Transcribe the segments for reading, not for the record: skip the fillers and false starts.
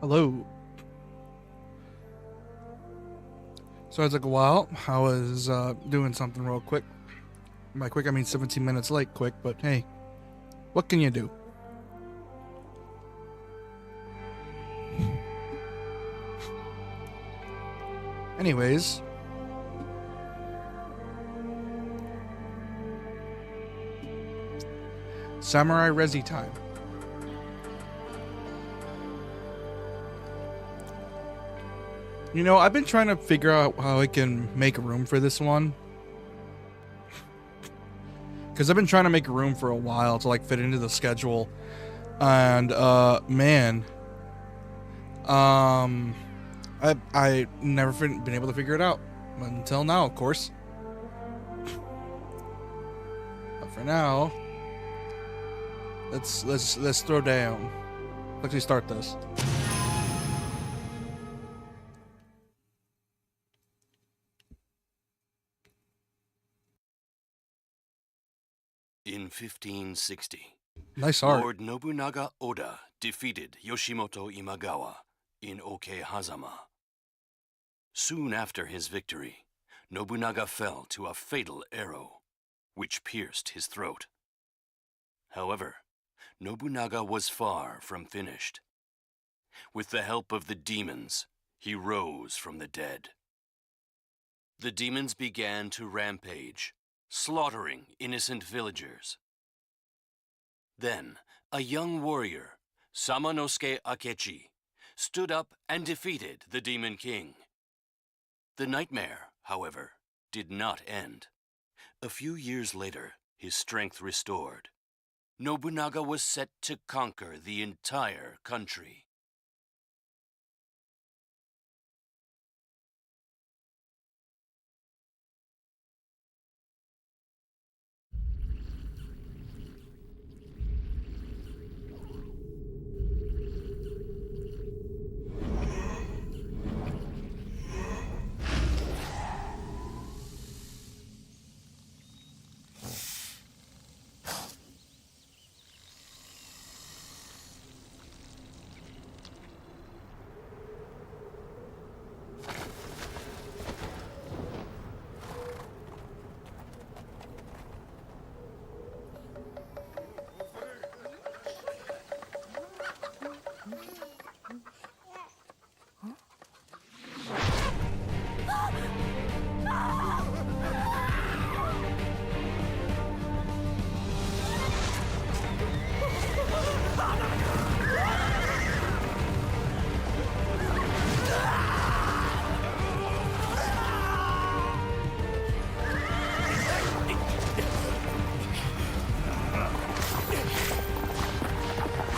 Hello. So it took a while. I was doing something real quick. By quick, I mean 17 minutes late quick, but hey, what can you do? Anyways. Samurai Resi time. You know, I've been trying to figure out how I can make room for this one. Because I've been trying to make room for a while to like fit into the schedule. And man. I never been able to figure it out. Until now, of course. But for now, let's throw down. Let's actually start this. In 1560, Nice art. Lord Nobunaga Oda defeated Yoshimoto Imagawa in Okehazama. Soon after his victory, Nobunaga fell to a fatal arrow, which pierced his throat. However, Nobunaga was far from finished. With the help of the demons, he rose from the dead. The demons began to rampage, slaughtering innocent villagers. Then, a young warrior, Samanosuke Akechi, stood up and defeated the Demon King. The nightmare, however, did not end. A few years later, his strength restored. Nobunaga was set to conquer the entire country.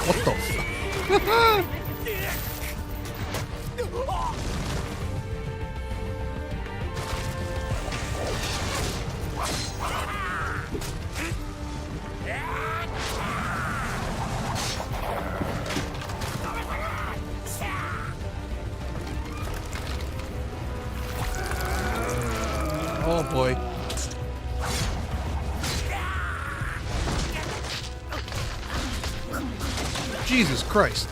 What the f- Oh boy. Jesus Christ.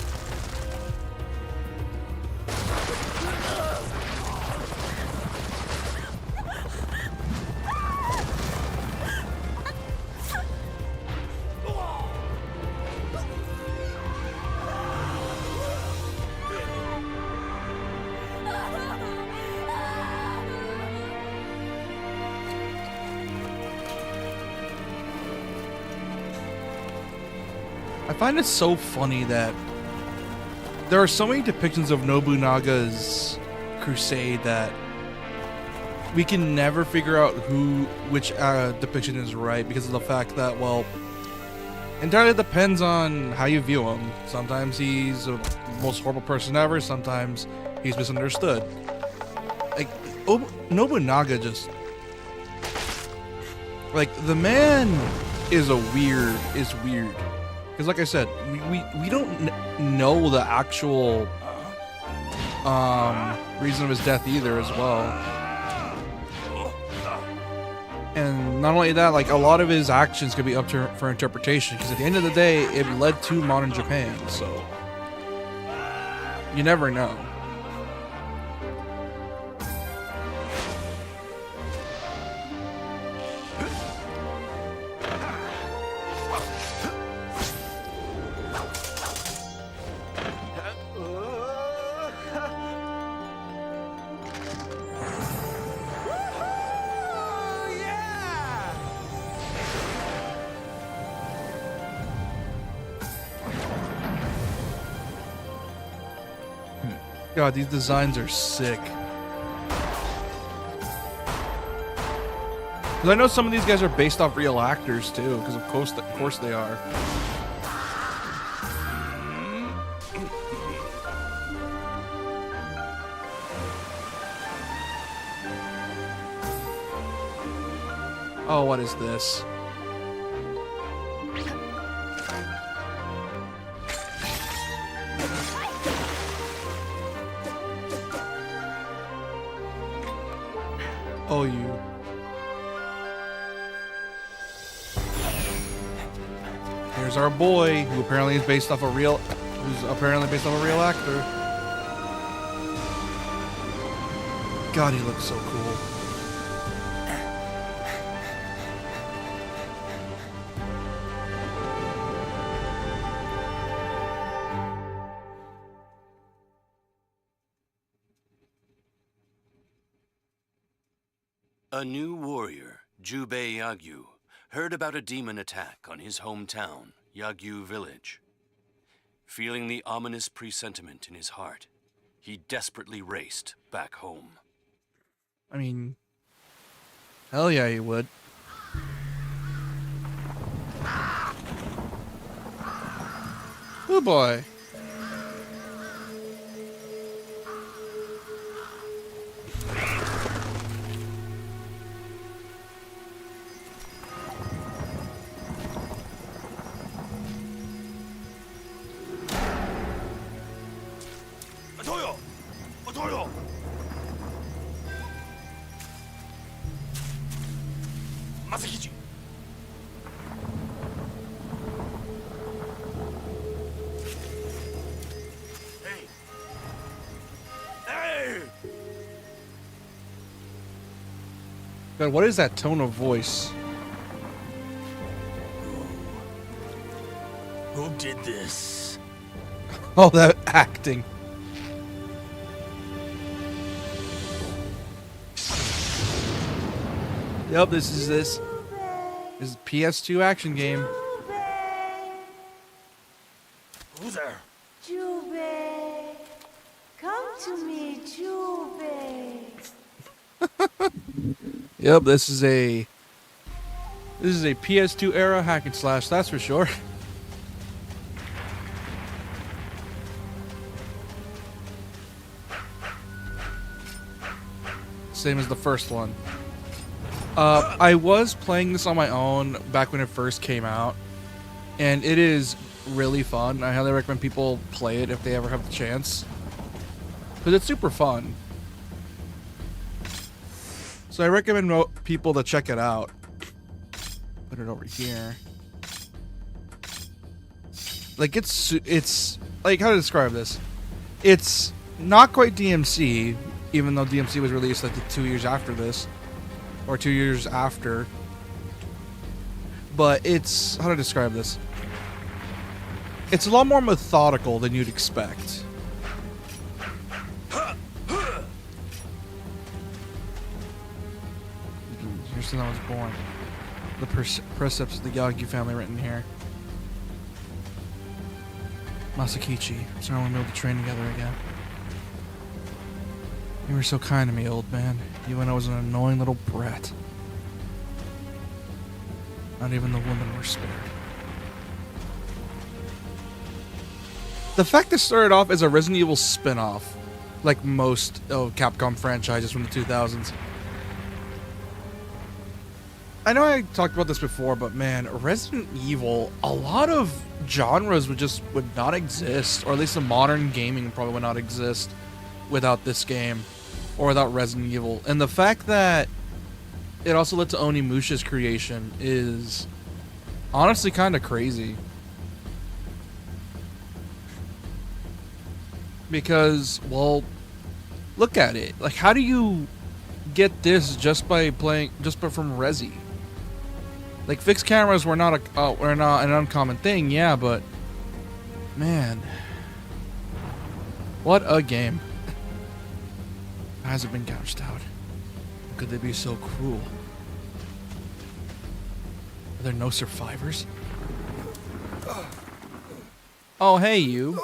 I find it so funny that there are so many depictions of Nobunaga's crusade that we can never figure out which depiction is right because of the fact that, well, entirely depends on how you view him. Sometimes he's the most horrible person ever, sometimes he's misunderstood. Like, Nobunaga just... Like, the man is weird. Because like I said, we don't know the actual reason of his death either as well. And not only that, like a lot of his actions could be up for interpretation because at the end of the day, it led to modern Japan, so... You never know. God, these designs are sick. Because I know some of these guys are based off real actors too, because of course they are. Oh, what is this? Oh, you. Here's our boy, who apparently is based off a real, actor. God, he looks so cool. A new warrior, Jubei Yagyu, heard about a demon attack on his hometown, Yagyu Village. Feeling the ominous presentiment in his heart, he desperately raced back home. I mean, hell yeah, he would. Oh boy. God, what is that tone of voice? Who did this? Oh, that acting. Yep, this is PS2 action game. Who's there? Jubei, come to me, Jubei. Yep, this is a PS2 era hack and slash, that's for sure. Same as the first one. I was playing this on my own back when it first came out, and it is really fun. I highly recommend people play it if they ever have the chance, because it's super fun. So I recommend people to check it out. Put it over here. Like it's like, how to describe this? It's not quite DMC, even though DMC was released like 2 years after this, or 2 years after. But it's, how to describe this? It's a lot more methodical than you'd expect. Here's since I was born. The precepts of the Yagyu family written here. Masakichi, sorry we'll be able to train together again. You were so kind to me, old man, even when I was an annoying little brat. Not even the women were spared. The fact this started off as a Resident Evil spin-off, like most Capcom franchises from the 2000s. I know I talked about this before, but man, Resident Evil, a lot of genres would not exist, or at least the modern gaming probably would not exist without this game, or without Resident Evil. And the fact that it also led to Onimusha's creation is honestly kind of crazy. Because, well, look at it. Like, how do you get this just by from Resi? Like, fixed cameras were not an uncommon thing, yeah, but man, what a game! Has it been gouged out? How could they be so cruel? Are there no survivors? Oh, hey, you.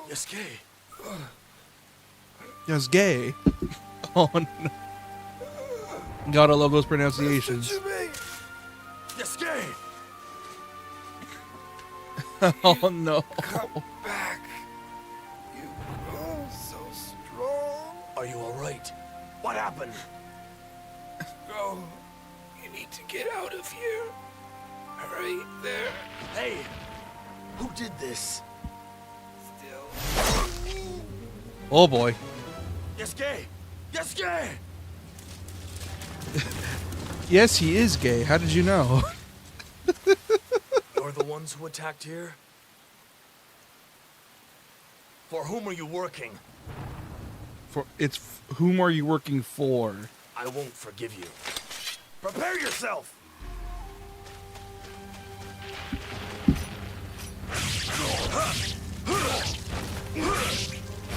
Yasuke. Yes, gay. Oh no. Gotta love those pronunciations. Yasuke. Oh no. Come back. You go so strong. Are you alright? What happened? Go. You need to get out of here. Right there. Hey! Who did this? Still. Oh boy. Yasuke! Yasuke! Yes, he is gay. How did you know? You're the ones who attacked here? For whom are you working? Whom are you working for? I won't forgive you. Prepare yourself!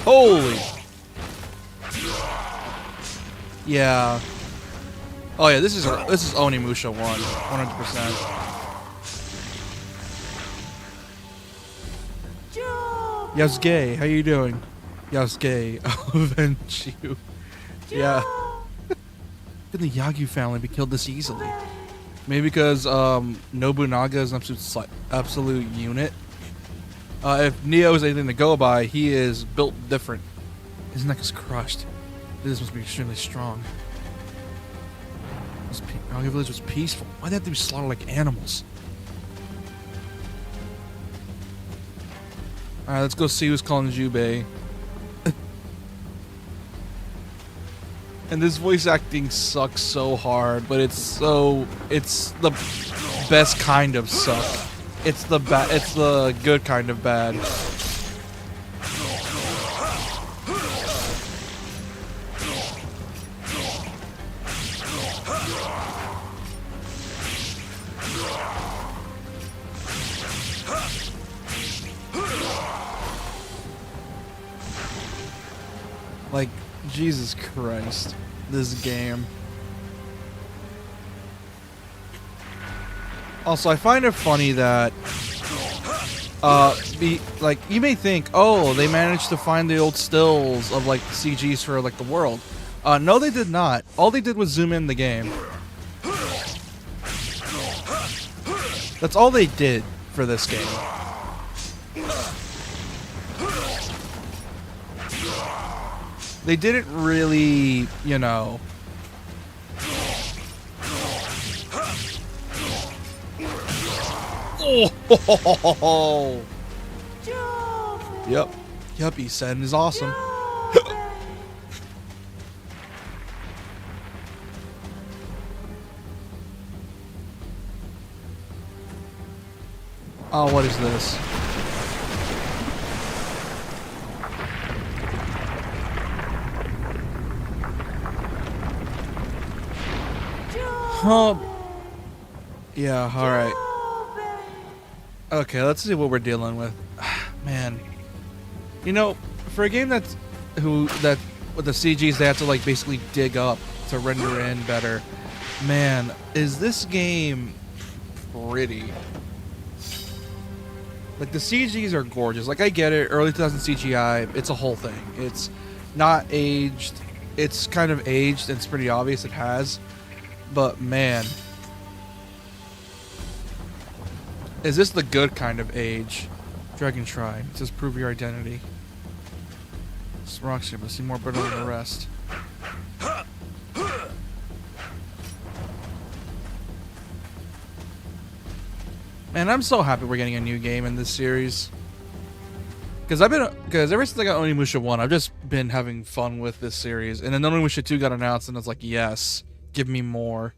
Holy. Yeah. Oh yeah, this is Onimusha 100%. Yasuke, how you doing? Yasuke, I'll avenge you. Yeah. Can the Yagyu family be killed this easily? Maybe because Nobunaga is an absolute unit. If Neo is anything to go by, he is built different. His neck is crushed. This must be extremely strong. This Yagyu village was peaceful. Why'd they have to be slaughtered like animals? Alright, let's go see who's calling Jubei. And this voice acting sucks so hard, but it's the best kind of suck. It's the good kind of bad. Like, Jesus Christ, this game. Also, I find it funny that, you may think, oh, they managed to find the old stills of, like, the CGs for, like, the world. No, they did not. All they did was zoom in the game. That's all they did for this game. They didn't really, you know... Oh! Yep. Yep, he said is awesome. Oh, what is this? Oh. Yeah, alright. Okay, let's see what we're dealing with. Man. You know, for a game with the CGs they have to like basically dig up to render in better. Man, is this game pretty. Like the CGs are gorgeous. Like I get it, early 2000 CGI, it's a whole thing. It's not aged. It's kind of aged and it's pretty obvious it has. But man, is this the good kind of age? Dragon Shrine. It says prove your identity. This rock ship, let's see more better than the rest. Man, I'm so happy we're getting a new game in this series. Because ever since I got Onimusha 1, I've just been having fun with this series. And then Onimusha 2 got announced and I was like, yes, give me more.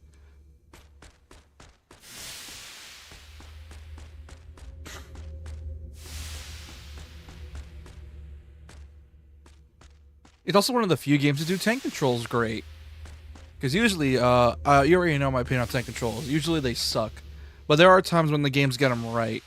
It's also one of the few games to do tank controls great. Because usually, you already know my opinion on tank controls. Usually they suck. But there are times when the games get them right.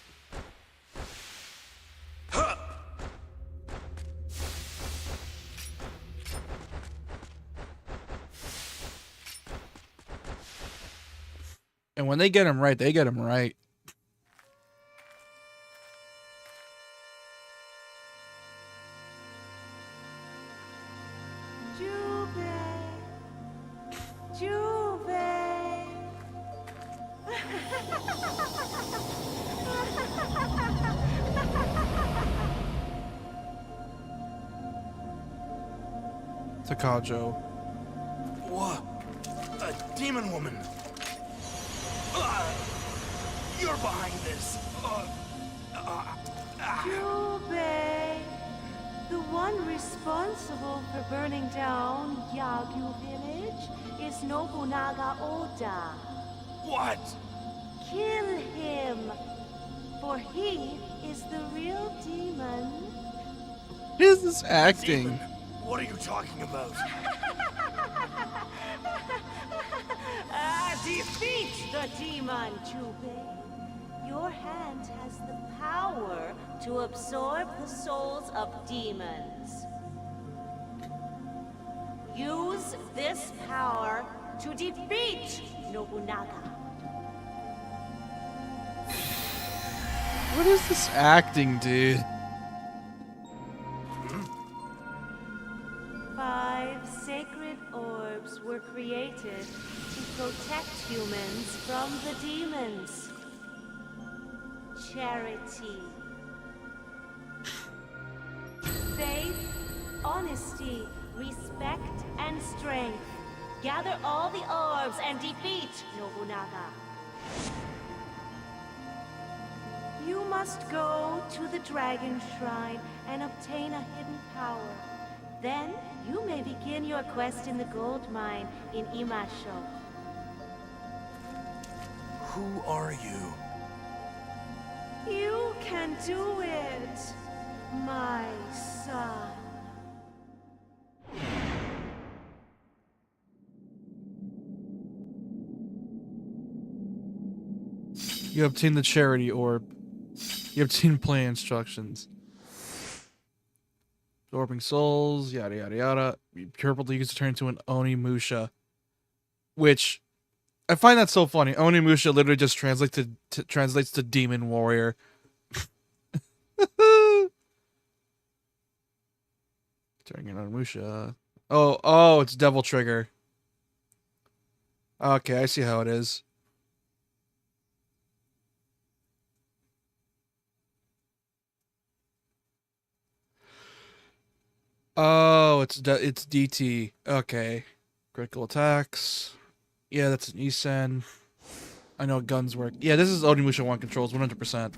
And when they get them right, they get them right. Takajo. What? A demon woman. You're behind this. Jubei, the one responsible for burning down Yagyu village is Nobunaga Oda. What? Kill him, for he is the real demon. What is this acting? Demon? What are you talking about? Defeat the demon, Jubei. Your hand has the power to absorb the souls of demons. Use this power to defeat Nobunaga. What is this acting, dude? 5 sacred orbs were created to protect humans from the demons. Charity, faith, honesty, respect, and strength. Gather all the orbs and defeat Nobunaga. You must go to the Dragon Shrine and obtain a hidden power. Then, you may begin your quest in the gold mine in Imasho. Who are you? You can do it, my son. You obtain the charity orb. You obtain play instructions. Absorbing souls, yada yada yada. Be careful to use to turn into an Onimusha. Which, I find that so funny. Onimusha literally just translates to demon warrior. Turning an Onimusha. Oh, it's Devil Trigger. Okay, I see how it is. Oh, it's DT. Okay. Critical attacks. Yeah, that's an Isen. I know guns work. Yeah, this is Onimusha 1 controls, 100%.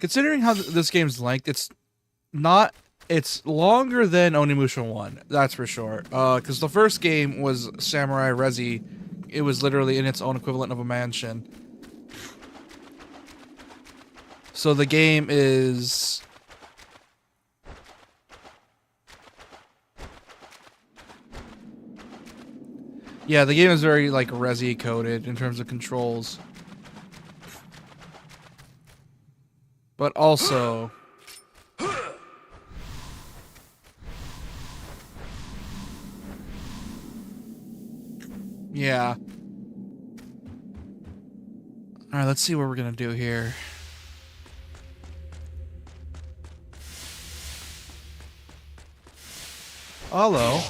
Considering how this game's length, it's longer than Onimusha 1, that's for sure. Because the first game was Samurai Rezi. It was literally in its own equivalent of a mansion. So the game is... Yeah, the game is very, like, Resi coded in terms of controls. But also... Yeah. Alright, let's see what we're gonna do here. Hello.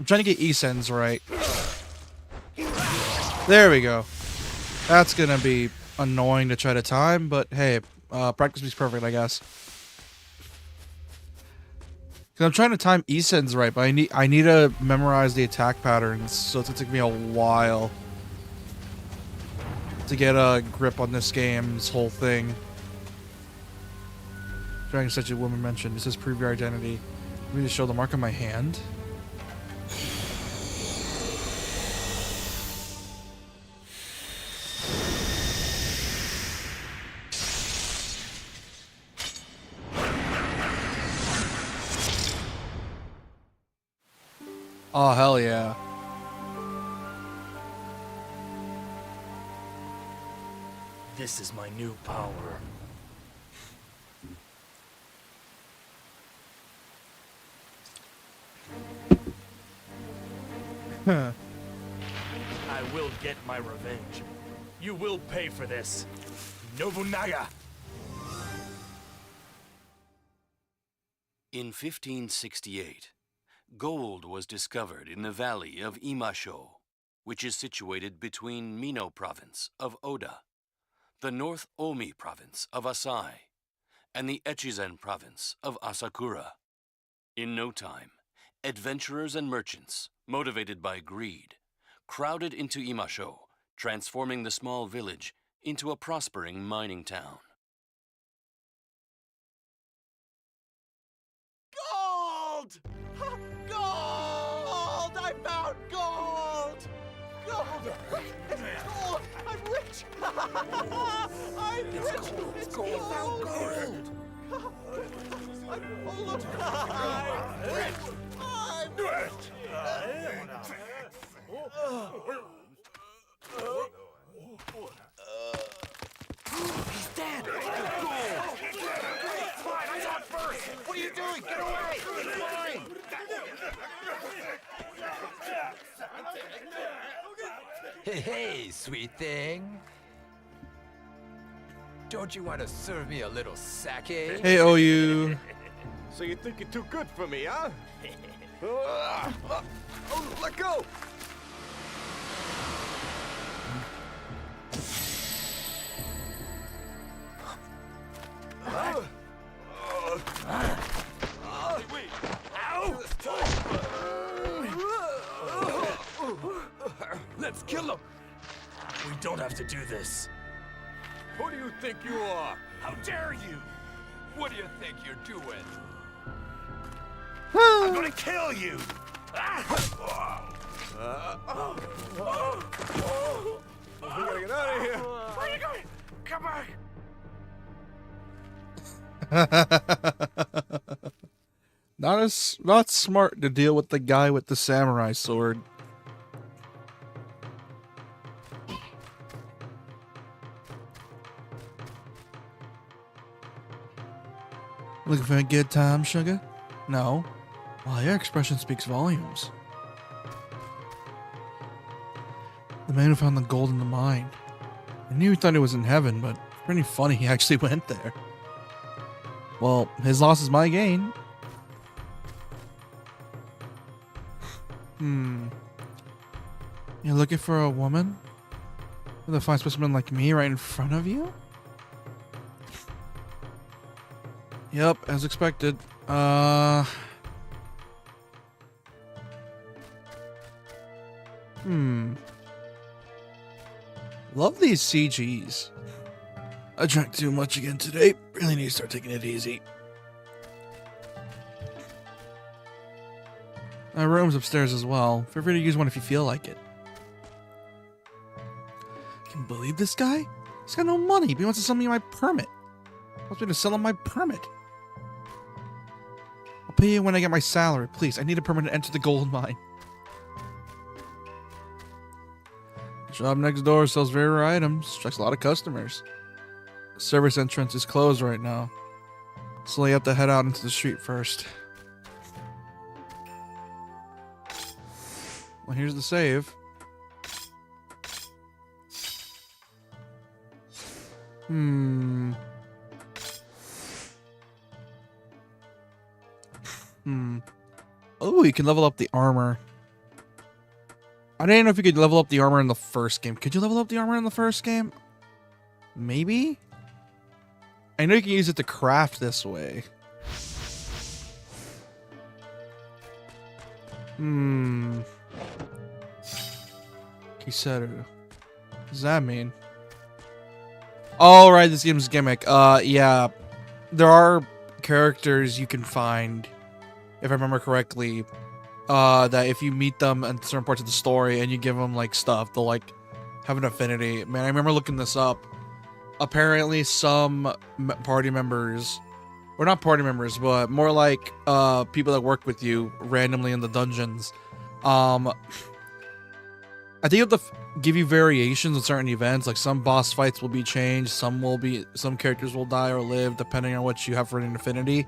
I'm trying to get Isens right. There we go. That's gonna be annoying to try to time, but hey, practice makes perfect, I guess. Cause I'm trying to time Esens right, but I need to memorize the attack patterns, so it's gonna take me a while to get a grip on this game's whole thing. Dragon such a woman mentioned. This is prove your identity. Let me just show the mark on my hand. Oh, hell yeah. This is my new power. I will get my revenge. You will pay for this. Nobunaga! In 1568, gold was discovered in the valley of Imasho, which is situated between Mino province of Oda, the North Omi province of Asai, and the Echizen province of Asakura. In no time, adventurers and merchants, motivated by greed, crowded into Imasho, transforming the small village into a prospering mining town. Gold! Gold! I found gold! Gold! Gold! I'm rich! I'm rich! It's gold! Found gold! Oh, look! I'm rich! I'm rich! He's dead! Gold! It's mine! I saw it first! What are you doing? Get away! It's mine! Hey, hey, sweet thing. Don't you want to serve me a little sake? Hey, OU. So you think you're too good for me, huh? Oh, let go! Wait! Let's kill him. We don't have to do this. Who do you think you are? How dare you! What do you think you're doing? I'm gonna kill you! We gotta get out of here! Where are you going? Come back! Not smart to deal with the guy with the samurai sword. Looking for a good time, sugar? No. Well, your expression speaks volumes. The man who found the gold in the mine. I knew he thought he was in heaven, but it's pretty funny he actually went there. Well, his loss is my gain. You're looking for a woman? With a fine specimen like me right in front of you? Yep, as expected. Love these CGs. I drank too much again today. Really need to start taking it easy. My room's upstairs as well. Feel free to use one if you feel like it. Can you believe this guy? He's got no money, but he wants to sell me my permit. Wants me to sell him my permit. I'll pay you when I get my salary. Please, I need a permit to enter the gold mine. The shop next door sells very rare items. Attracts a lot of customers. The service entrance is closed right now. So you have to head out into the street first. Well, here's the save. Oh, you can level up the armor. I didn't know if you could level up the armor in the first game. Could you level up the armor in the first game? Maybe? I know you can use it to craft this way. Kiseru. What does that mean? Oh, right, this game's gimmick. Yeah. There are characters you can find, if I remember correctly, that if you meet them in certain parts of the story and you give them, like, stuff, they'll, like, have an affinity. Man, I remember looking this up. Apparently, some party members, or not party members, but more like people that work with you randomly in the dungeons. I think you have to give you variations on certain events. Like some boss fights will be changed, some characters will die or live depending on what you have for an affinity.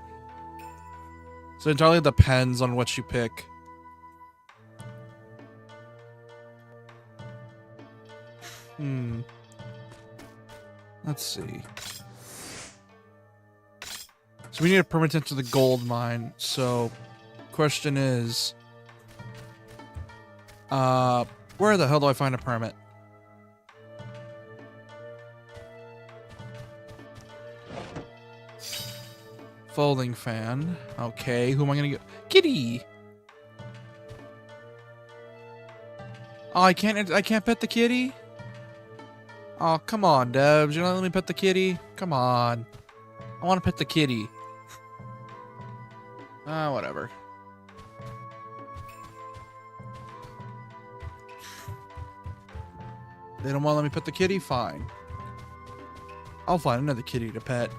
So it entirely depends on what you pick. Let's see. So we need a permit to the gold mine. So, question is, where the hell do I find a permit? Folding fan. Okay, who am I gonna get? Kitty. Oh, I can't pet the kitty. Oh, come on, Debs. You're not letting me pet the kitty? Come on. I want to pet the kitty. Whatever. They don't want to let me pet the kitty? Fine. I'll find another kitty to pet.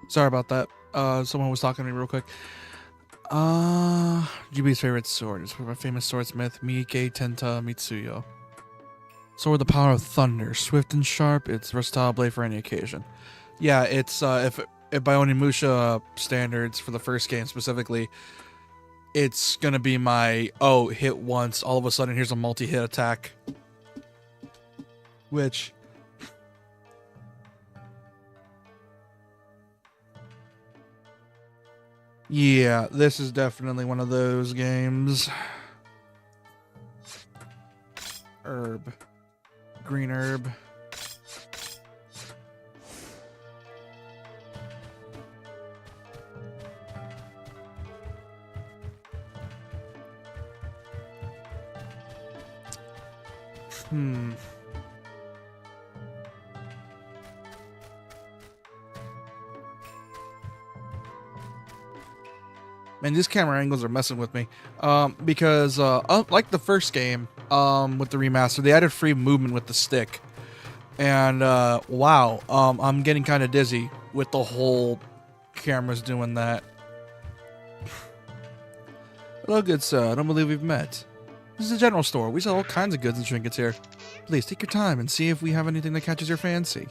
Sorry about that. Someone was talking to me real quick. GB's favorite sword is my famous swordsmith, Miike Tenta Mitsuyo. Sword with the power of thunder, swift and sharp. It's versatile blade for any occasion. Yeah, it's if by Onimusha standards for the first game specifically, it's gonna be my hit once. All of a sudden, here's a multi-hit attack, which. Yeah, this is definitely one of those games. Herb. Green herb. Man, these camera angles are messing with me. Because like the first game, with the remaster, they added free movement with the stick. And wow, I'm getting kind of dizzy with the whole cameras doing that. Hello, good sir. I don't believe we've met. This is a general store. We sell all kinds of goods and trinkets here. Please take your time and see if we have anything that catches your fancy.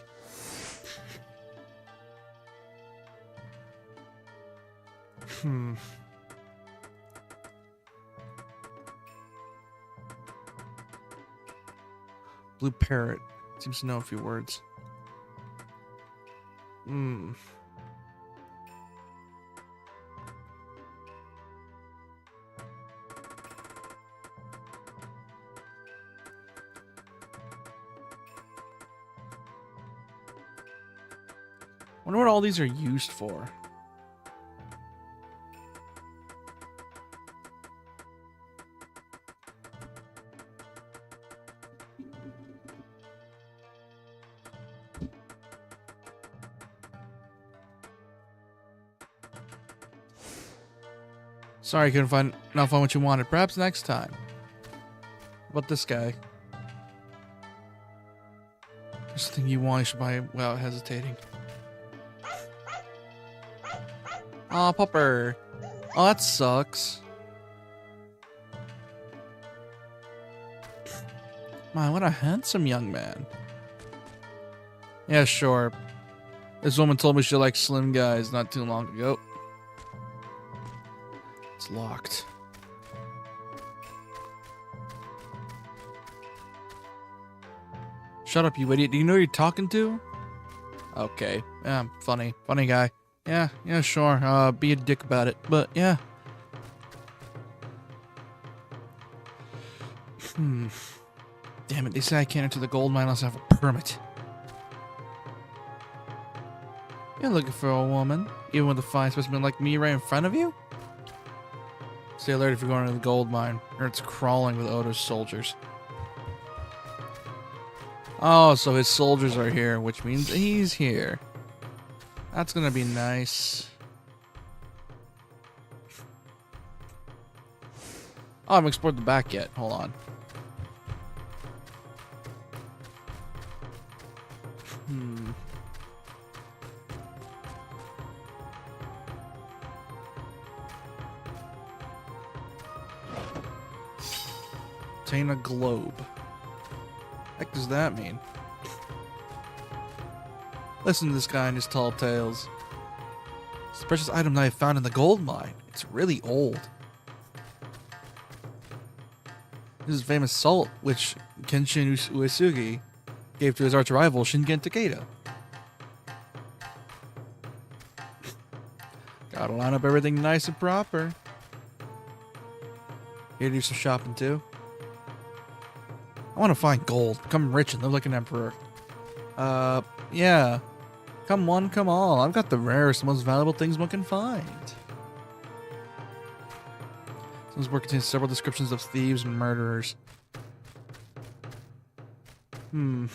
Blue parrot. Seems to know a few words. Wonder what all these are used for. Sorry, not find what you wanted. Perhaps next time. What about this guy? There's something you want, you should buy without hesitating. Aw, pupper. Oh, that sucks. Man, what a handsome young man. Yeah, sure. This woman told me she liked slim guys not too long ago. It's locked. Shut up, you idiot. Do you know who you're talking to? Okay. Yeah, funny. Funny guy. Yeah, sure. Be a dick about it. But, yeah. Damn it, they say I can't enter the gold mine unless I have a permit. You're looking for a woman, even with a fine specimen like me right in front of you? Stay alert if you're going to the gold mine, or it's crawling with Odo's soldiers. Oh, so his soldiers are here, which means he's here. That's gonna be nice. Oh, I haven't explored the back yet. Hold on. Obtain a globe. Heck does that mean? Listen to this guy and his tall tales. It's a precious item that I found in the gold mine. It's really old. This is famous salt, which Kenshin Uesugi gave to his arch rival Shingen Takeda. Gotta line up everything nice and proper. Here to do some shopping too. I want to find gold, become rich, and live like an emperor. Yeah. Come one, come all. I've got the rarest, most valuable things one can find. This work contains several descriptions of thieves and murderers. It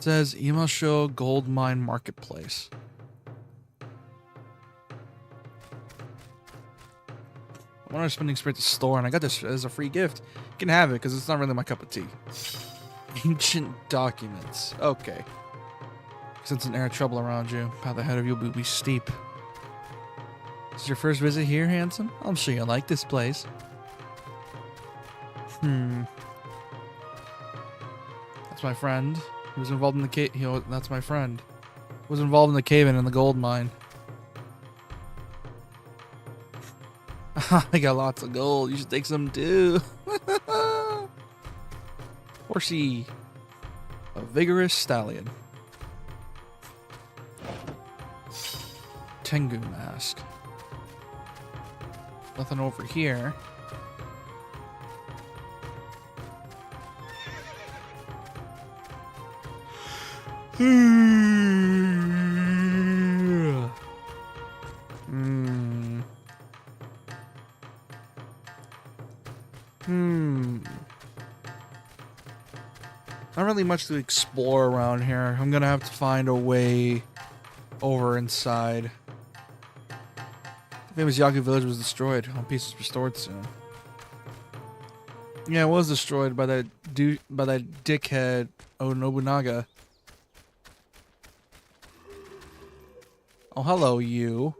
says Imasho Gold Mine Marketplace. I want to spending spirit at the store, and I got this as a free gift. You can have it because it's not really my cup of tea. Ancient documents. Okay. Sense an air of trouble around you. Path ahead of you will be steep. This is your first visit here, handsome? I'm sure you'll like this place. That's my friend. He was involved in the cave. That's my friend. He was involved in the cave-in in the gold mine. I got lots of gold. You should take some too. Horsey. A vigorous stallion. Tengu mask. Nothing over here. Not really much to explore around here. I'm gonna have to find a way over inside. The famous Yaku village was destroyed. All pieces restored soon. Yeah, it was destroyed by that dickhead Nobunaga. Oh, hello, you.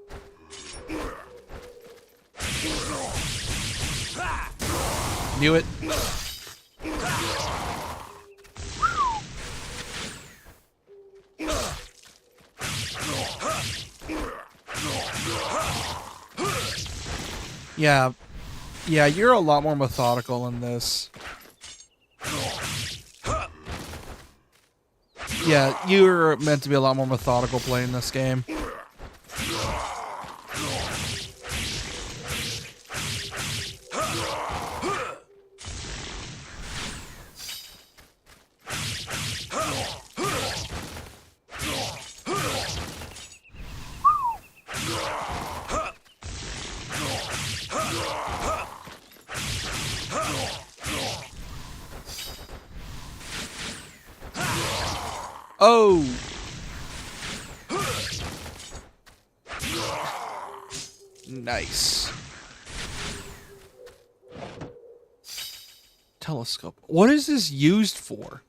Knew it. Yeah, you're a lot more methodical in this. Yeah, you're meant to be a lot more methodical playing this game. Oh! Nice. Telescope. What is this used for?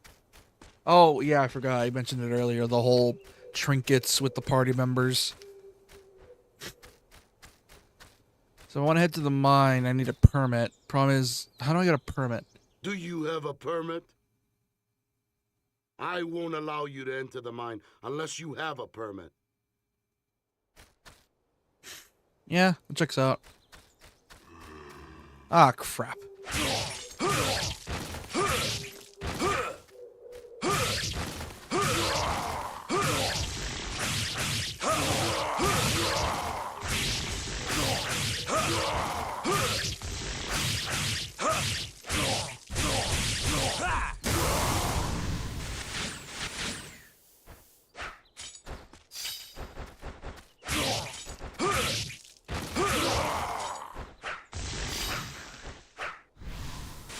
Oh, yeah, I forgot. I mentioned it earlier. The whole trinkets with the party members. So I want to head to the mine. I need a permit. Problem is, how do I get a permit? Do you have a permit? I won't allow you to enter the mine unless you have a permit. Yeah, it checks out. Ah, crap.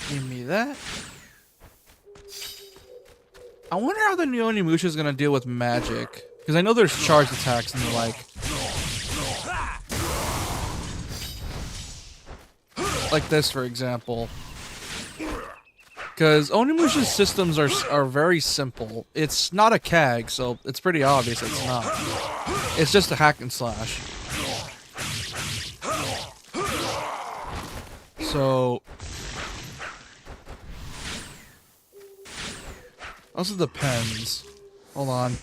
Give me that. I wonder how the new Onimusha is gonna deal with magic. Because I know there's charged attacks and the like. Like this, for example. Because Onimusha's systems are very simple. It's not a CAG, so it's pretty obvious it's not. It's just a hack and slash. So... also depends. Hold on.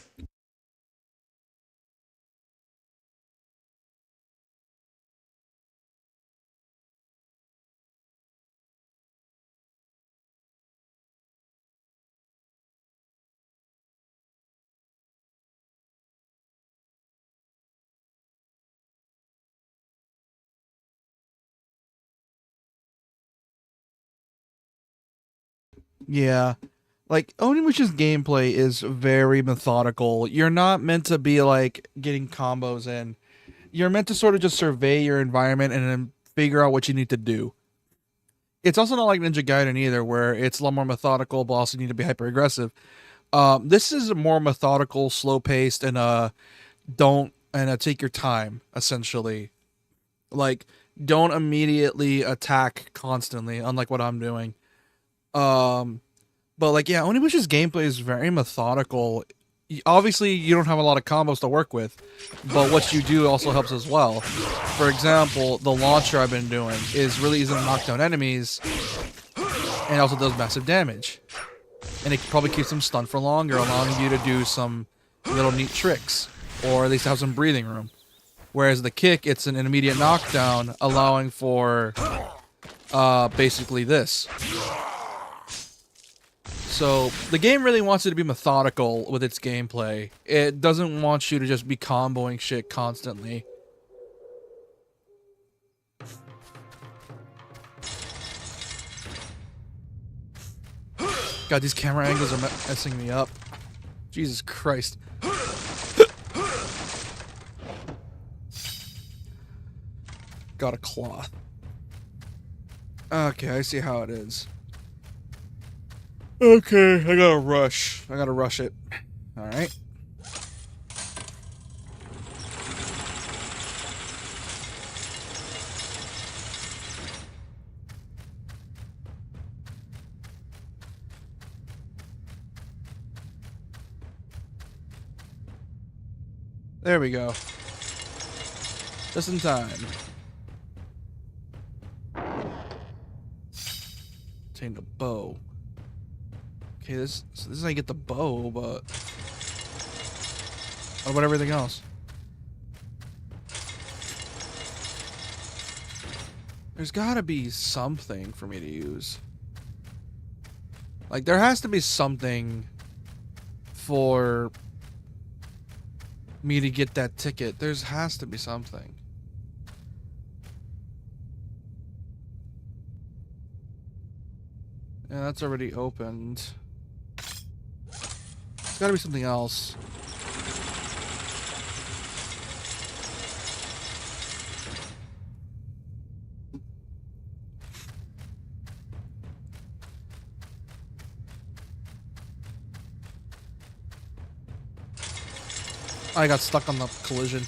Yeah. Like, Onimusha's gameplay is very methodical. You're not meant to be, like, getting combos in. You're meant to sort of just survey your environment and then figure out what you need to do. It's also not like Ninja Gaiden either, where it's a lot more methodical, but also need to be hyper-aggressive. This is more methodical, slow-paced, and, take your time, essentially. Like, don't immediately attack constantly, unlike what I'm doing. But, like, yeah, Onimusha's gameplay is very methodical. Obviously, you don't have a lot of combos to work with, but what you do also helps as well. For example, the launcher I've been doing is really easy to knock down enemies, and also does massive damage. And it probably keeps them stunned for longer, allowing you to do some little neat tricks, or at least have some breathing room. Whereas the kick, it's an immediate knockdown, allowing for, basically this. So, the game really wants you to be methodical with its gameplay. It doesn't want you to just be comboing shit constantly. God, these camera angles are messing me up. Jesus Christ. Got a cloth. Okay, I see how it is. Okay, I gotta rush. I gotta rush it. Alright. There we go. Just in time. Obtained a bow. Okay, this is how you get the bow, but what about everything else? There's gotta be something for me to use. Like, there has to be something for me to get that ticket. There's has to be something. Yeah, that's already opened. There's gotta be something else. I got stuck on the collision.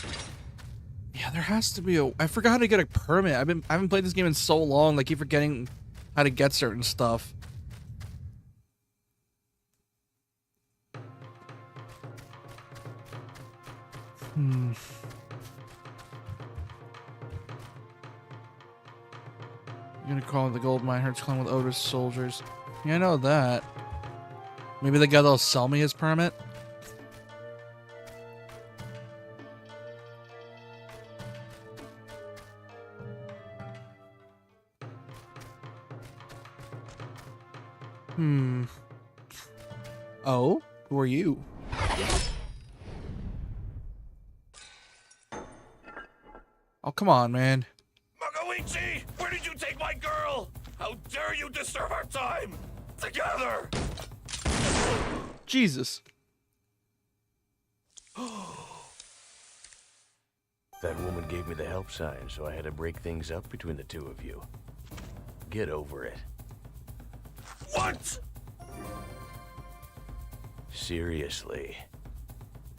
Yeah, there has to be a... I forgot how to get a permit. I haven't played this game in so long. I keep forgetting how to get certain stuff. Hmm. You're gonna call it the gold mine. Hurts clan with Oda's soldiers. Yeah, I know that. Maybe the guy that'll sell me his permit? Hmm. Oh? Who are you? Oh, come on, man. Magoichi! Where did you take my girl? How dare you disturb our time? Together! Jesus. That woman gave me the help sign, so I had to break things up between the two of you. Get over it. What? Seriously.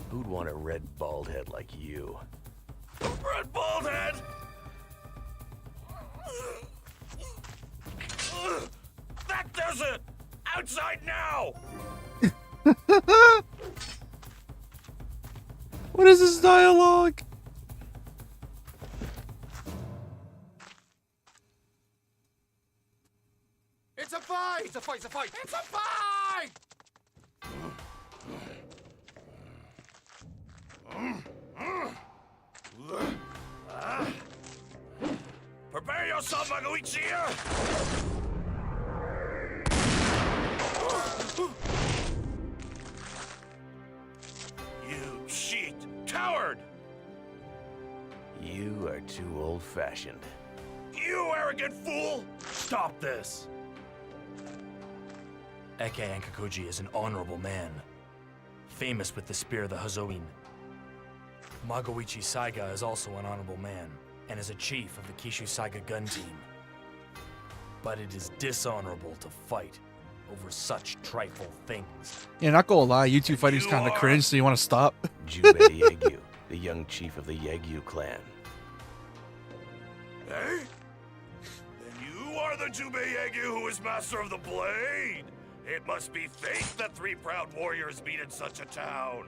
Who'd want a red bald head like you? Red bald head! That does it! Outside now! What is this dialogue? It's a fight! It's a fight! It's a fight! It's a fight! Prepare yourself, Magoichi! You cheat! Coward! You are too old-fashioned. You arrogant fool! Stop this! Eke Ankakuji is an honorable man, famous with the spear of the Hazoin. Magoichi Saiga is also an honorable man, and is a chief of the Kishu Saiga gun team. But it is dishonorable to fight over such trifle things. Yeah, not gonna lie, you two fighting's kind of cringe, so you want to stop? Jubei Yegyu, the young chief of the Yegyu clan. Eh? Then you are the Jubei Yegyu who is master of the blade! It must be fate that three proud warriors meet in such a town.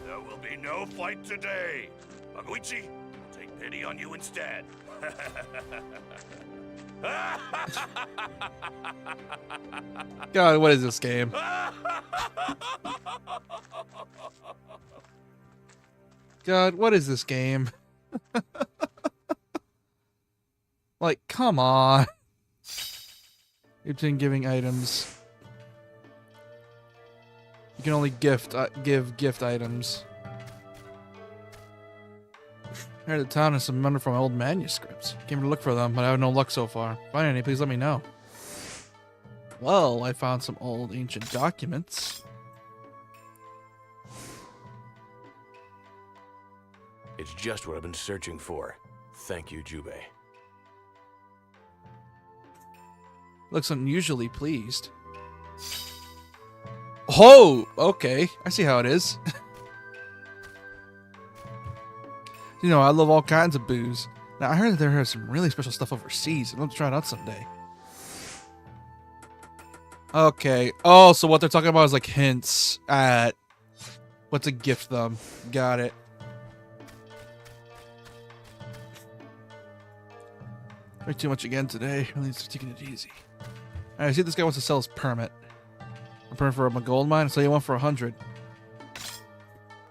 There will be no fight today. Magoichi, I'll take pity on you instead. God, what is this game? God, what is this game? Like, come on. You've been giving items. You can only give gift items. I heard the town has some wonderful old manuscripts. Came to look for them, but I have no luck so far. Find any, please let me know. Well, I found some old ancient documents. It's just what I've been searching for. Thank you, Jubei. Looks unusually pleased. Oh, okay. I see how it is. You know, I love all kinds of booze. Now, I heard that there is some really special stuff overseas. I'd love to try it out someday. Okay. Oh, so what they're talking about is like hints at what to gift them. Got it. Way too much again today. Really needs to taking it easy. Alright, I see this guy wants to sell his permit. A permit for a gold mine. I'll sell you one for 100.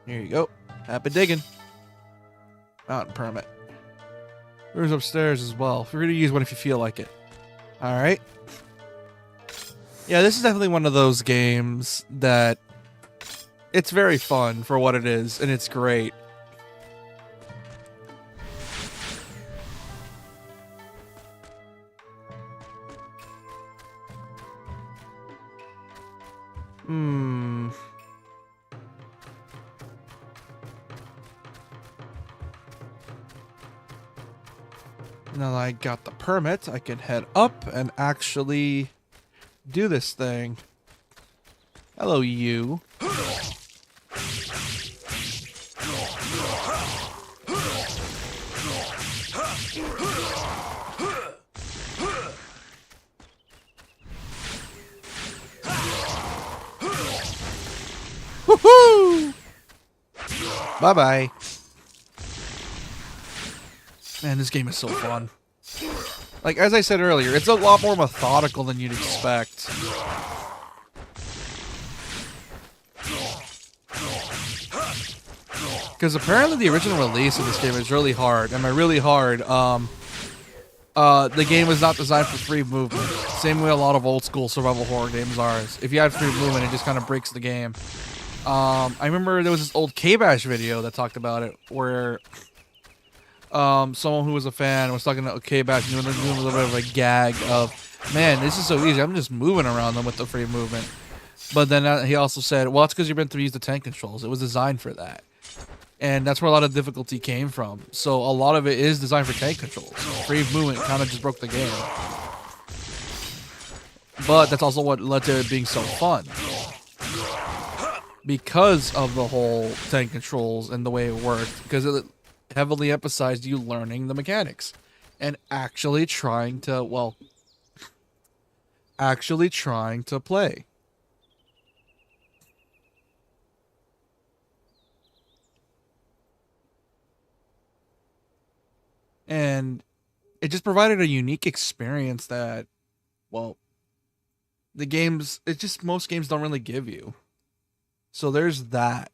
Here you go. Happy digging. Mountain permit. There's upstairs as well. Feel free to use one if you feel like it. Alright. Yeah, this is definitely one of those games that it's very fun for what it is, and it's great. Now that I got the permit, I can head up and actually do this thing. Hello, you. Woohoo! Bye-bye. Man, this game is so fun. Like, as I said earlier, it's a lot more methodical than you'd expect. Because apparently the original release of this game is really hard. And by really hard, the game was not designed for free movement. Same way a lot of old school survival horror games are. If you had free movement, it just kind of breaks the game. I remember there was this old K-Bash video that talked about it, where someone who was a fan was talking to K-Bash and doing a little bit of a gag of, man, this is so easy. I'm just moving around them with the free movement. But then he also said, well, it's because you're meant to use the tank controls. It was designed for that. And that's where a lot of difficulty came from. So a lot of it is designed for tank controls. Free movement kind of just broke the game. But that's also what led to it being so fun. Because of the whole tank controls and the way it worked. Because it heavily emphasized you learning the mechanics. And actually trying to, well, actually trying to play. And it just provided a unique experience that, well, the games, it's just most games don't really give you. So there's that.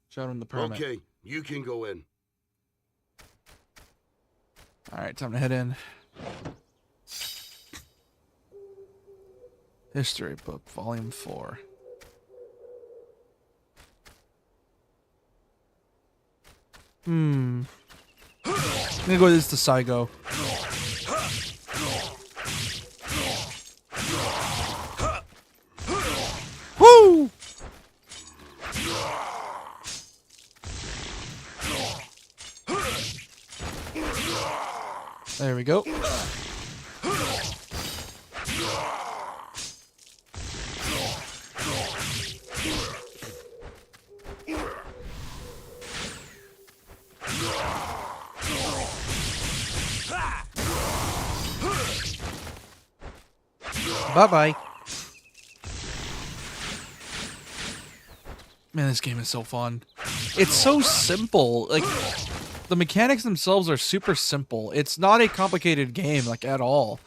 Shout out the permit. Okay, you can go in. Alright, time to head in. History book, volume 4. I'm gonna go with this to Saigo. Woo! There we go. Bye-bye. Man, this game is so fun. It's so simple. Like, the mechanics themselves are super simple. It's not a complicated game, like, at all.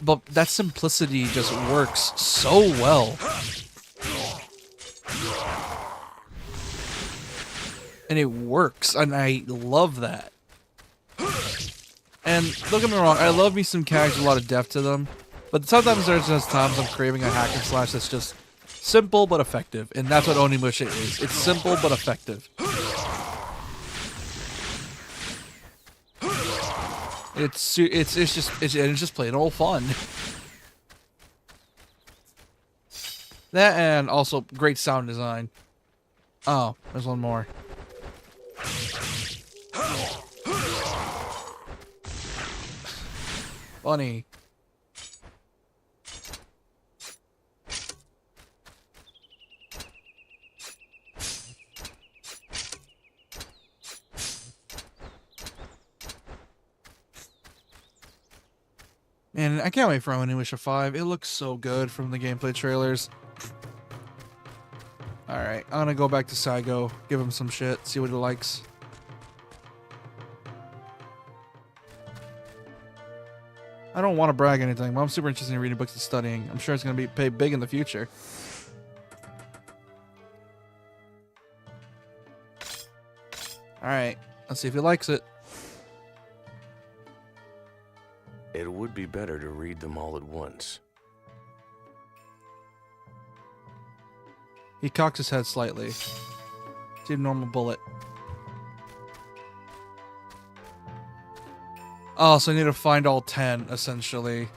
But that simplicity just works so well. And it works, and I love that. And don't get me wrong, I love me some characters with a lot of depth to them. But sometimes there's just times I'm craving a hack and slash that's just simple but effective. And that's what Onimusha is. It's simple but effective. It's just plain old fun. That and also great sound design. Oh, there's one more. Funny. Man, I can't wait for Onimusha 5. It looks so good from the gameplay trailers. Alright, I'm gonna go back to Saigo, give him some shit, see what he likes. I don't want to brag anything, but I'm super interested in reading books and studying. I'm sure it's gonna be pay big in the future. Alright, let's see if he likes it. It would be better to read them all at once. He cocks his head slightly. See a normal bullet. Oh, so I need to find all 10, essentially.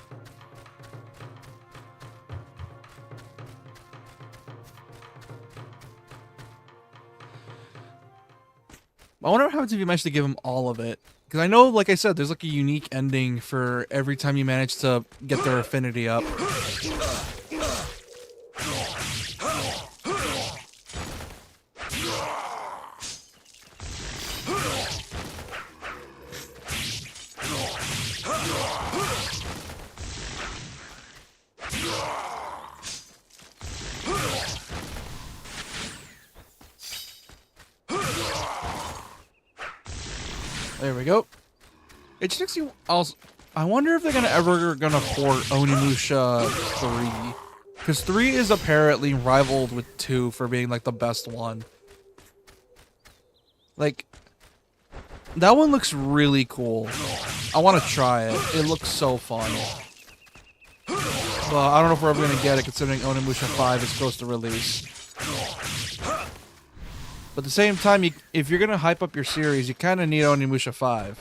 I wonder what happens if you manage to give him all of it. Because I know, like I said, there's like a unique ending for every time you manage to get their affinity up. There we go. It just makes you also. I wonder if they're gonna port Onimusha 3, because 3 is apparently rivaled with 2 for being like the best one. Like, that one looks really cool. I want to try it. It looks so fun. But I don't know if we're ever gonna get it, considering Onimusha 5 is close to release. But at the same time, if you're gonna hype up your series, you kind of need Onimusha 5.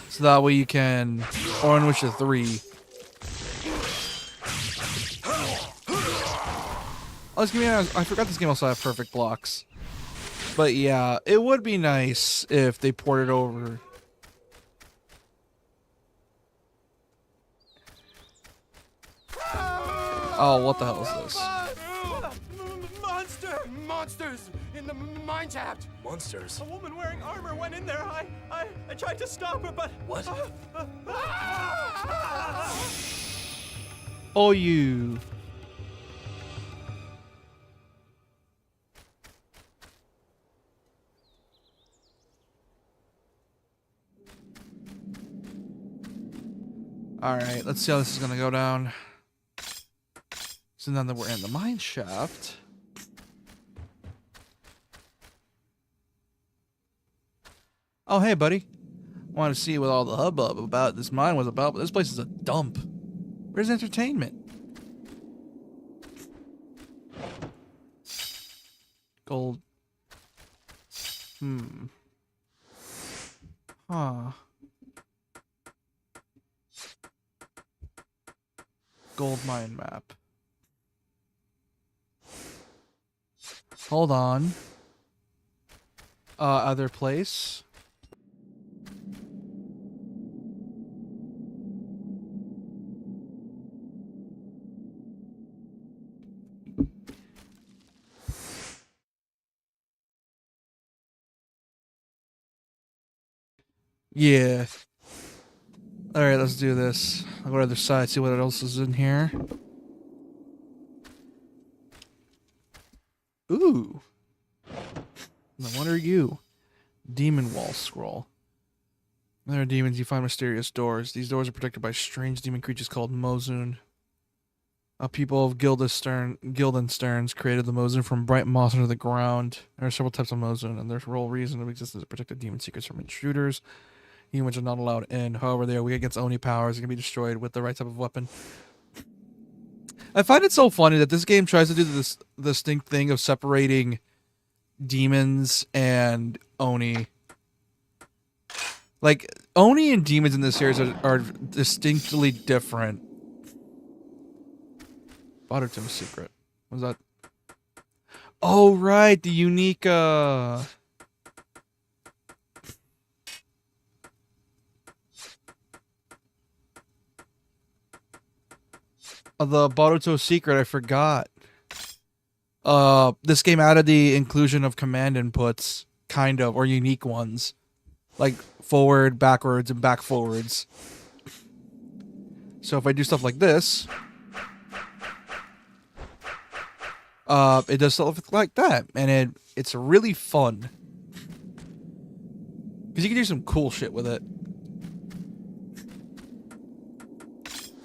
So that way you can Onimusha 3. Let's give me honest, I forgot this game also had perfect blocks. But yeah, it would be nice if they ported over. Oh, what the hell is this? Monsters in the mine shaft. Monsters? A woman wearing armor went in there. I tried to stop her, but What? Oh, you. Alright, let's see how this is gonna go down. So now that we're in the mine shaft. Oh, hey, buddy. Want to see what all the hubbub about this mine was about, but this place is a dump. Where's entertainment? Gold. Huh. Gold mine map. Hold on. Other place. Yeah. Alright, let's do this. I'll go to the other side, see what else is in here. Ooh. No wonder you. Demon wall scroll. When there are demons, you find mysterious doors. These doors are protected by strange demon creatures called Mozun. A people of Guildensterns created the Mozun from bright moss under the ground. There are several types of Mozun, and their role reason of existence is to protect the demon secrets from intruders. Humans are not allowed in. However, they are weak against Oni powers and can be destroyed with the right type of weapon. I find it so funny that this game tries to do this distinct thing of separating demons and Oni. Like, Oni and demons in this series are distinctly different. Boruto's secret. What was that? Oh, right. The unique, the Boruto secret, I forgot. This game added the inclusion of command inputs, kind of, or unique ones. Like forward, backwards, and back forwards. So if I do stuff like this, it does stuff like that, and it's really fun. Because you can do some cool shit with it.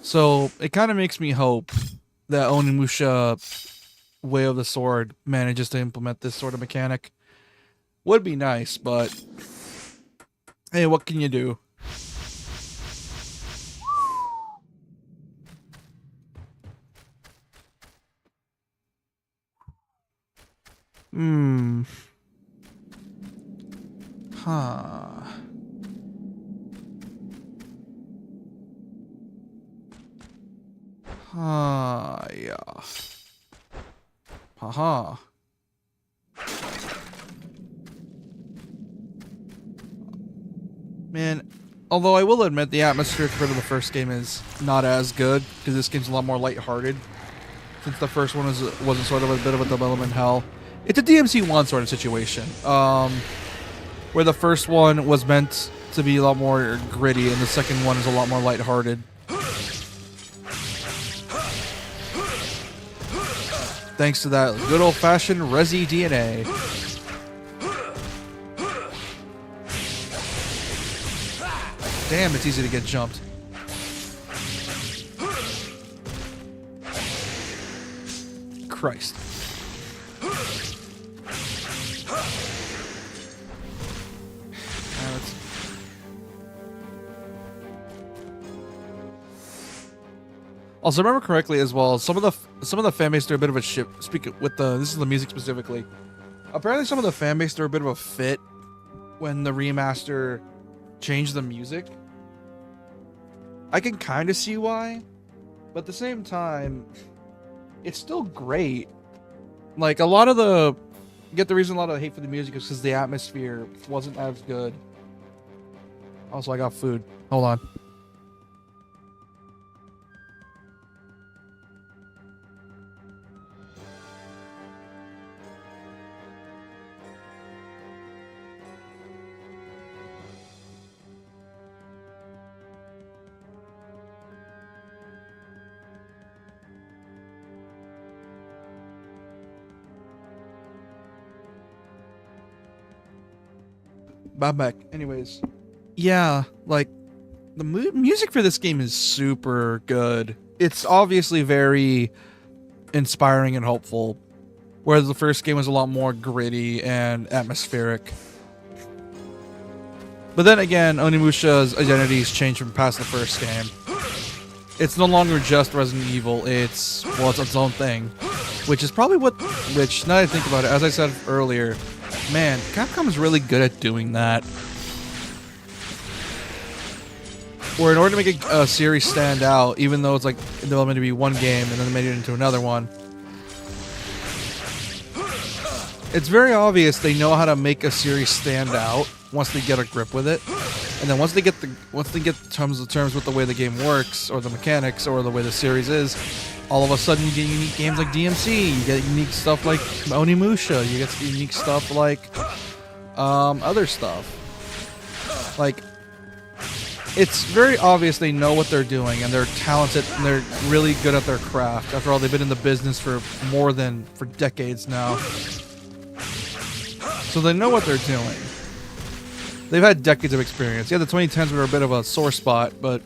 So it kind of makes me hope that Onimusha Way of the Sword manages to implement this sort of mechanic. Would be nice, but hey, what can you do? Huh. Yeah. Haha. Man, although I will admit the atmosphere compared to the first game is not as good, because this game's a lot more lighthearted. Since the first one wasn't sort of a bit of a development hell. It's a DMC1 sort of situation. Where the first one was meant to be a lot more gritty, and the second one is a lot more lighthearted. Thanks to that good old-fashioned Resi DNA. Damn, it's easy to get jumped. Christ. Also, remember correctly as well. Some of the fan base threw a bit of a shit. Speaking with this is the music specifically. Apparently, some of the fan base threw a bit of a fit when the remaster changed the music. I can kind of see why, but at the same time, it's still great. Like a lot of the reason a lot of the hate for the music is because the atmosphere wasn't as good. Also, I got food. Hold on. I'm back. Anyways, yeah, like the music for this game is super good. It's obviously very inspiring and hopeful, whereas the first game was a lot more gritty and atmospheric. But then again, Onimusha's identity's changed from past the first game. It's no longer just Resident Evil. It's its own thing, which is probably which now that I think about it, as I said earlier. Man, Capcom's really good at doing that. Where in order to make a series stand out, even though it's like in development to be one game and then they made it into another one, it's very obvious they know how to make a series stand out once they get a grip with it. And then once they get terms with the way the game works or the mechanics or the way the series is, all of a sudden you get unique games like DMC, you get unique stuff like Onimusha, you get unique stuff like other stuff. Like, it's very obvious they know what they're doing and they're talented and they're really good at their craft. After all, they've been in the business for decades now. So they know what they're doing. They've had decades of experience. Yeah, the 2010s were a bit of a sore spot, but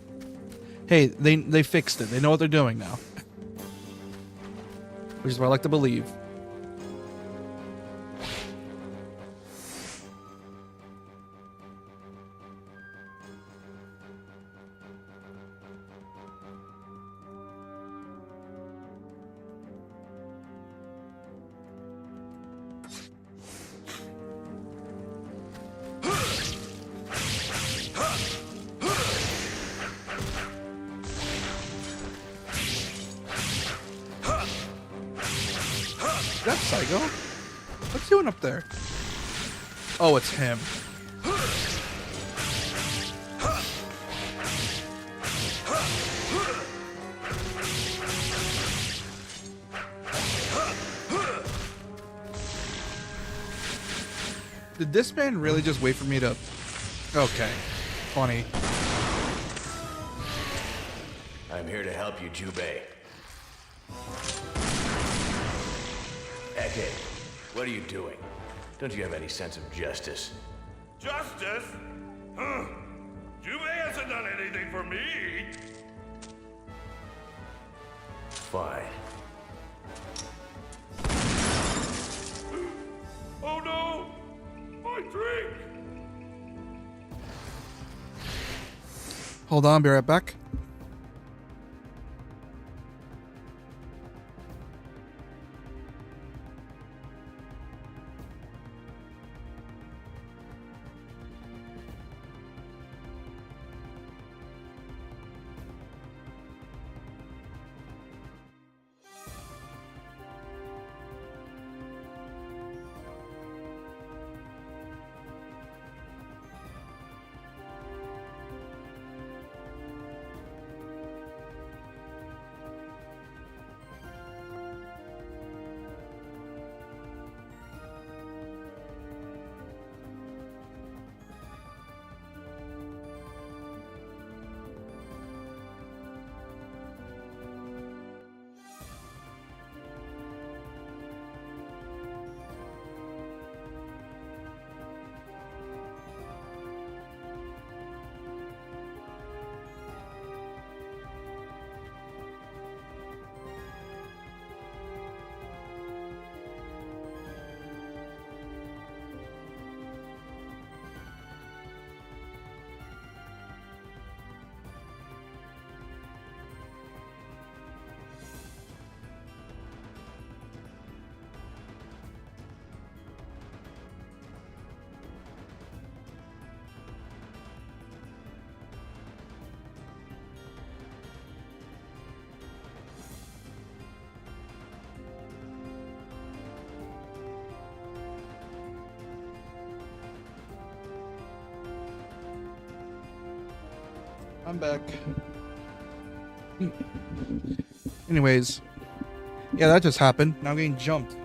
hey, they fixed it. They know what they're doing now. Which is what I like to believe. Is that Psycho? What's he doing up there? Oh, it's him. Did this man really just wait for me to... Okay. Funny. I'm here to help you, Jubei. Eke, what are you doing? Don't you have any sense of justice? Justice? Huh. Jubei hasn't done anything for me. Fine. Oh no! My drink! Hold on, be right back. I'm back. Anyways, yeah, that just happened. Now I'm getting jumped.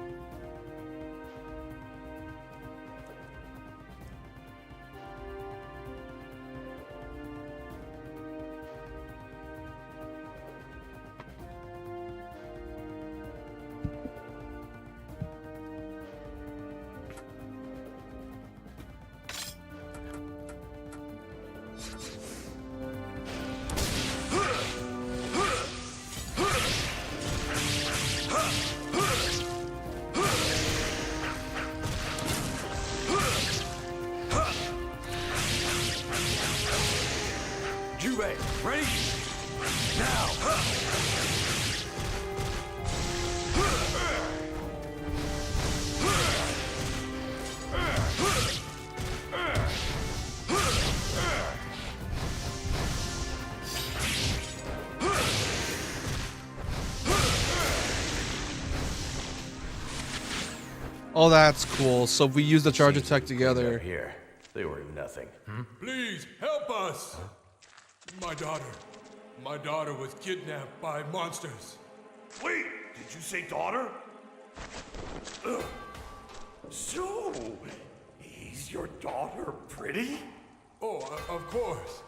Ready? Now! Oh, that's cool. So if we use the charge attack together. Here, they were nothing. Please help us! My daughter was kidnapped by monsters. Wait, did you say daughter? Ugh. So, is your daughter pretty? Oh, of course.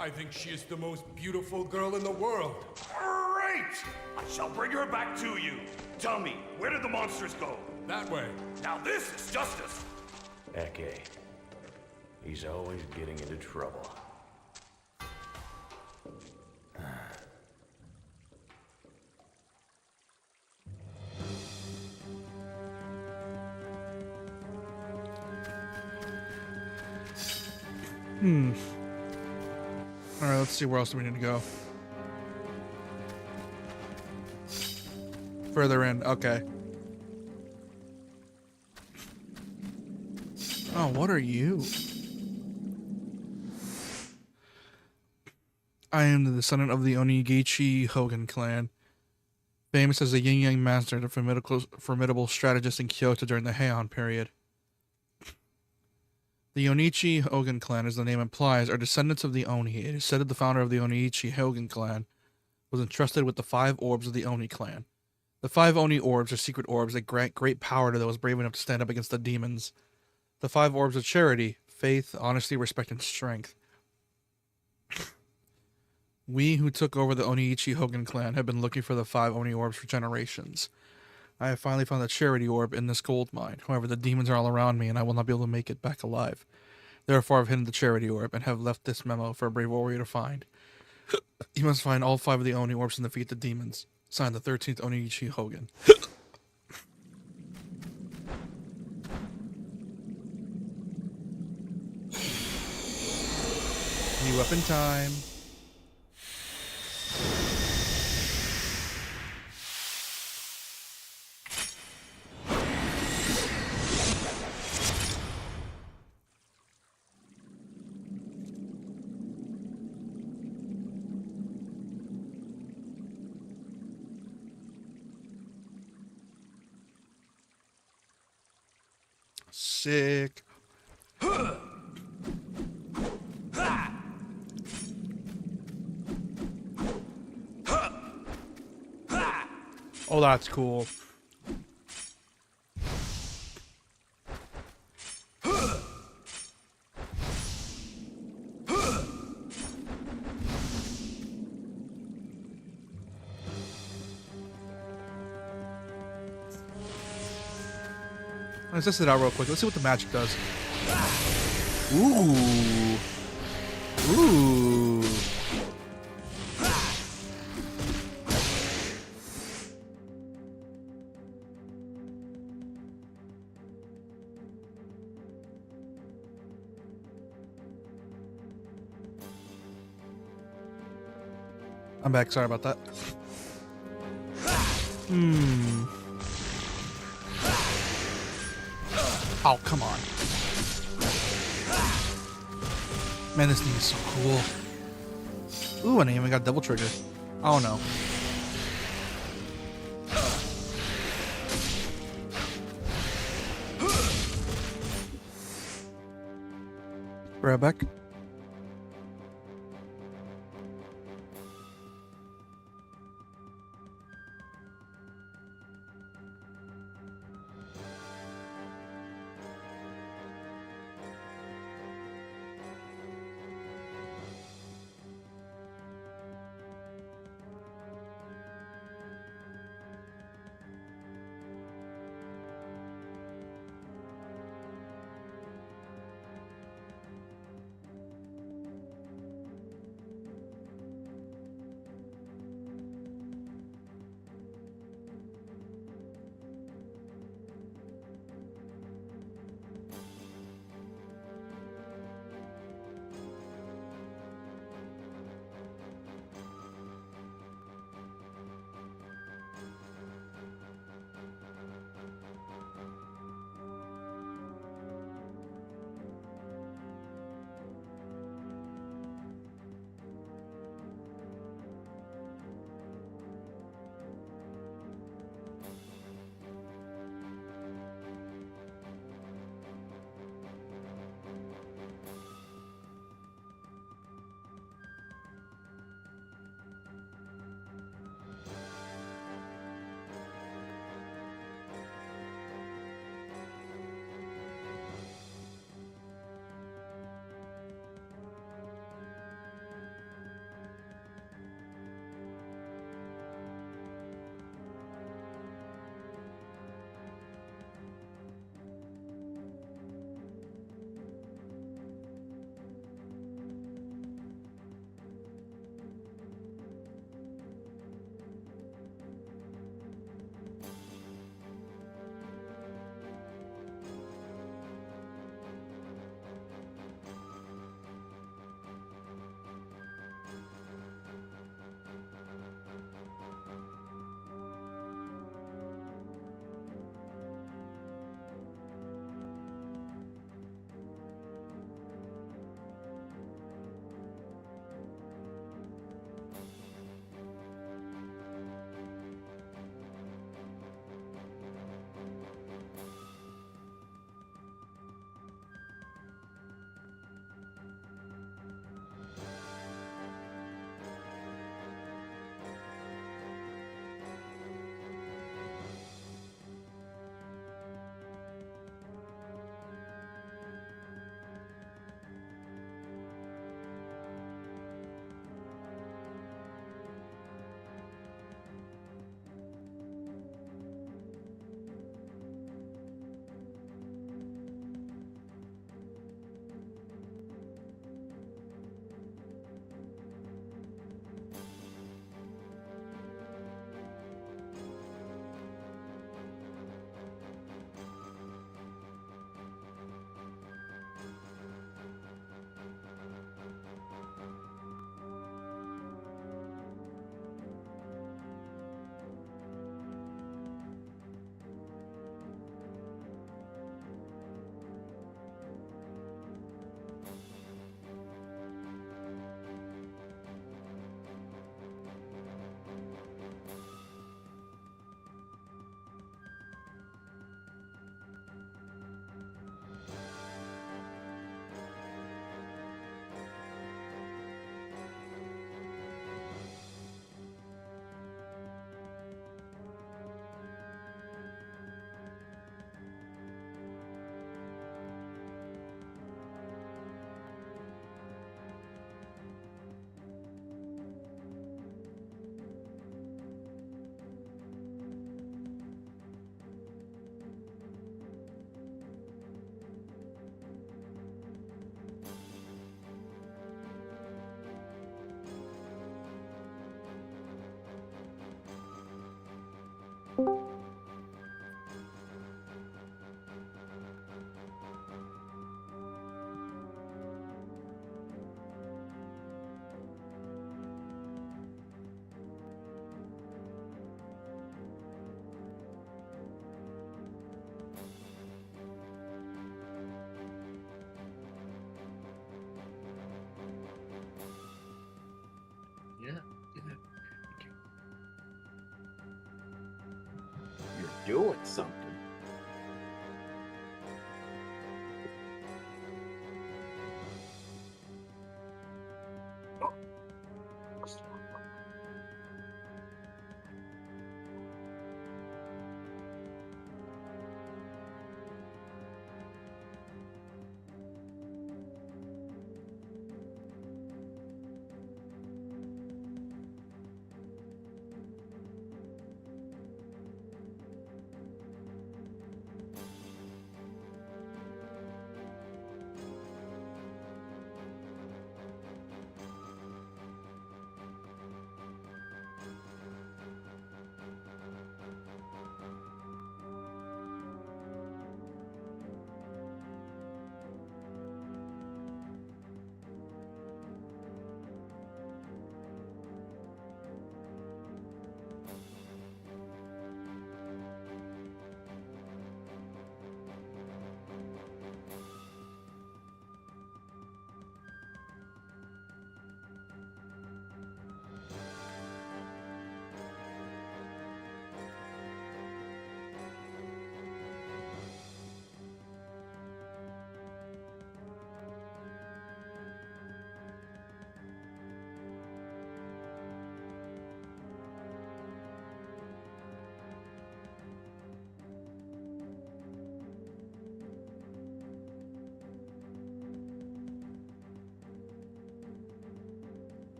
I think she is the most beautiful girl in the world. Great! I shall bring her back to you. Tell me, where did the monsters go? That way. Now this is justice. Eke. He's always getting into trouble. Alright, let's see where else we need to go. Further in, okay. Oh, what are you? I am the descendant of the Onigichi Hogan clan. Famous as a yin-yang master and a formidable strategist in Kyoto during the Heian period. The Onichi Hogan clan, as the name implies, are descendants of the Oni. It is said that the founder of the Onichi Hogan clan was entrusted with the 5 orbs of the Oni clan. The 5 Oni orbs are secret orbs that grant great power to those brave enough to stand up against the demons. The 5 orbs of charity, faith, honesty, respect, and strength. We who took over the Oniichi Hogan clan have been looking for the 5 Oni orbs for generations. I have finally found the charity orb in this gold mine. However, the demons are all around me and I will not be able to make it back alive. Therefore, I've hidden the charity orb and have left this memo for a brave warrior to find. You must find all 5 of the Oni orbs and defeat the demons. Signed, the 13th Oniichi Hogan. New weapon time. Sick. Oh, that's cool. Let's test it out real quick. Let's see what the magic does. Ooh. Ooh. I'm back. Sorry about that. Oh, come on. Man, this thing is so cool. Ooh, and I even got double trigger. Oh no. Right back. Yeah. You're doing something.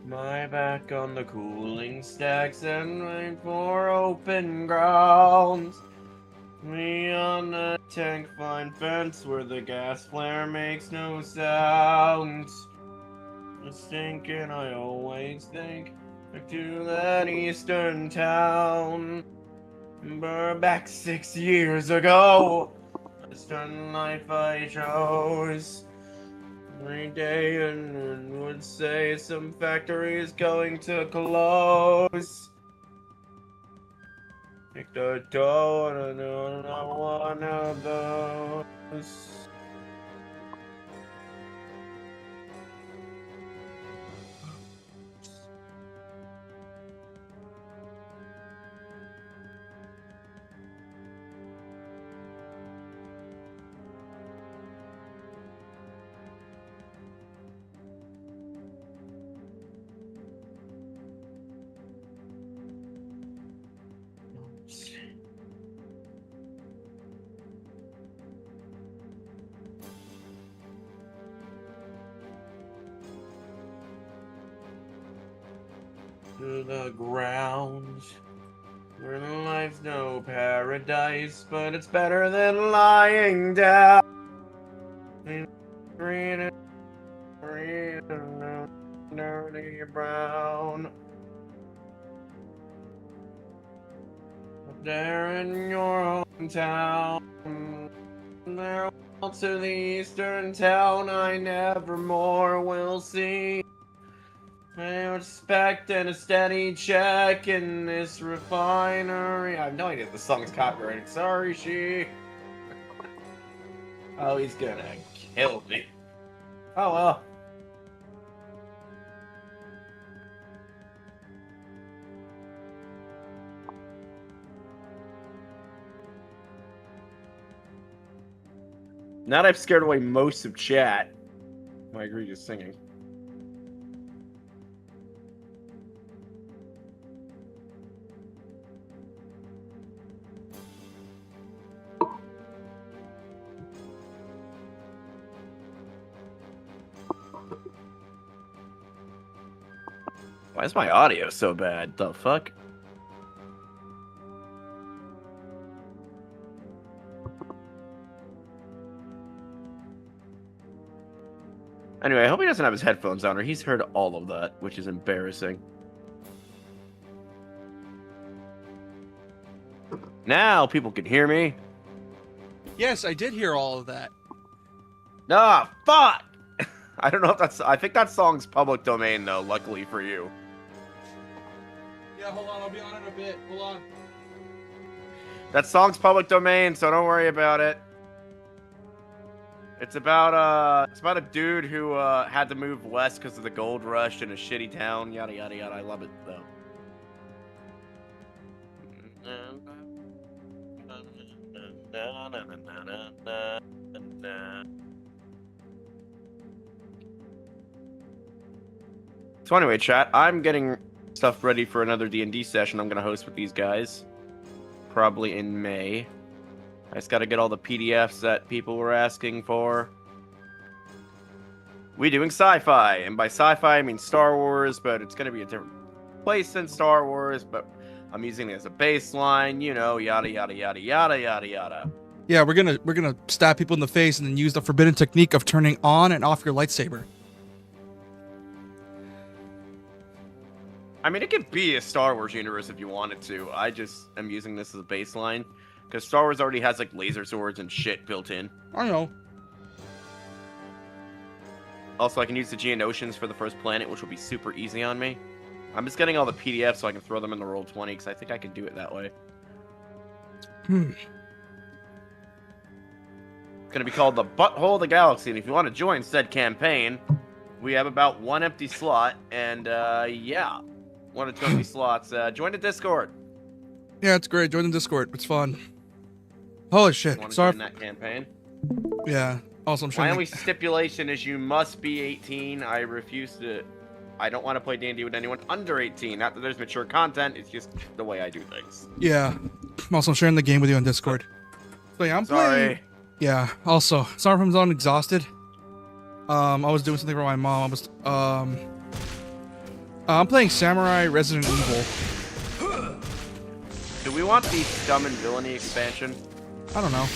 My back on the cooling stacks and wait for open ground. Me on the tank line fence where the gas flare makes no sound. Just thinking I always think back to that eastern town. Back 6 years ago, western life I chose. Every day and would say some factory is going to close. Picked a toe and another one of those. To the ground. Where life's no paradise, but it's better than lying down. Green and green and dirty brown. there in your hometown. There to the eastern town I never more will see. I respect and a steady check in this refinery. I have no idea if the song's copyrighted. Sorry, she. Oh, he's gonna kill me. Oh well. Now that I've scared away most of chat, I agree to singing. Why is my audio so bad? The fuck? Anyway, I hope he doesn't have his headphones on, or he's heard all of that, which is embarrassing. Now people can hear me. Yes, I did hear all of that. Ah, fuck! I don't know if that's... I think that song's public domain, though, luckily for you. Yeah, hold on. I'll be on it a bit. Hold on. That song's public domain, so don't worry about it. It's about a dude who had to move west because of the gold rush in a shitty town. Yada yada yada. I love it though. So anyway, chat, I'm getting stuff ready for another D&D session I'm gonna host with these guys, probably in May. I just gotta get all the PDFs that people were asking for. We doing sci-fi, and by sci-fi I mean Star Wars, but it's gonna be a different place than Star Wars, but I'm using it as a baseline, you know, yada yada yada yada yada yada. Yeah, we're gonna stab people in the face and then use the forbidden technique of turning on and off your lightsaber. I mean, it could be a Star Wars universe if you wanted to. I just am using this as a baseline. Because Star Wars already has, like, laser swords and shit built in. I know. Also, I can use the Geonosians for the first planet, which will be super easy on me. I'm just getting all the PDFs so I can throw them in the Roll20, because I think I can do it that way. It's going to be called the Butthole of the Galaxy, and if you want to join said campaign, we have about one empty slot, and, yeah. 1 or 2 empty slots. Join the Discord. Yeah, it's great. Join the Discord. It's fun. Holy shit. Sorry. In that campaign. Yeah. Also, I'm sure. My only stipulation is you must be 18. I refuse to. I don't want to play D&D with anyone under 18. Not that there's mature content. It's just the way I do things. Yeah. Also, I'm sharing the game with you on Discord. So yeah, I'm playing. Yeah. Also, sorry if I'm on exhausted. I was doing something for my mom. I'm playing Samurai Resident Evil. Do we want the Scum and Villainy expansion? I don't know.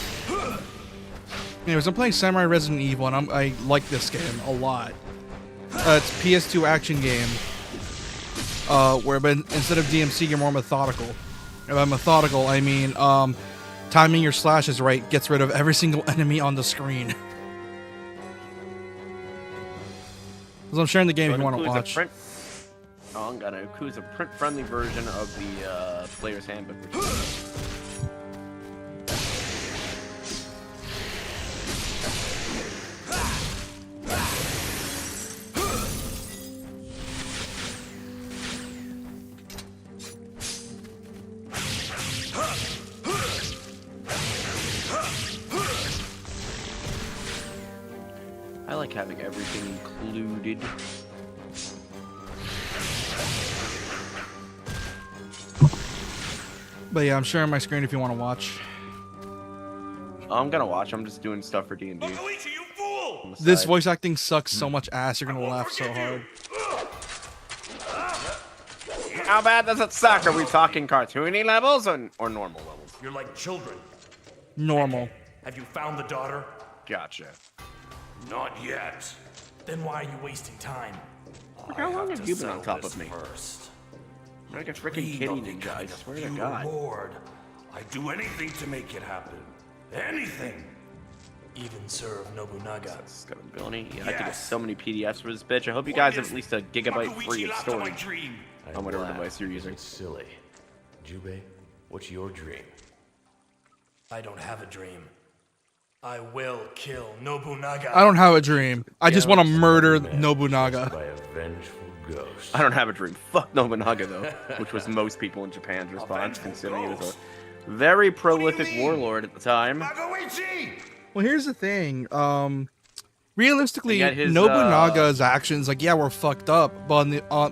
Anyways, I'm playing Samurai Resident Evil, and I like this game a lot. It's a PS2 action game, where instead of DMC, you're more methodical. And by methodical, I mean timing your slashes right gets rid of every single enemy on the screen. So I'm sharing the game if you want to watch. Oh, I'm gonna include a print-friendly version of the player's handbook. I like having everything included. But yeah, I'm sharing my screen if you want to watch. I'm gonna watch. I'm just doing stuff for D&D. You fool! This voice acting sucks so much ass. You're gonna laugh so hard. How bad does it suck? Are we talking cartoony levels or normal levels? You're like children. Normal. Have you found the daughter? Gotcha. Not yet. Then why are you wasting time? How long have you been on top of me? First. I'm like a freaking kitty ninja, I swear to God. Lord, I'd do anything to make it happen. Anything. Even serve Nobunaga. Scalability. Yeah, I could get so many PDFs for this bitch. I hope you guys have at least a gigabyte free of storage on whatever device you're using. It's silly. Jubei, what's your dream? I don't have a dream. I will kill Nobunaga. I don't have a dream. I just want to murder Nobunaga. By a vengeful ghost. I don't have a dream. Fuck Nobunaga, though, which was most people in Japan's response, considering he was a very prolific warlord at the time. Well, here's the thing. Realistically, And yet his, Nobunaga's actions, like, yeah, were fucked up, but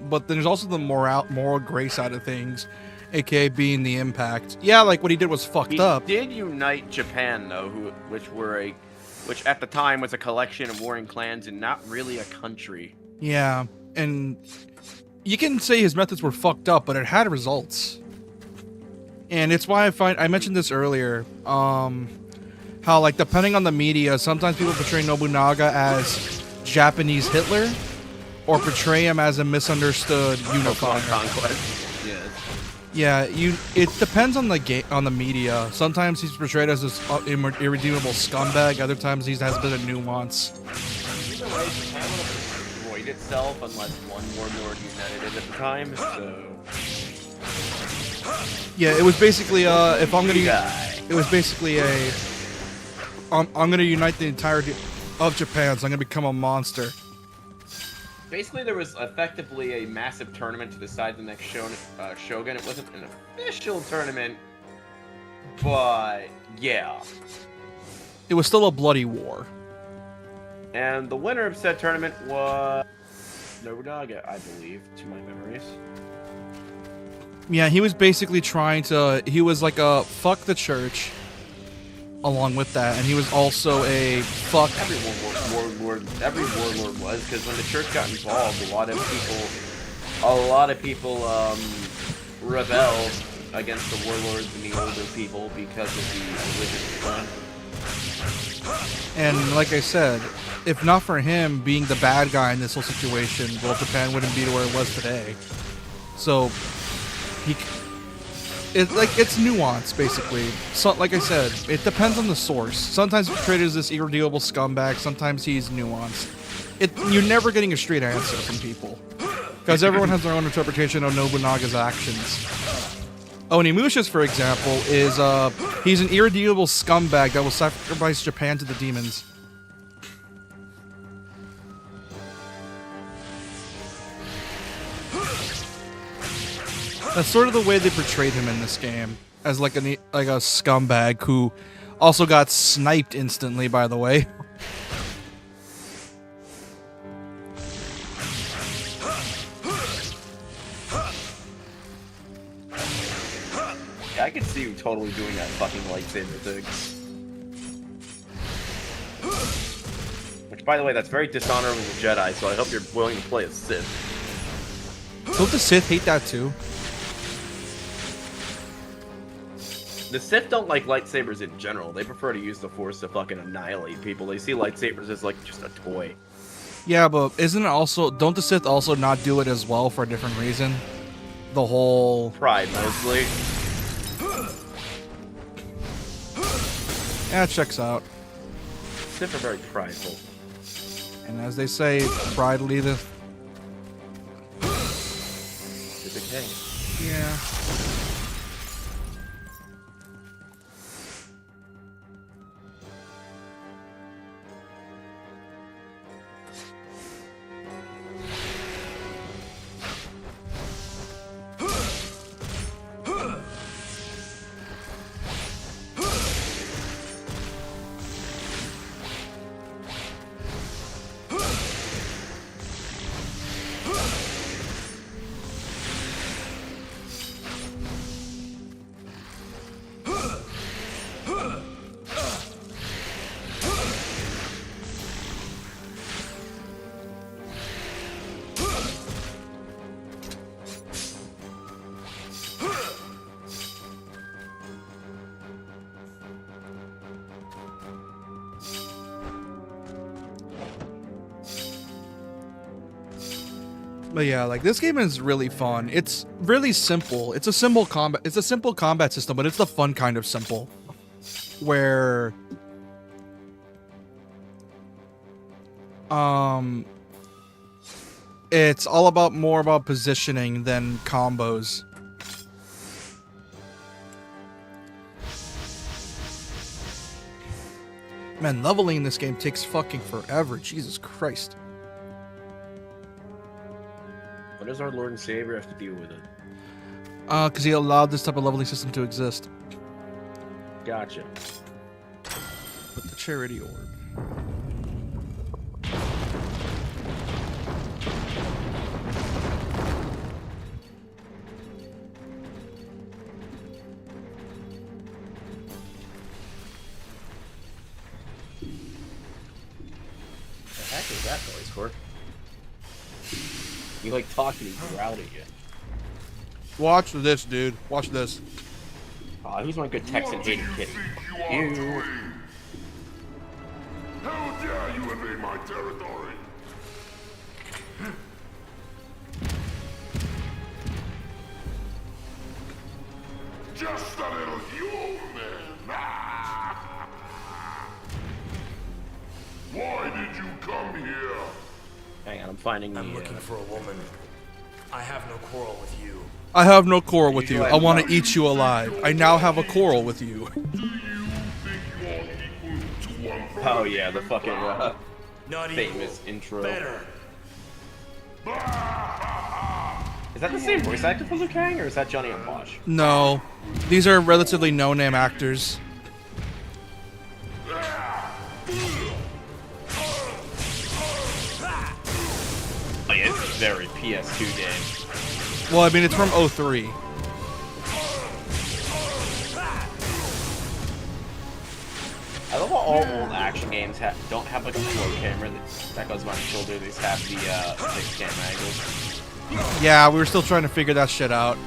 but then there's also the moral gray side of things, aka being the impact. Yeah, like what he did was fucked up. He did unite Japan, though, which at the time was a collection of warring clans and not really a country. Yeah, and you can say his methods were fucked up, but it had results. And it's why I mentioned this earlier, how, like, depending on the media, sometimes people portray Nobunaga as Japanese Hitler, or portray him as a misunderstood unifier. Conquest. Yeah, it depends on the media. Sometimes he's portrayed as this irredeemable scumbag. Other times he has a bit of nuance. Either way, Japan would have destroyed itself unless one warlord united it at the time. So yeah, it was basically if I'm gonna, it was basically a I'm gonna unite the entirety of Japan, so I'm gonna become a monster. basically there was effectively a massive tournament to decide the next shogun. It wasn't an official tournament, but yeah. It was still a bloody war. And the winner of said tournament was Nobunaga, I believe, to my memories. Yeah, he was basically trying to... He was like a fuck the church, along with that, and he was also a fuck... Every warlord was, because when the church got involved, a lot of people rebelled against the warlords and the older people because of the religious front. And like I said, if not for him being the bad guy in this whole situation, well, Japan wouldn't be to where it was today. So, it's nuance, basically. So, like I said, it depends on the source. Sometimes he's portrayed as this irredeemable scumbag, sometimes he's nuanced. You're never getting a straight answer from people, because everyone has their own interpretation of Nobunaga's actions. Onimusha's, for example, is he's an irredeemable scumbag that will sacrifice Japan to the demons. That's sort of the way they portrayed him in this game, as like a scumbag who also got sniped instantly, by the way. I could see you totally doing that fucking lightsaber thing. Which, by the way, that's very dishonorable to Jedi, so I hope you're willing to play as Sith. Don't the Sith hate that too? The Sith don't like lightsabers in general. They prefer to use the Force to fucking annihilate people. They see lightsabers as, like, just a toy. Yeah, but isn't it also... Don't the Sith also not do it as well for a different reason? The whole... Pride, mostly. Yeah, it checks out. Sith are very prideful. And as they say, pride leadeth. To decay. Yeah. But yeah, like this game is really fun. It's really simple. It's a simple combat. It's a simple combat system, but it's the fun kind of simple, where it's all about more about positioning than combos. Man, leveling in this game takes fucking forever. Jesus Christ. What does our Lord and Savior have to deal with it? Because he allowed this type of leveling system to exist. Gotcha. But the charity orb. The heck is that noise, Cork? You like talking, he's growling at you. Watch this, dude. Watch this. Aw, who's my good Texan hating kitty? You. How dare you invade my territory? Just a little human. Why did you come here? Hang on, I'm finding I'm the, looking for a woman. I have no quarrel with you. I have no quarrel with you. I want to eat you alive. I now have a quarrel with you. Oh yeah, the fucking Not famous equal. intro. Better. Is that the same voice actor for Liu Kang, or is that Johnny and Bosch? No. These are relatively no-name actors. Oh yeah, it's a very PS2 game. Well, I mean, it's from 03. I love how all old action games don't have like a flow camera that goes on the shoulder. They just have the fixed camera angles. Yeah, we were still trying to figure that shit out.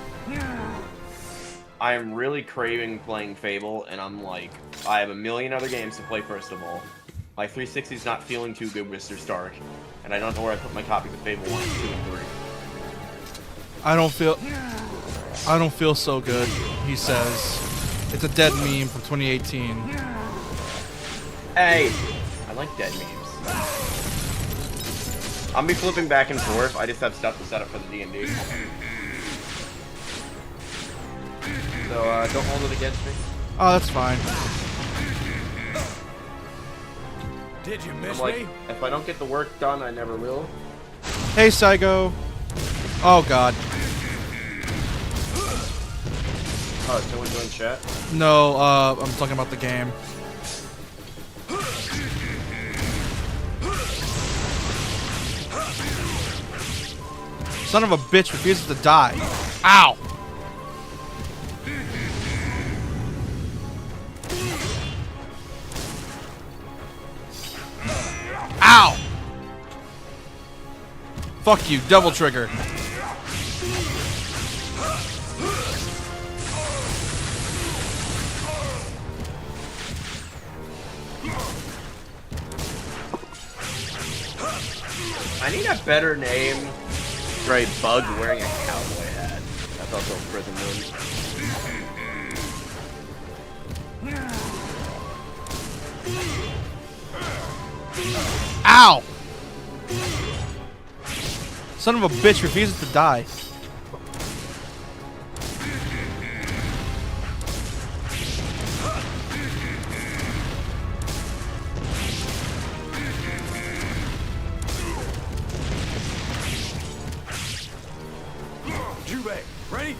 I am really craving playing Fable, and I'm like, I have a million other games to play first of all. My 360's not feeling too good, Mr. Stark, and I don't know where I put my copies of Fable 1, 2, and 3. I don't feel so good, he says. It's a dead meme from 2018. Hey! I like dead memes. I'll be flipping back and forth. I just have stuff to set up for the D&D. So, don't hold it against me. Oh, that's fine. Did you miss I'm like, me? if I don't get the work done, I never will. Hey, Psycho. Oh, God. Oh, is someone doing chat? No, I'm talking about the game. Son of a bitch refuses to die. Ow! Ow! Fuck you, double trigger. I need a better name for a bug wearing a cowboy hat. That's also a prison one. Ow! Son of a bitch refuses to die. Jubei, ready?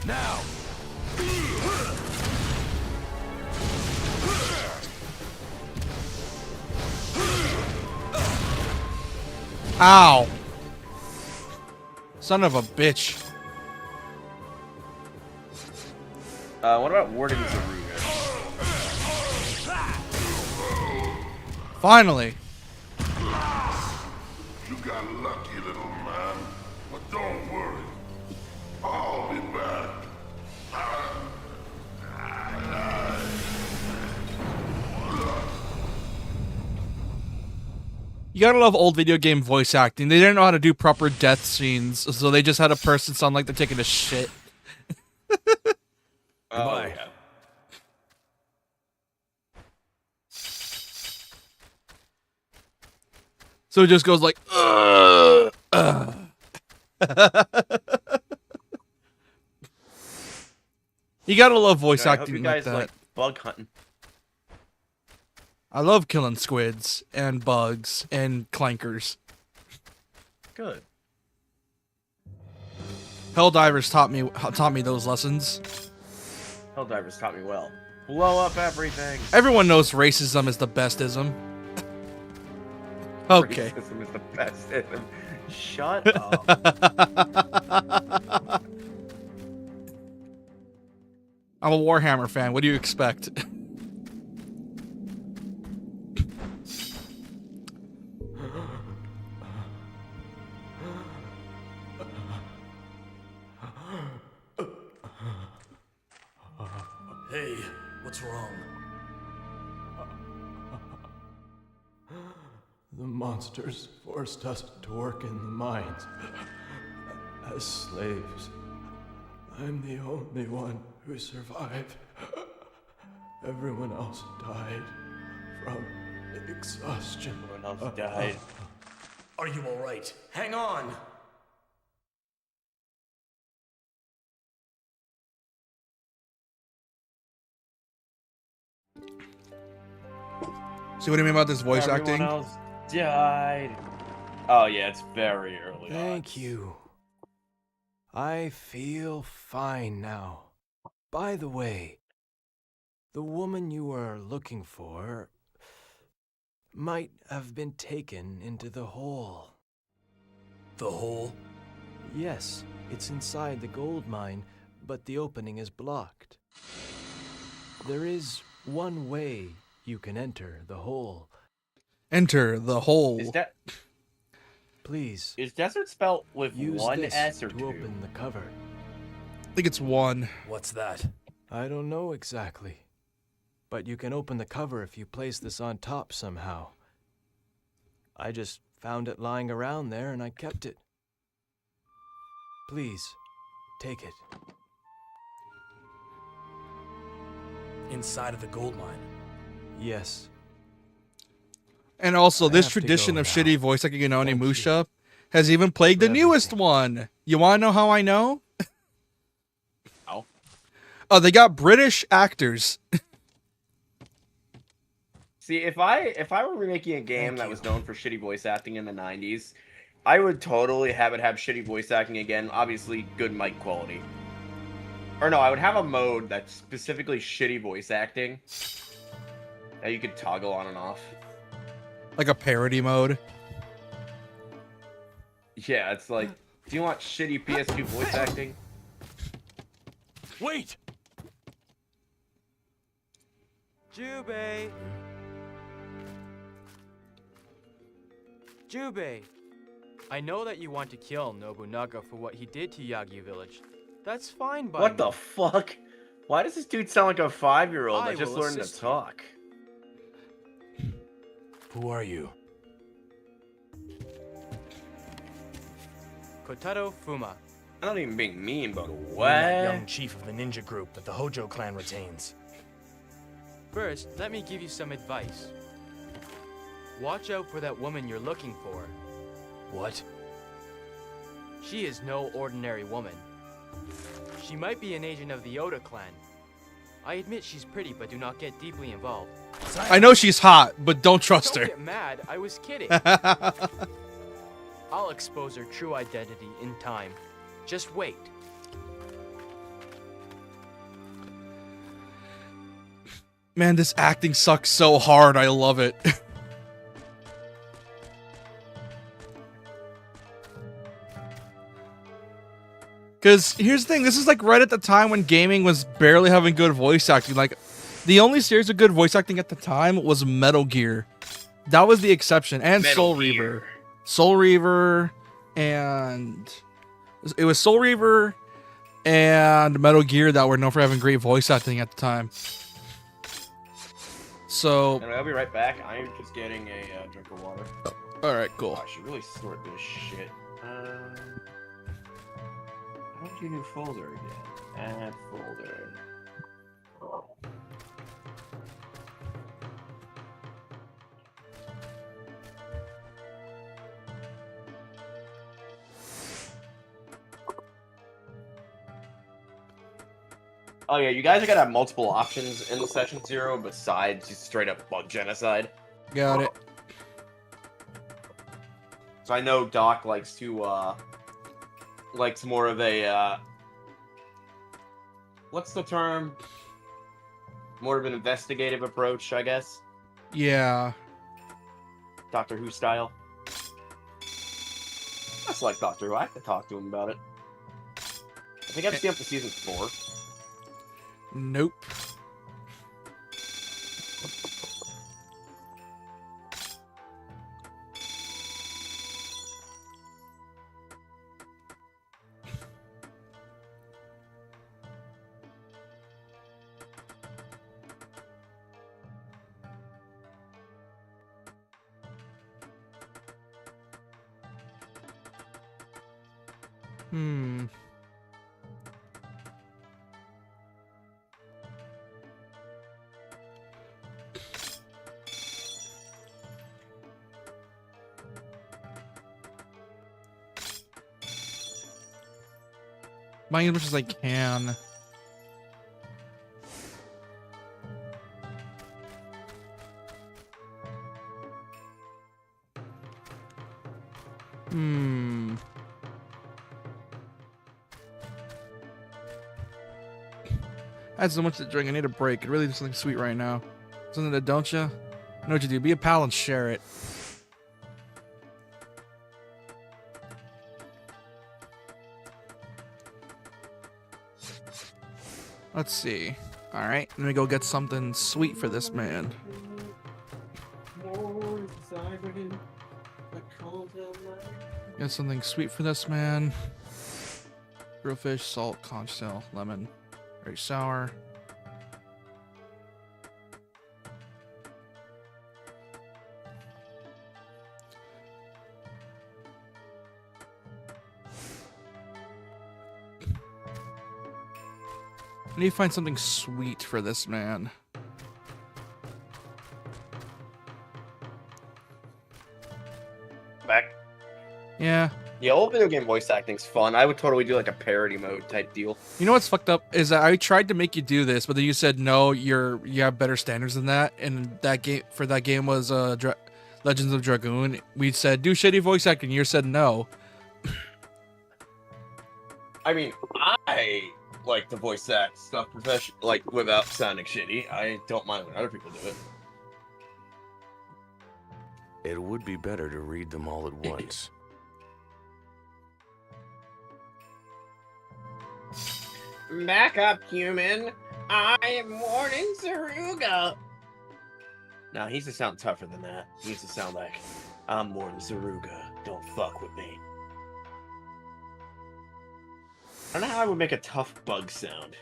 Now! Ow! Son of a bitch. What about Warden Zaruga? Finally. You got lucky, little man. But don't worry. I'll be back. You gotta love old video game voice acting. They didn't know how to do proper death scenes, so they just had a person sound like they're taking a shit. Goodbye. So it just goes like, You gotta love voice I hope acting you like guys that. like bug hunting. I love killing squids and bugs and clankers. Good. Helldivers taught me those lessons. Helldivers taught me well. Blow up everything. Everyone knows racism is the bestism. Okay. Racism is the best. Shut up. I'm a Warhammer fan. What do you expect? Hey, what's wrong? The monsters forced us to work in the mines as slaves. I'm the only one who survived. Everyone else died from exhaustion. Everyone else died. Are you alright? Hang on! See what I mean about this voice Everyone acting? else died. Oh yeah, it's very early. Thank you. I feel fine now. By the way, the woman you were looking for might have been taken into the hole. The hole? Yes, it's inside the gold mine, but the opening is blocked. There is one way you can enter the hole. Enter the hole. Is that? Please. Is desert spelled with Use one this S or to two? open the cover. I think it's one. What's that? I don't know exactly, but you can open the cover if you place this on top somehow. I just found it lying around there and I kept it. Please, take it. Inside of the gold mine. Yes. And also, I this have to tradition go of now. shitty voice acting in Thank you. Onimusha has even plagued the For newest everything. one. You want to know how I know? How? Oh, they got British actors. See, if I were remaking a game Thank that you. was known for shitty voice acting in the 90s, I would totally have it have shitty voice acting again, obviously good mic quality. Or no, I would have a mode that's specifically shitty voice acting that you could toggle on and off. Like a parody mode. Yeah, it's like, do you want shitty PS2 voice acting? Wait! Jubei! Jubei! I know that you want to kill Nobunaga for what he did to Yagyu village. That's fine by What me. the fuck? Why does this dude sound like a 5-year-old I that just will learned to assist you. talk? Who are you? Kotaro Fuma. I'm not even being mean, but I'm that what? young chief of the ninja group that the Hojo clan retains. First, let me give you some advice. Watch out for that woman you're looking for. What? She is no ordinary woman. She might be an agent of the Oda clan. I admit she's pretty, but do not get deeply involved. I know she's hot, but don't trust Don't her. get mad, I was kidding. I'll expose her true identity in time. Just wait. Man, this acting sucks so hard. I love it. Because here's the thing. This is like right at the time when gaming was barely having good voice acting. Like, the only series with good voice acting at the time was Metal Gear. That was the exception. And Metal Soul Gear. Reaver. Soul Reaver and... It was Soul Reaver and Metal Gear that were known for having great voice acting at the time. So, Anyway, I'll be right back. I am just getting a drink of water. all right, cool. Oh, I should really sort this shit. How do you new folder again? Add folder. Oh yeah, you guys are gonna have multiple options in the session 0 besides just straight up bug genocide. Got it. So I know Doc likes to likes more of a what's the term? More of an investigative approach, I guess. Yeah. Doctor Who style. That's like Doctor Who. I have to talk to him about it. I think I've seen up to season 4. Nope. Hmm. Buying as much as I can. Hmm. I had so much to drink. I need a break. I really need something sweet right now. Something that don't you? Know what you do. Be a pal and share it. Let's see. Alright, let me go get something sweet for this man. Get something sweet for this man. Grilled fish, salt, conch shell, lemon. Very sour. I need to find something sweet for this man. Back. Yeah. Yeah, old video game voice acting's fun. I would totally do like a parody mode type deal. You know what's fucked up is that I tried to make you do this, but then you said no. You have better standards than that. And that game was Legends of Dragoon. We said do shitty voice acting. You said no. I mean, I like to voice act stuff like without sounding shitty. I don't mind when other people do it. It would be better to read them all at once. Back up, human. I am Warden Zaruga. Now, he needs to sound tougher than that. He needs to sound like, I'm Warden Zaruga. Don't fuck with me. I don't know how I would make a tough bug sound.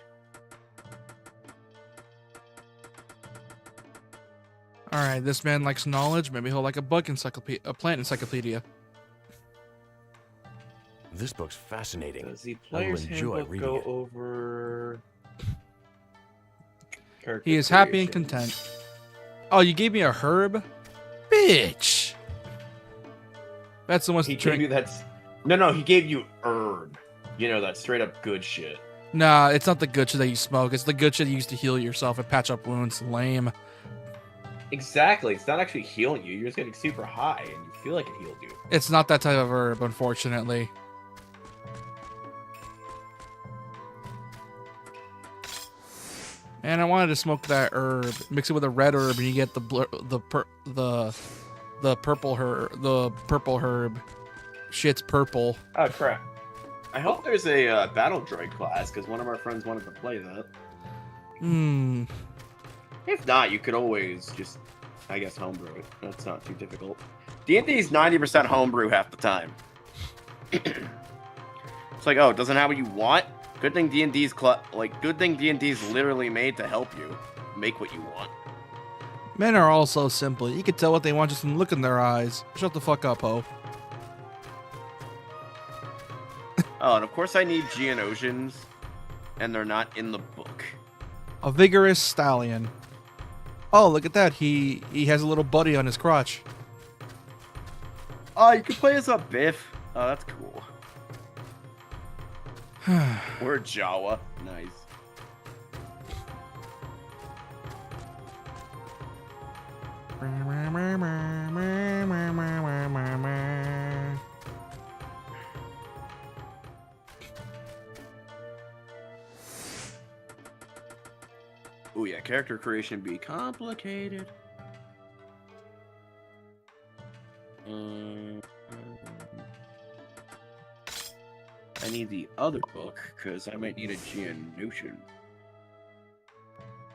Alright, this man likes knowledge. Maybe he'll like a bug encyclopedia, a plant encyclopedia. This book's fascinating. Does the I will player's enjoy handbook reading go it. over... He is happy and content. Oh, you gave me a herb? Bitch! That's the one He gave you that... No, he gave you herb. You know, that straight up good shit. Nah, it's not the good shit that you smoke. It's the good shit you use to heal yourself and patch up wounds. Lame. Exactly. It's not actually healing you. You're just getting super high, and you feel like it healed you. It's not that type of herb, unfortunately. And I wanted to smoke that herb, mix it with a red herb, and you get the purple herb. The purple herb. Shit's purple. Oh crap! I hope there's a battle droid class because one of our friends wanted to play that. Hmm. If not, you could always just, I guess, homebrew it. That's not too difficult. D&D is 90% homebrew half the time. It's like, oh, it doesn't have what you want. Good thing D&D's literally made to help you make what you want. Men are all so simple. You can tell what they want just from look in their eyes. Shut the fuck up, ho. Oh, and of course I need Geonosians, and they're not in the book. A vigorous stallion. Oh, look at that. He has a little buddy on his crotch. Oh, you can play as a Biff. Oh, that's cool. Or Jawa. Nice. Oh yeah, character creation be complicated. I need the other book, because I might need a Geonosian.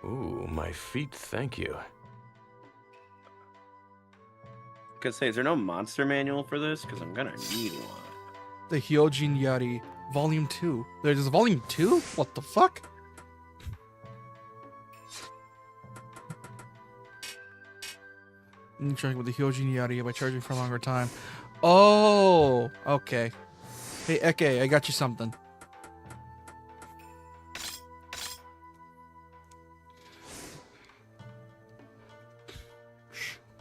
Ooh, my feet, thank you. I could say, is there no monster manual for this? Because I'm gonna need one. The Hyojin Yari, Volume 2. There's a Volume 2? What the fuck? Interact with the Hyojin Yari by charging for a longer time. Oh, okay. Hey, Eke, I got you something.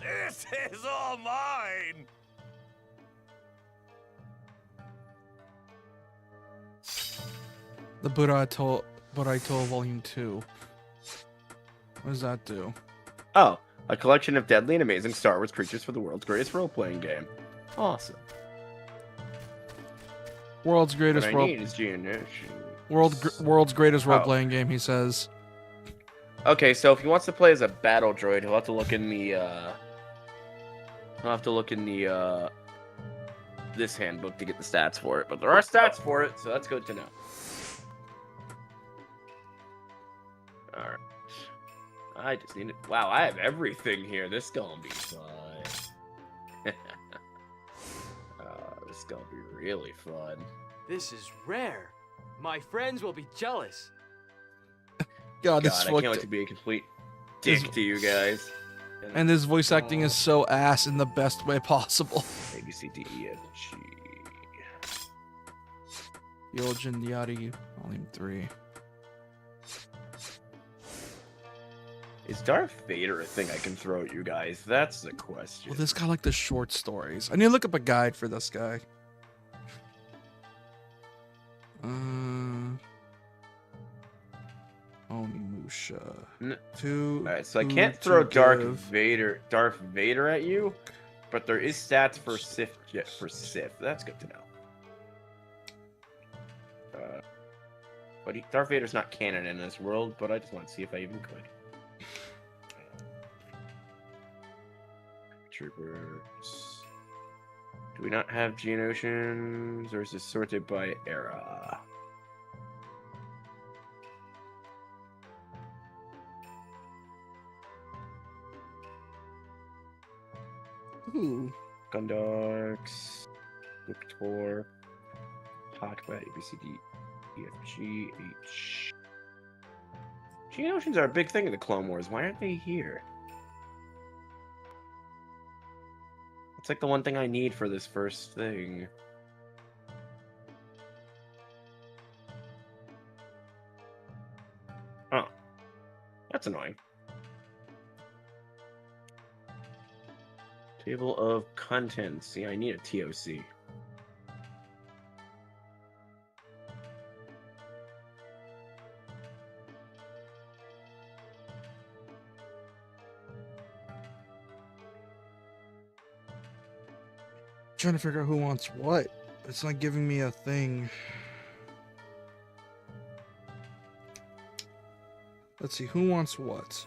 This is all mine! The Buraito Volume 2. What does that do? Oh, a collection of deadly and amazing Star Wars creatures for the world's greatest role-playing game. Awesome. World's greatest What I need is Geonosian. world's greatest role-playing game, he says. Okay, so if he wants to play as a battle droid, he'll have to look in the this handbook to get the stats for it. But there are stats for it, so that's good to know. Alright. I just need it. Wow, I have everything here. This is gonna be fun. This is gonna be really fun. This is rare. My friends will be jealous. God, I can't wait to be a complete dick to you guys. And his voice acting is so ass in the best way possible. A, B, C, D, E, F, G. Hyojin Yari, Volume 3. Is Darth Vader a thing I can throw at you guys? That's the question. Well, this guy like the short stories. I need to look up a guide for this guy. Onimusha. Alright, so I can't throw Darth Vader at you, but there is stats for Sith. That's good to know. But Darth Vader's not canon in this world, but I just want to see if I even could. Troopers. Do we not have Geonosians, or is this sorted by era? Ooh. Gundarks, Victor, Hotbat, A, B, C, D, E, F, G, H. Geonosians are a big thing in the Clone Wars. Why aren't they here? It's like the one thing I need for this first thing. Oh. That's annoying. Table of contents. See, I need a TOC. Trying to figure out who wants what. It's not giving me a thing. Let's see, who wants what?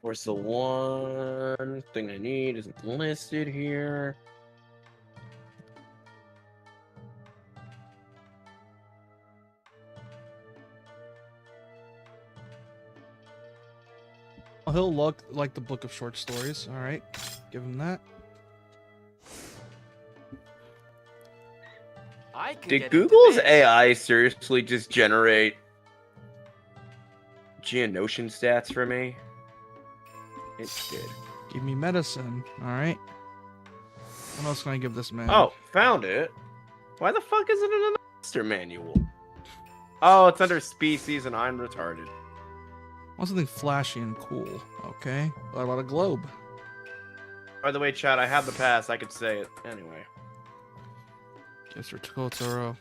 Of course, the one thing I need isn't listed here. Oh, he'll look like the book of short stories. All right, give him that. Did Google's AI seriously just generate Geonosian stats for me? It did. Give me medicine. All right. What else can I give this man? Oh, found it. Why the fuck isn't it in the master manual? Oh, it's under species and I'm retarded. I want something flashy and cool. Okay. What about a globe? By the way, Chad, I have the pass. I could say it anyway. Guess for Totoro.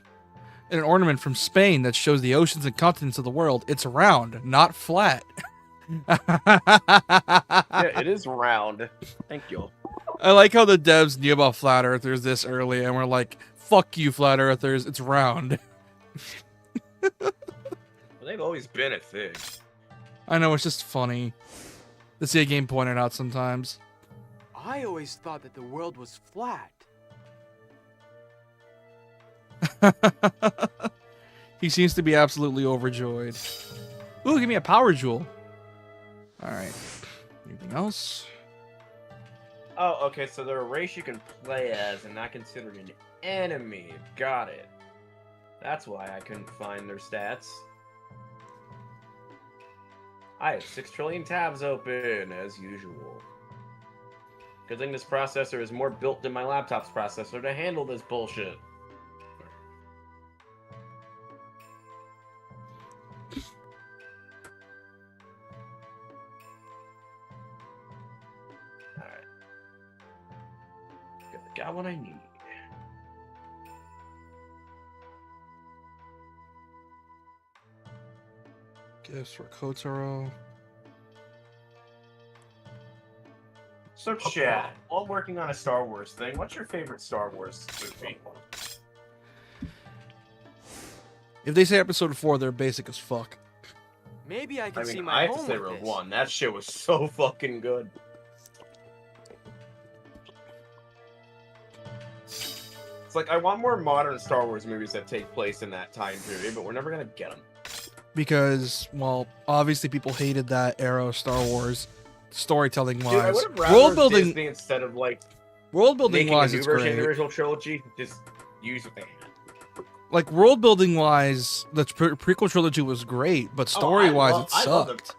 And an ornament from Spain that shows the oceans and continents of the world. It's round, not flat. Yeah, it is round. Thank you. I like how the devs knew about flat earthers this early and we're like, fuck you, flat earthers. It's round. Well, they've always been a thing. I know, it's just funny to see a game pointed out sometimes. I always thought that the world was flat. He seems to be absolutely overjoyed. Ooh, give me a power jewel. Alright. Anything else? Oh, okay, so they're a race you can play as and not considered an enemy. Got it. That's why I couldn't find their stats. I have 6 trillion tabs open, as usual. Good thing this processor is more built than my laptop's processor to handle this bullshit. Alright. Got what I need. Gifts for Kotaro. So, Chad, while working on a Star Wars thing, what's your favorite Star Wars movie? If they say episode 4, they're basic as fuck. Maybe I can see I my have to home say with Rogue this. One. That shit was so fucking good. It's like, I want more modern Star Wars movies that take place in that time period, but we're never gonna get them. Because, well, obviously people hated that era of Star Wars, storytelling Dude, I wise. would have rather World building, Disney instead of, like, world building making wise, a new it's version of the great. original trilogy. Just use what they had. Like world building wise, the prequel trilogy was great, but story wise, it I love them. sucked.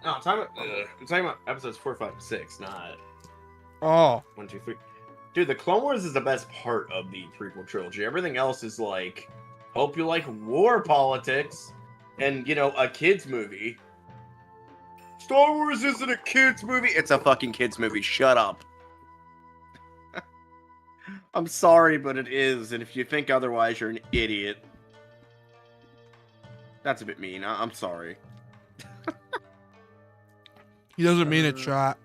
No, I'm talking about episodes 4, 5, and 6, not Oh, 1, 2, 3. Dude, the Clone Wars is the best part of the prequel trilogy. Everything else is like, hope you like war politics and, you know, a kid's movie. Star Wars isn't a kid's movie. It's a fucking kid's movie. Shut up. I'm sorry, but it is. And if you think otherwise, you're an idiot. That's a bit mean. I'm sorry. he doesn't mean it, chat.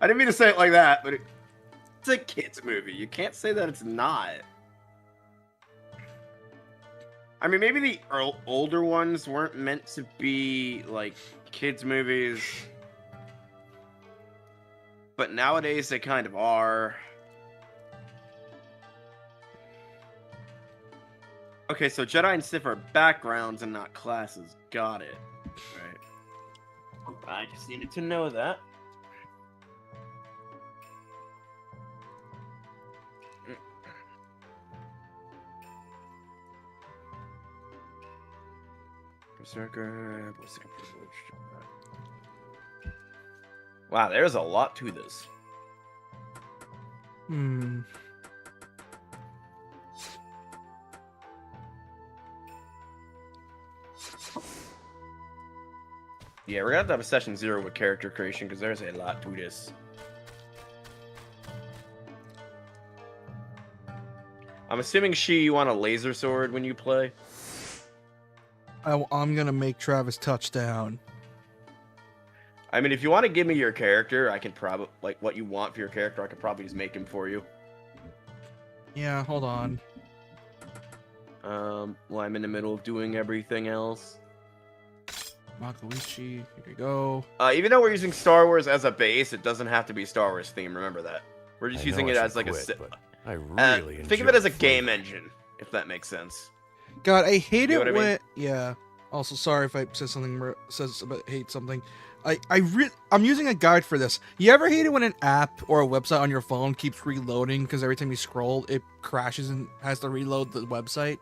I didn't mean to say it like that, but it's a kid's movie. You can't say that it's not. I mean, maybe the older ones weren't meant to be, like, kids' movies. But nowadays, they kind of are. Okay, so Jedi and Sith are backgrounds and not classes. Got it. Right. I just needed to know that. Berserker, ballistic privilege. Wow, there's a lot to this. Yeah, we're gonna have to have a session 0 with character creation because there's a lot to this. I'm assuming you want a laser sword when you play. I'm gonna make Travis touchdown. I mean, if you want to give me your character, I can probably, like, what you want for your character, I could probably just make him for you. Yeah, hold on. Well, I'm in the middle of doing everything else. Makoichi. Here we go. Even though we're using Star Wars as a base, it doesn't have to be Star Wars theme. Remember that. We're just I using know it I as like should quit, a. but I really Think of it as a enjoy game flavor. engine, if that makes sense. God, I hate You know it what I mean? when yeah. Also, sorry if I said something says about hate something. I'm using a guide for this. You ever hate it when an app or a website on your phone keeps reloading because every time you scroll, it crashes and has to reload the website?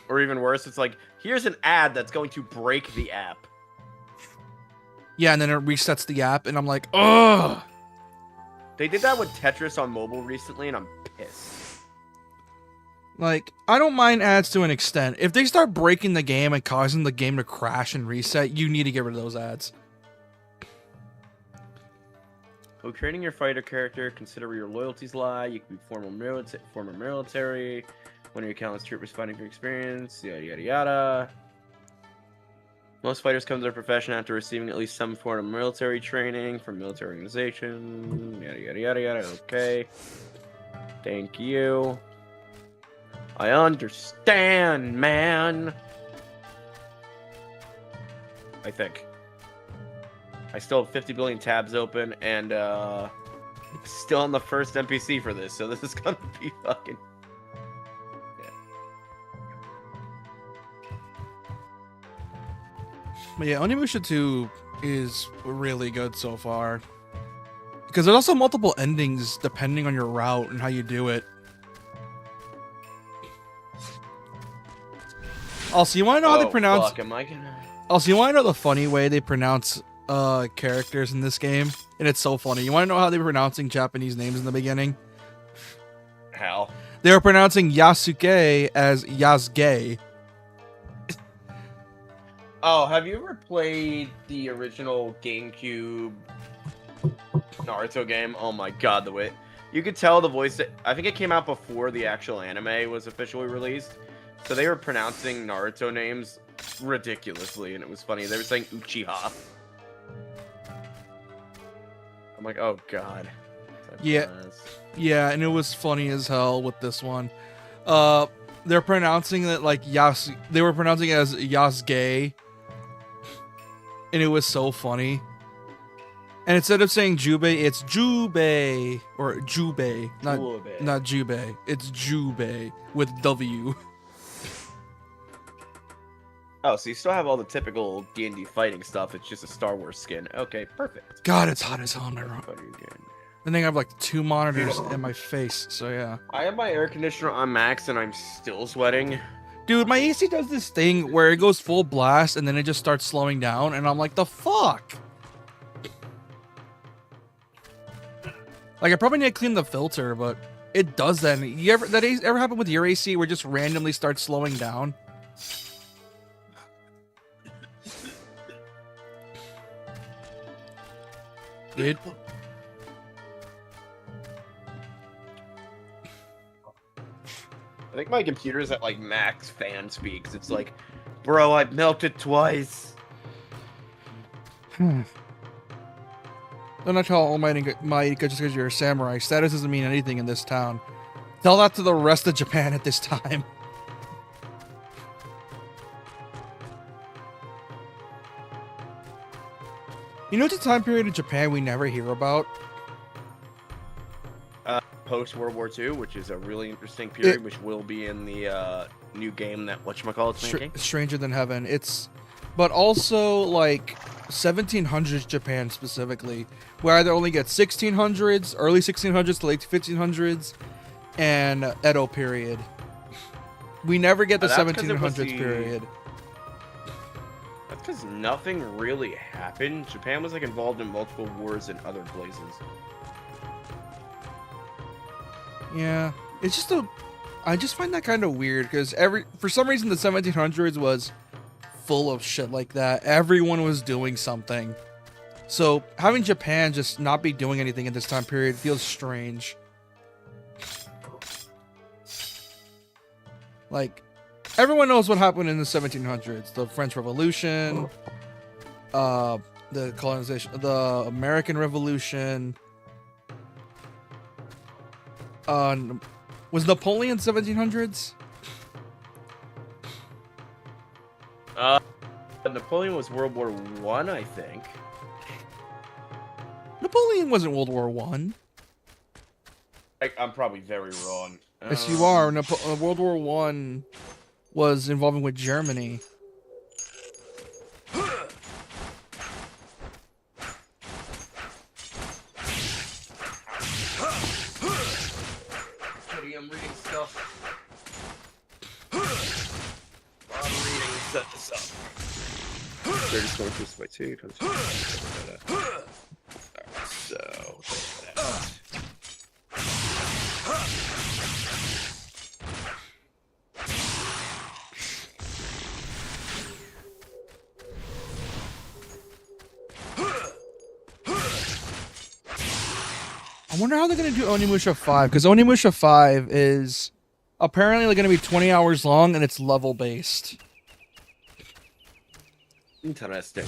Or even worse, it's like, here's an ad that's going to break the app. Yeah, and then it resets the app, and I'm like, ugh. They did that with Tetris on mobile recently, and I'm pissed. Like, I don't mind ads to an extent. If they start breaking the game and causing the game to crash and reset, you need to get rid of those ads. While creating your fighter character, consider where your loyalties lie. You can be former military. One of your countless troopers fighting for experience. Yada yada yada. Most fighters come to their profession after receiving at least some form of military training from military organization. Yada yada yada yada. Okay. Thank you. I understand, man. I think. I still have 50 billion tabs open, and still on the first NPC for this, so this is gonna be fucking. Yeah. But yeah, Onimusha 2 is really good so far. Because there's also multiple endings depending on your route and how you do it. Also, you want to know how they pronounce... Fuck, am I gonna... Also, you want to know the funny way they pronounce characters in this game? And it's so funny. You want to know how they were pronouncing Japanese names in the beginning? How? They were pronouncing Yasuke as Yasuge. Oh, have you ever played the original GameCube Naruto game? Oh my god, the way... You could tell the voice... I think it came out before the actual anime was officially released. So they were pronouncing Naruto names ridiculously, and it was funny. They were saying Uchiha. I'm like, oh god. Yeah. Yeah, and it was funny as hell with this one. They're pronouncing it like they were pronouncing it as Yasuge. And it was so funny. And instead of saying Jubei, it's Jubei or Jubei, not Jubei. It's Jubei with W. Oh, so you still have all the typical D&D fighting stuff. It's just a Star Wars skin. Okay, perfect. God, it's hot as hell in my room. I think I have like 2 monitors in my face, so yeah. I have my air conditioner on max and I'm still sweating. Dude, my AC does this thing where it goes full blast and then it just starts slowing down, and I'm like, the fuck? Like, I probably need to clean the filter, but it does that. That ever happen with your AC where it just randomly starts slowing down? Dude. I think my computer's at like max fan speed, 'cause it's like, bro, I melted twice. Don't not tell Almighty just because you're a samurai. Status doesn't mean anything in this town. Tell that to the rest of Japan at this time. You know, it's a time period in Japan we never hear about. Post World War II, which is a really interesting period, which will be in the new game that whatchamacallit's making. Stranger Than Heaven. But also like 1700s Japan specifically, where either only get 1600s, early 1600s to late 1500s, and Edo period. We never get the 1700s period. That's because nothing really happened. Japan was like involved in multiple wars in other places. Yeah, it's just I just find that kind of weird because for some reason the 1700s was full of shit like that. Everyone was doing something. So having Japan just not be doing anything in this time period feels strange. Like, everyone knows what happened in the 1700s. The French Revolution, the colonization, the American Revolution. Was Napoleon 1700s? But Napoleon was World War One, I think. Napoleon wasn't World War One. I'm probably very wrong. Yes, you are. World War One was involving with Germany. I'm reading stuff. I'm reading set this up. 34 plus by 2 times. Alright, so that. I wonder how they're going to do Onimusha 5, because Onimusha 5 is apparently going to be 20 hours long, and it's level-based. Interesting.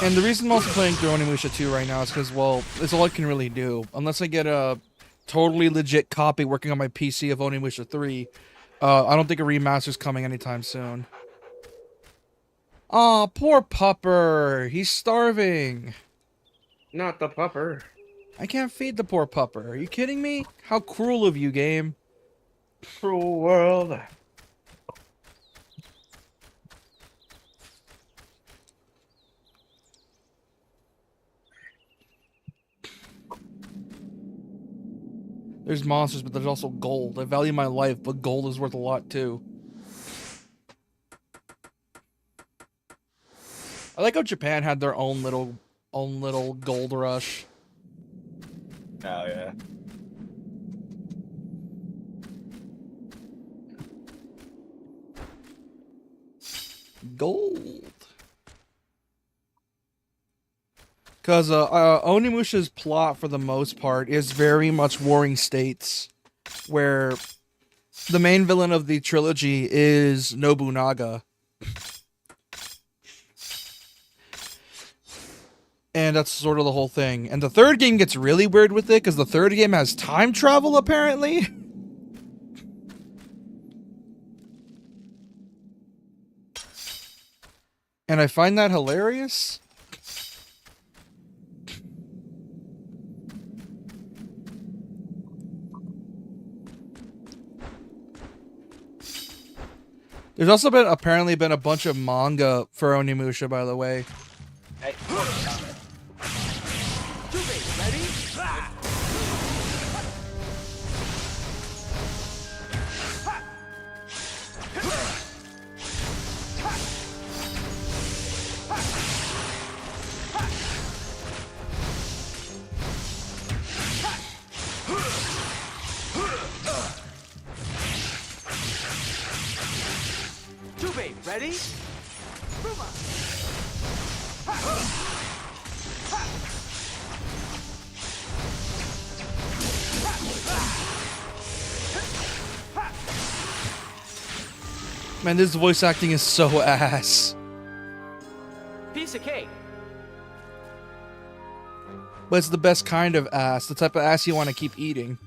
And the reason I'm also playing through Onimusha 2 right now is because, well, it's all I can really do. Unless I get a totally legit copy working on my PC of Onimusha 3, I don't think a remaster's coming anytime soon. Aw, poor pupper. He's starving. Not the pupper. I can't feed the poor pupper. Are you kidding me? How cruel of you, game. Cruel world. There's monsters, but there's also gold. I value my life, but gold is worth a lot too. I like how Japan had their own little gold rush. Oh yeah. Gold. Because Onimusha's plot, for the most part, is very much Warring States, where the main villain of the trilogy is Nobunaga. And that's sort of the whole thing. And the third game gets really weird with it, because the third game has time travel, apparently. And I find that hilarious. There's also apparently been a bunch of manga for Onimusha, by the way. Hey, ready? Ready? Man, this voice acting is so ass. Piece of cake. But it's the best kind of ass. The type of ass you want to keep eating.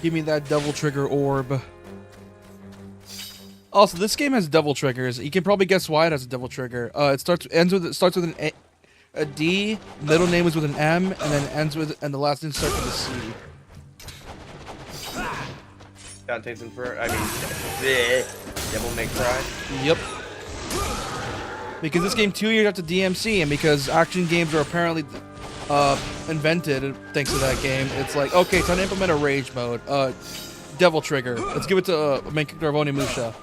Give me that double trigger orb. Also, this game has double triggers. You can probably guess why it has a double trigger. It starts with a D, middle name is with an M, and then ends with, and the last name starts with a C. Dante's Inferno. I mean, Devil May Cry. Yep. Because this game 2 years after DMC, and because action games are apparently invented thanks to that game, it's like, okay, time to implement a rage mode. Devil Trigger. Let's give it to main character of Onimusha.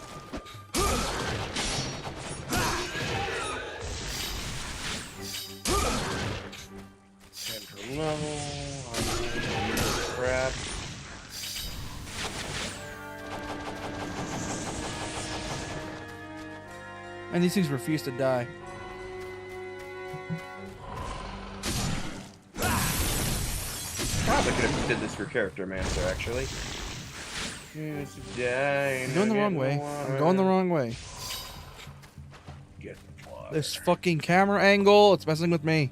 Central level. Crap. And these things refuse to die. Probably could have did this for Character Master, actually. I'm going the wrong way. I'm going the wrong way. Get the water. This fucking camera angle, it's messing with me.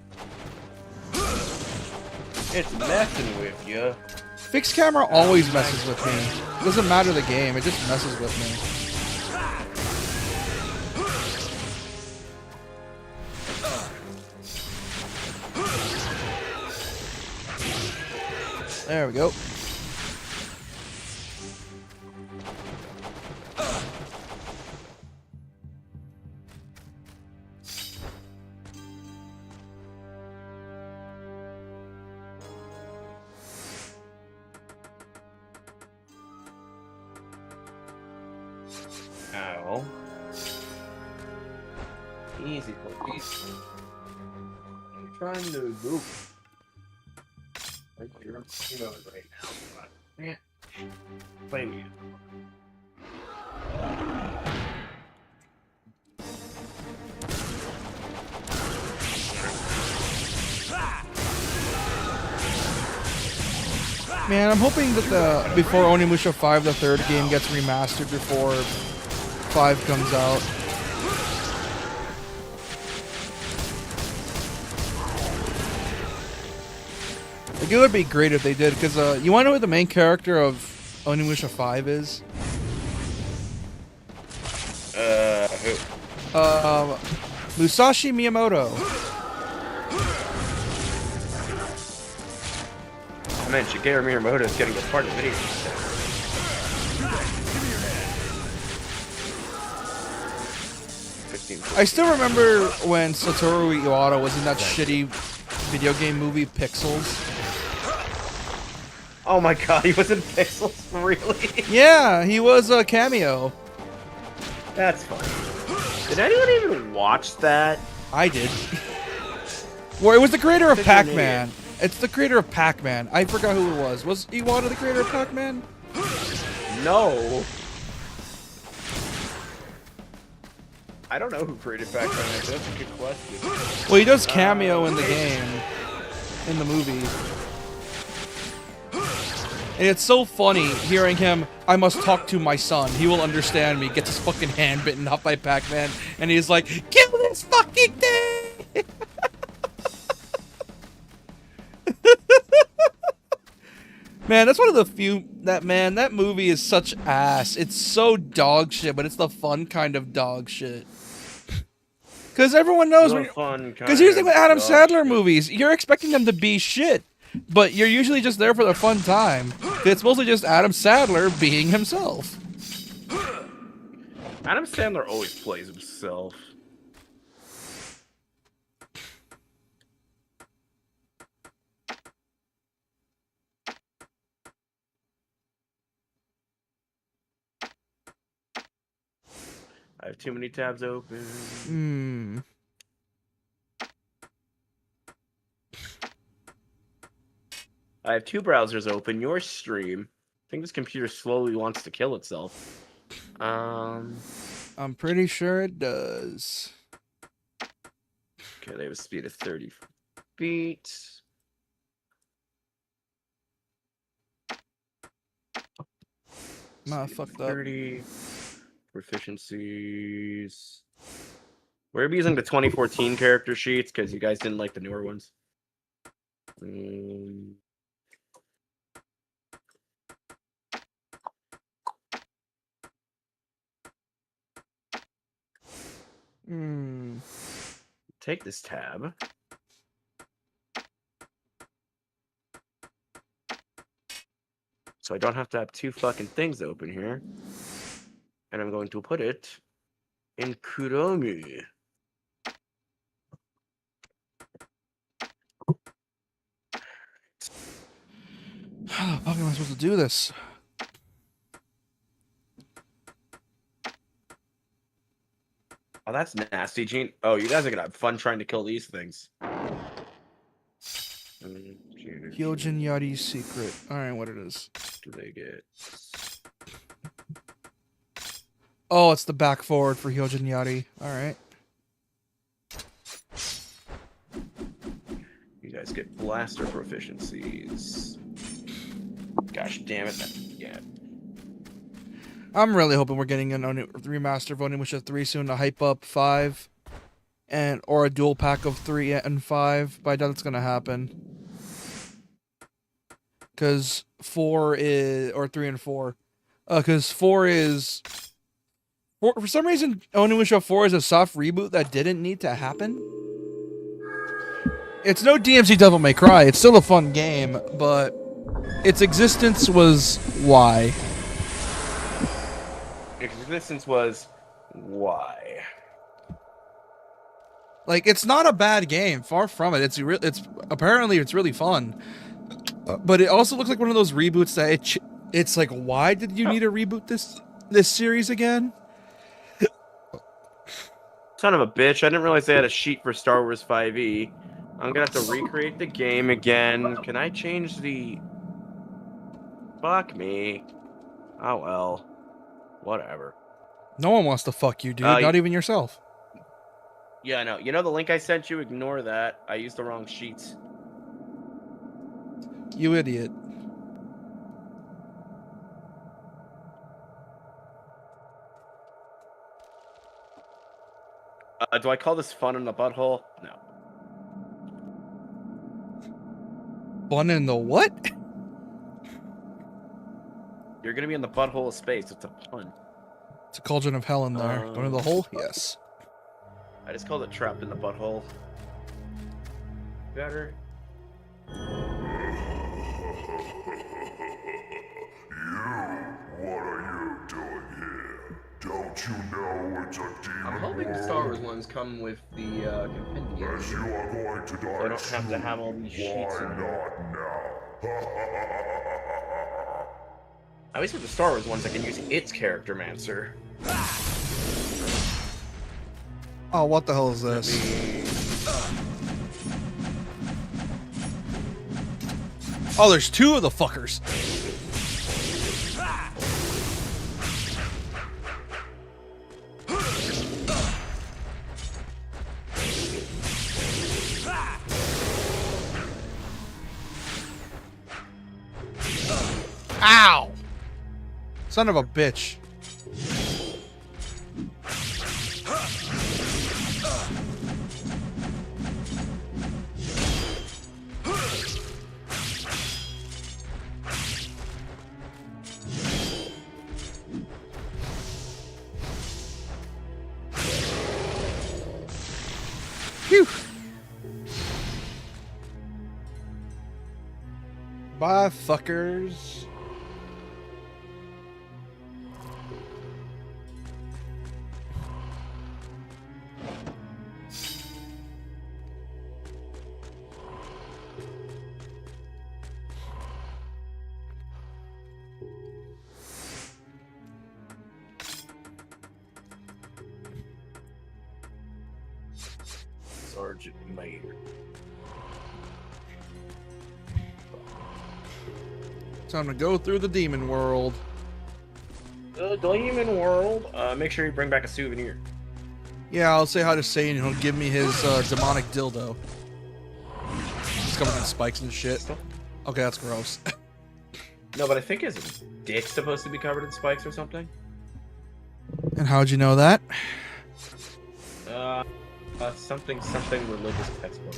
It's messing with you. Fixed camera always messes with me. It doesn't matter the game, it just messes with me. There we go. Ow. Easy, please. I'm trying to move. You're right now. Yeah. Play me. Man, I'm hoping that before Onimusha 5, the third game gets remastered before 5 comes out. Like, it would be great if they did, because you want to know what the main character of Onimusha 5 is? Who? Musashi Miyamoto. I meant Shigeru Miyamoto is getting a part of video. I still remember when Satoru Iwata was in that shitty video game movie Pixels. Oh my god, he was in Pixels? Really? Yeah, he was a cameo. That's funny. Did anyone even watch that? I did. Well, it was the creator of Pac-Man. It's the creator of Pac-Man. I forgot who it was. Was Iwata the creator of Pac-Man? No. I don't know who created Pac-Man. That's a good question. Well, he does cameo in the game, in the movie. And it's so funny hearing him, I must talk to my son. He will understand me. Gets his fucking hand bitten off by Pac-Man. And he's like, kill this fucking thing! Man, that's one of the few... That movie is such ass. It's so dog shit, but it's the fun kind of dog shit. Because everyone knows... Because here's the thing with Adam Sandler movies. You're expecting them to be shit. But you're usually just there for the fun time. It's mostly just Adam Sandler being himself. Adam Sandler always plays himself. I have too many tabs open. I have two browsers open. Your stream. I think this computer slowly wants to kill itself. I'm pretty sure it does. Okay, they have a speed of 30 feet. Nah, fucked up. 30 proficiencies. We're gonna be using the 2014 character sheets because you guys didn't like the newer ones. Take this tab. So I don't have to have two fucking things open here. And I'm going to put it in Chrome. How the fuck am I supposed to do this? Oh, that's nasty, Gene. Oh, you guys are gonna have fun trying to kill these things. Hyojin Yari's secret. Alright, what it is. Do they get? Oh, it's the back forward for Hyojin Yari. Alright. You guys get blaster proficiencies. Gosh damn it. Yeah. I'm really hoping we're getting a remaster of Onimusha 3 soon to hype up 5. Or a dual pack of 3 and 5. But I doubt it's gonna happen. Because 4 is... Or 3 and 4. Because 4 is... For some reason, Onimusha 4 is a soft reboot that didn't need to happen. It's no DMC Devil May Cry. It's still a fun game, but its existence was why. Existence was why. Like, it's not a bad game. Far from it. It's apparently it's really fun. But it also looks like one of those reboots that it's like, why did you need to reboot this series again? Son of a bitch! I didn't realize they had a sheet for Star Wars 5e. I'm gonna have to recreate the game again. Can I change the? Fuck me. Oh well. Whatever. No one wants to fuck you, dude. Not even yourself. Yeah, I know. You know the link I sent you? Ignore that. I used the wrong sheets. You idiot. Do I call this fun in the butthole? No. Fun in the what? You're gonna be in the butthole of space. It's a pun. It's a cauldron of hell in there. Going in the hole? Yes. I just called it trapped in the butthole. Better. What are you doing here? Don't you know it's a demon I'm hoping the Star Wars ones come with the compendium. As you are going to die I don't have to have all these sheets. Why not now? At least with the Star Wars ones, I can use its character mancer. Oh, what the hell is this? Oh, there's 2 of the fuckers. Ow! Son of a bitch. Phew. Bye, fuckers. Sergeant Mayer. Time to go through the demon world. The demon world. Make sure you bring back a souvenir. Yeah, I'll say hi to Satan and he'll give me his demonic dildo. It's covered in spikes and shit. Okay, that's gross. No, but I think his dick's supposed to be covered in spikes or something. And how'd you know that? Something religious textbook.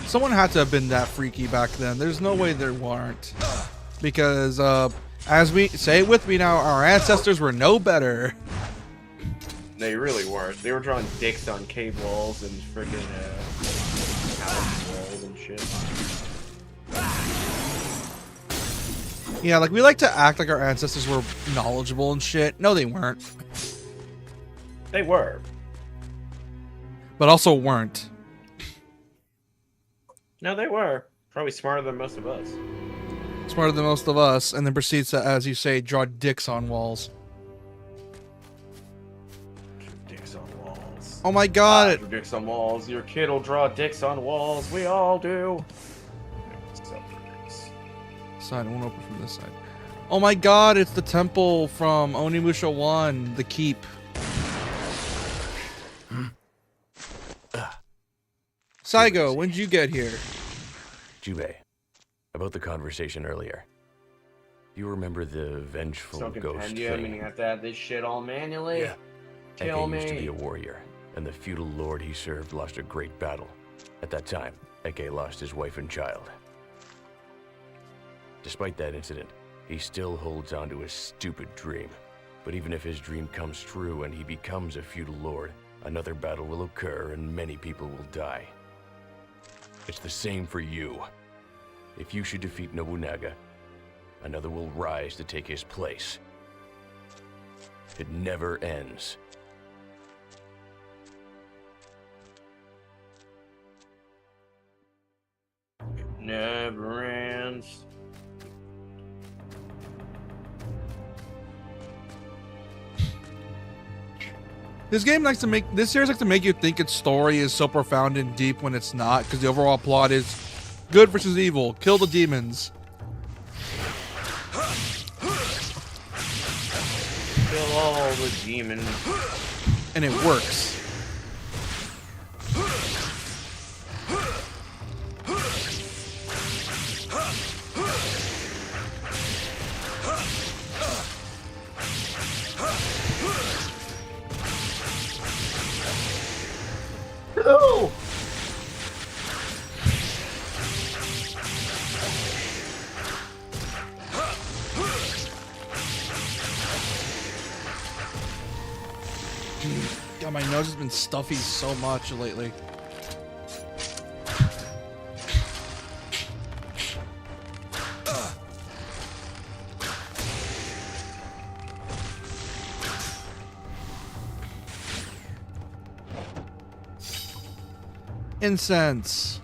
Someone had to have been that freaky back then. There's no way there weren't. Because, as we say it with me now, our ancestors were no better. They really weren't. They were drawing dicks on cave walls and friggin' house walls and shit. Yeah, like we like to act like our ancestors were knowledgeable and shit. No, they weren't. They were. But also weren't. No, they were. Probably smarter than most of us. Smarter than most of us, and then proceeds to, as you say, draw dicks on walls. Dicks on walls. Oh my god! Dicks on walls. Your kid will draw dicks on walls. We all do. Side, I won't open from this side. Oh my god, it's the temple from Onimusha 1, the keep. Saigo, when did you get here? Jubei, about the conversation earlier. You remember the vengeful So ghost compendium, thing? and you have to add this shit all manually. Yeah. Kill Eke used to me. be a warrior, and the feudal lord he served lost a great battle. At that time, Eke lost his wife and child. Despite that incident, he still holds on to his stupid dream. But even if his dream comes true and he becomes a feudal lord, another battle will occur and many people will die. It's the same for you. If you should defeat Nobunaga, another will rise to take his place. It never ends. Never ends. This series likes to make you think its story is so profound and deep when it's not, because the overall plot is good versus evil, kill the demons. Kill all the demons. And it works. No! God, my nose has been stuffy so much lately. Incense.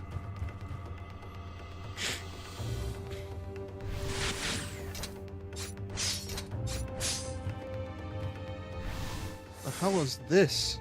The hell is this?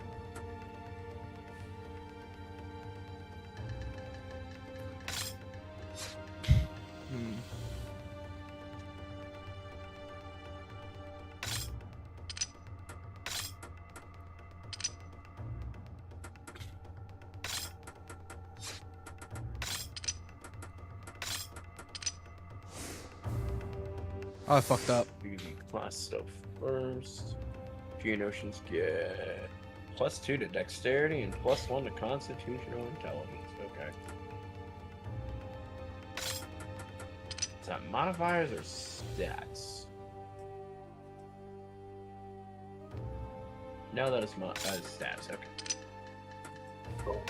Oh, I fucked up. Class stuff first. Geonosians get +2 to dexterity and +1 to constitutional intelligence. Okay. Is that modifiers or stats? No, that is stats. Okay. Cool.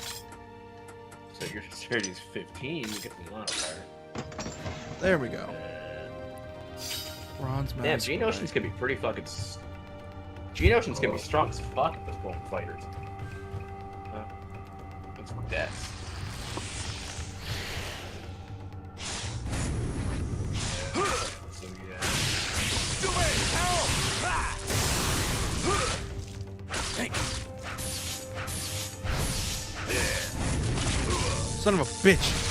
So your dexterity is 15. You get the modifier. There we go. Bronze Damn, mask. Geonosians can be pretty fucking. Geonosians can be strong as fuck at this point, fighters. It's death. So yeah. Son of a bitch.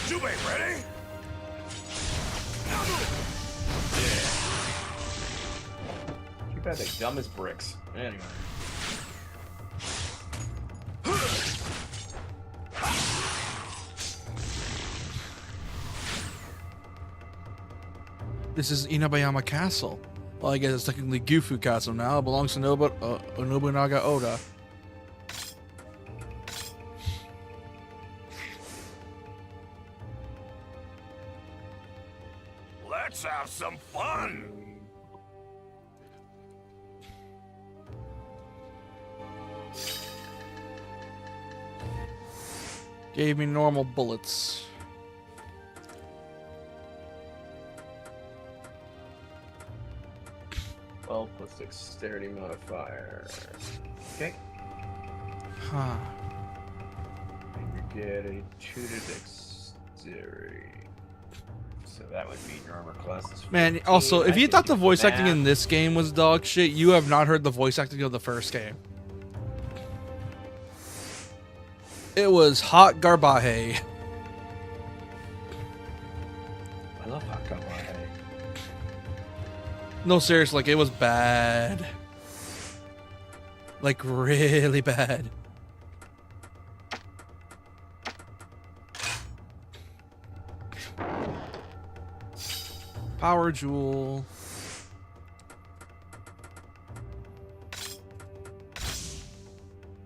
Jubei, ready? Too bad they're dumb as bricks. Anyway. This is Inabayama Castle. Well, I guess it's technically Gufu Castle now. It belongs to Nobunaga Oda. Let's have some fun! Gave me normal bullets. Well, plus dexterity modifier. Okay. Huh. You get a 2 to dex. Zeri. So that would mean your armor class is 15. Man, also, if I you can thought the do voice acting math. in this game was dog shit, you have not heard the voice acting of the first game. It was hot garbaje. I love hot garbaje. No, seriously, like, it was bad. Like, really bad. Power Jewel.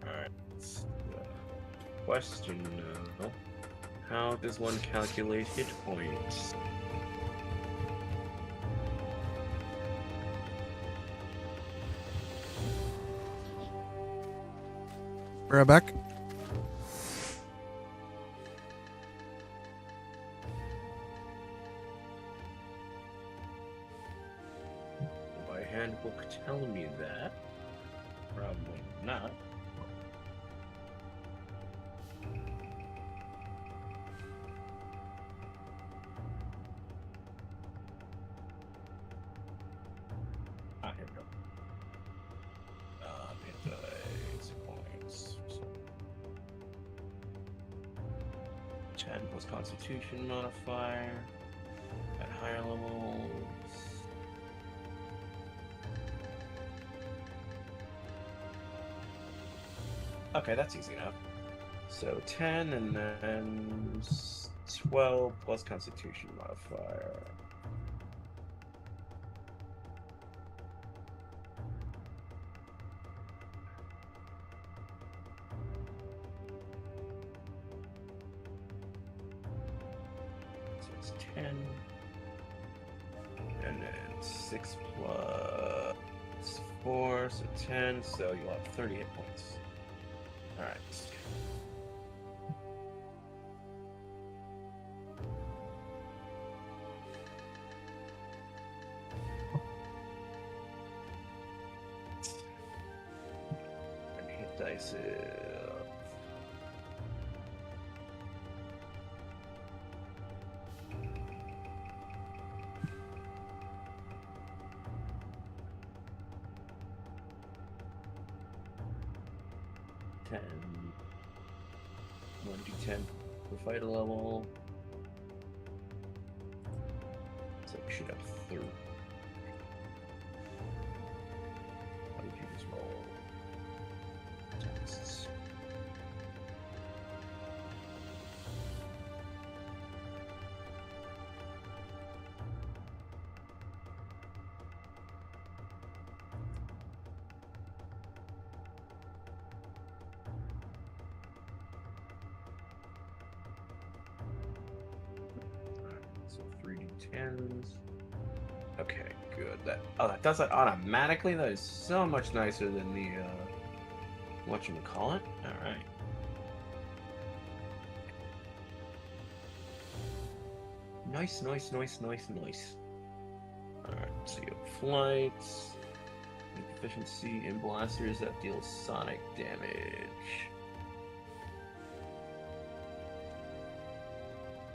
Alright. Question now. How does one calculate hit points? Right back. Will my handbook tell me that? Probably not. I have no. Hit points. 10 plus Constitution modifier at higher levels. Okay, that's easy enough. So 10 and then 12 plus Constitution modifier. So it's 10. And then 6 plus 4, so 10, so you'll have 30 hit points. Alright. And hit dice is... $10. 1d10 per fighter level. So we should have 30. How did you just roll? Texts. So 3d10s. Okay, good. That that does that automatically. That is so much nicer than the whatchamacallit. Alright. Nice. Alright, so you have flights, efficiency, and blasters that deal sonic damage.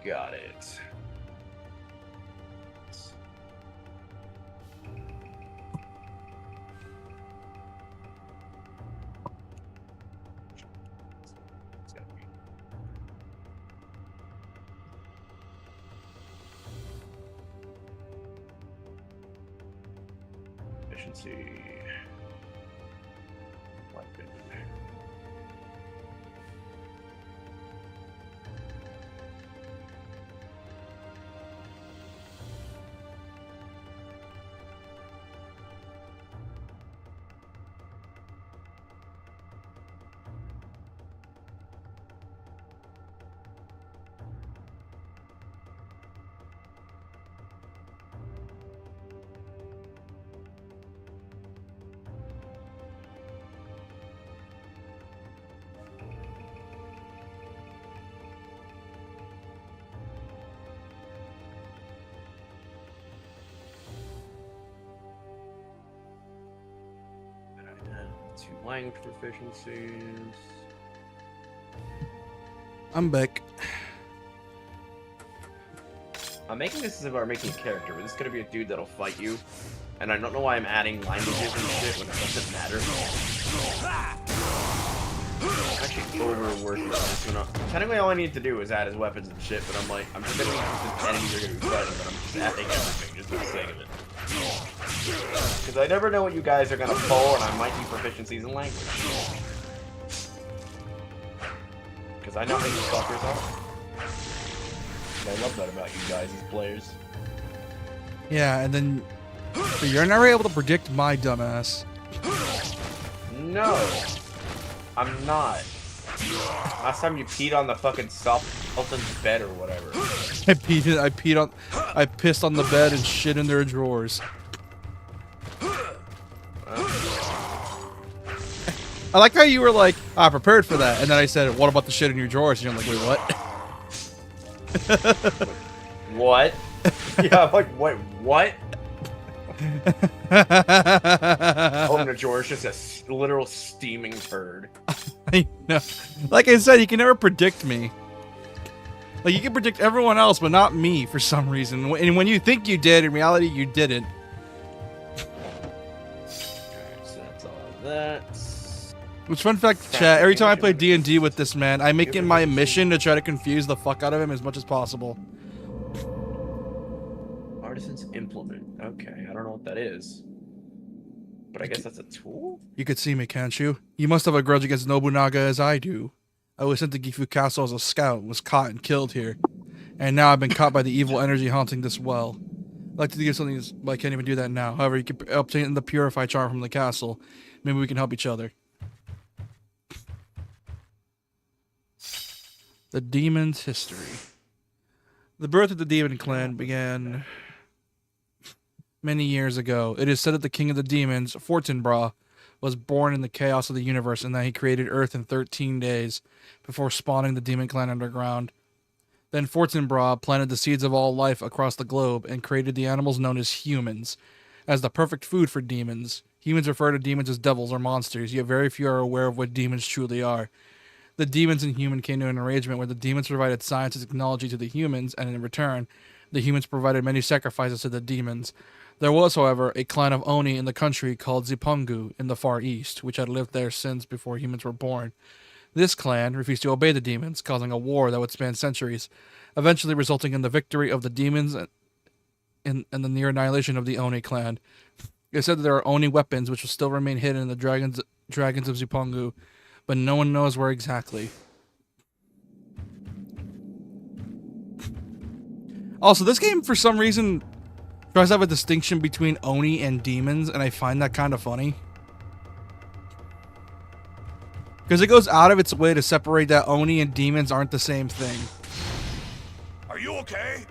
Got it. Efficiency. Weapon. Two language proficiencies. I'm back. I'm making this as if I'm making a character, but this is gonna be a dude that'll fight you. And I don't know why I'm adding languages and shit when it doesn't matter. I'm actually overworking this. Technically, all I need to do is add his weapons and shit, but I'm like, I'm just gonna be the enemies are gonna be fighting, but I'm just adding everything just for the sake of it. Because I never know what you guys are gonna pull, and I might need proficiencies in language. Because I know how you fuckers are. And I love that about you guys as players. Yeah, and then but you're never able to predict my dumbass. No, I'm not. Last time you peed on the fucking Sultan's bed or whatever. I pissed on the bed and shit in their drawers. I like how you were like, I prepared for that, and then I said, what about the shit in your drawers? And you're like, wait, what? What? Yeah, I'm like, wait, what? Open the drawer, it's just a literal steaming turd. I know. Like I said, you can never predict me. Like, you can predict everyone else, but not me for some reason. And when you think you did, in reality, you didn't. Alright, so that's all of that. Which, fun fact, chat, every time I play D&D with this man, I make it my mission to try to confuse the fuck out of him as much as possible. Artisan's implement. Okay, I don't know what that is. But I guess that's a tool? You could see me, can't you? You must have a grudge against Nobunaga as I do. I was sent to Gifu Castle as a scout, was caught and killed here. And now I've been caught by the evil energy haunting this well. I'd like to do something, but I can't even do that now. However, you can obtain the Purify charm from the castle. Maybe we can help each other. The Demon's History. The birth of the Demon Clan began many years ago. It is said that the king of the demons, Fortinbras, was born in the chaos of the universe and that he created Earth in 13 days before spawning the Demon Clan underground. Then Fortinbras planted the seeds of all life across the globe and created the animals known as humans, as the perfect food for demons. Humans refer to demons as devils or monsters, yet very few are aware of what demons truly are. The demons and humans came to an arrangement where the demons provided science and technology to the humans, and in return, the humans provided many sacrifices to the demons. There was, however, a clan of Oni in the country called Zipungu in the Far East, which had lived there since before humans were born. This clan refused to obey the demons, causing a war that would span centuries, eventually resulting in the victory of the demons and the near annihilation of the Oni clan. It said that there are Oni weapons which will still remain hidden in the dragons of Zipungu, but no one knows where exactly. Also, this game, for some reason, tries to have a distinction between Oni and demons, and I find that kind of funny. Because it goes out of its way to separate that Oni and demons aren't the same thing. Are you okay?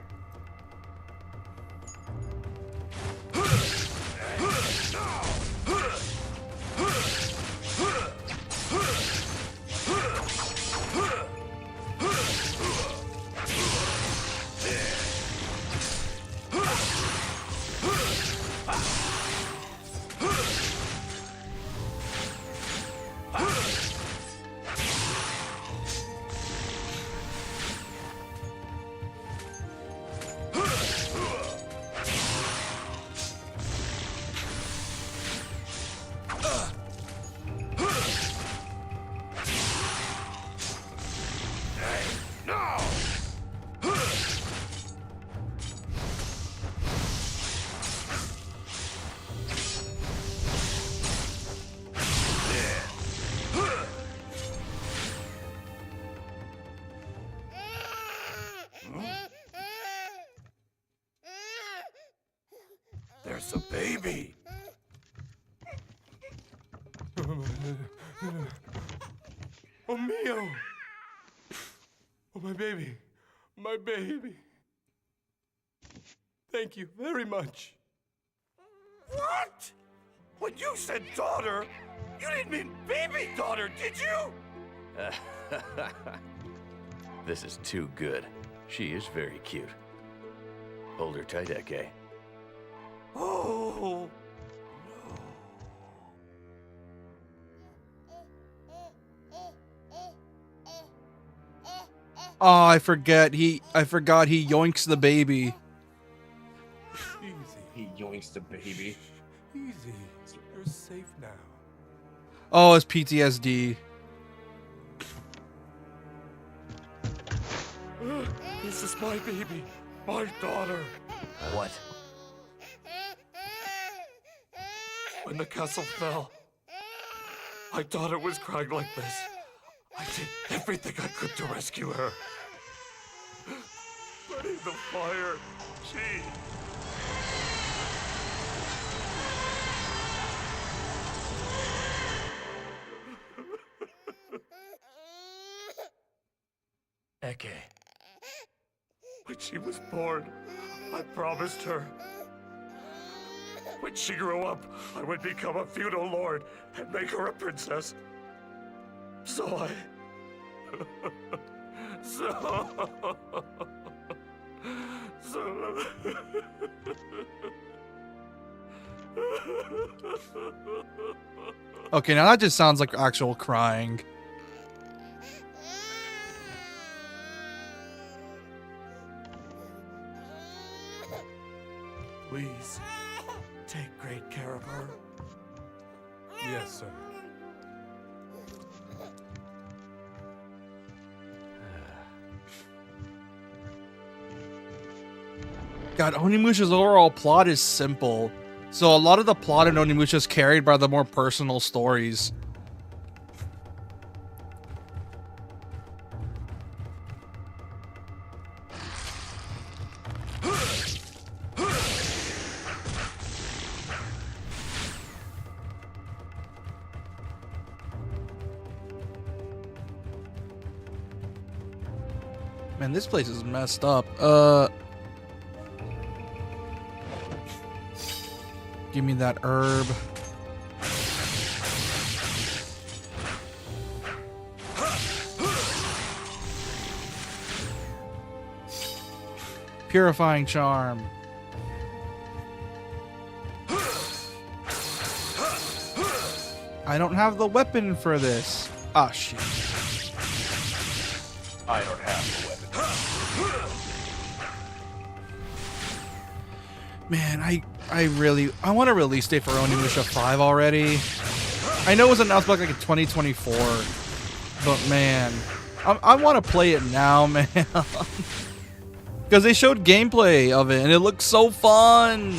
There's a baby. Oh, Mio. Oh, my baby. My baby. Thank you very much. What? When you said daughter, you didn't mean baby daughter, did you? This is too good. She is very cute. Hold her tight, Eke. Oh. Oh, I forgot he yoinks the baby. winks to baby. Easy. You're safe now. Oh, it's PTSD. This is my baby. My daughter. What? When the castle fell, my daughter was crying like this. I did everything I could to rescue her. But in the fire, she... Eke. When she was born, I promised her. When she grew up, I would become a feudal lord and make her a princess. So I... Okay, now that just sounds like actual crying. Please, take great care of her. Yes, sir. God, Onimusha's overall plot is simple. So a lot of the plot in Onimusha is carried by the more personal stories. Man, this place is messed up. Give me that herb. Purifying charm. I don't have the weapon for this. Ah, shit. I don't have the weapon. Man, I want a release date for Onimusha 5 already. I know it was announced back like in 2024, but man, I want to play it now, man. Because they showed gameplay of it and it looks so fun.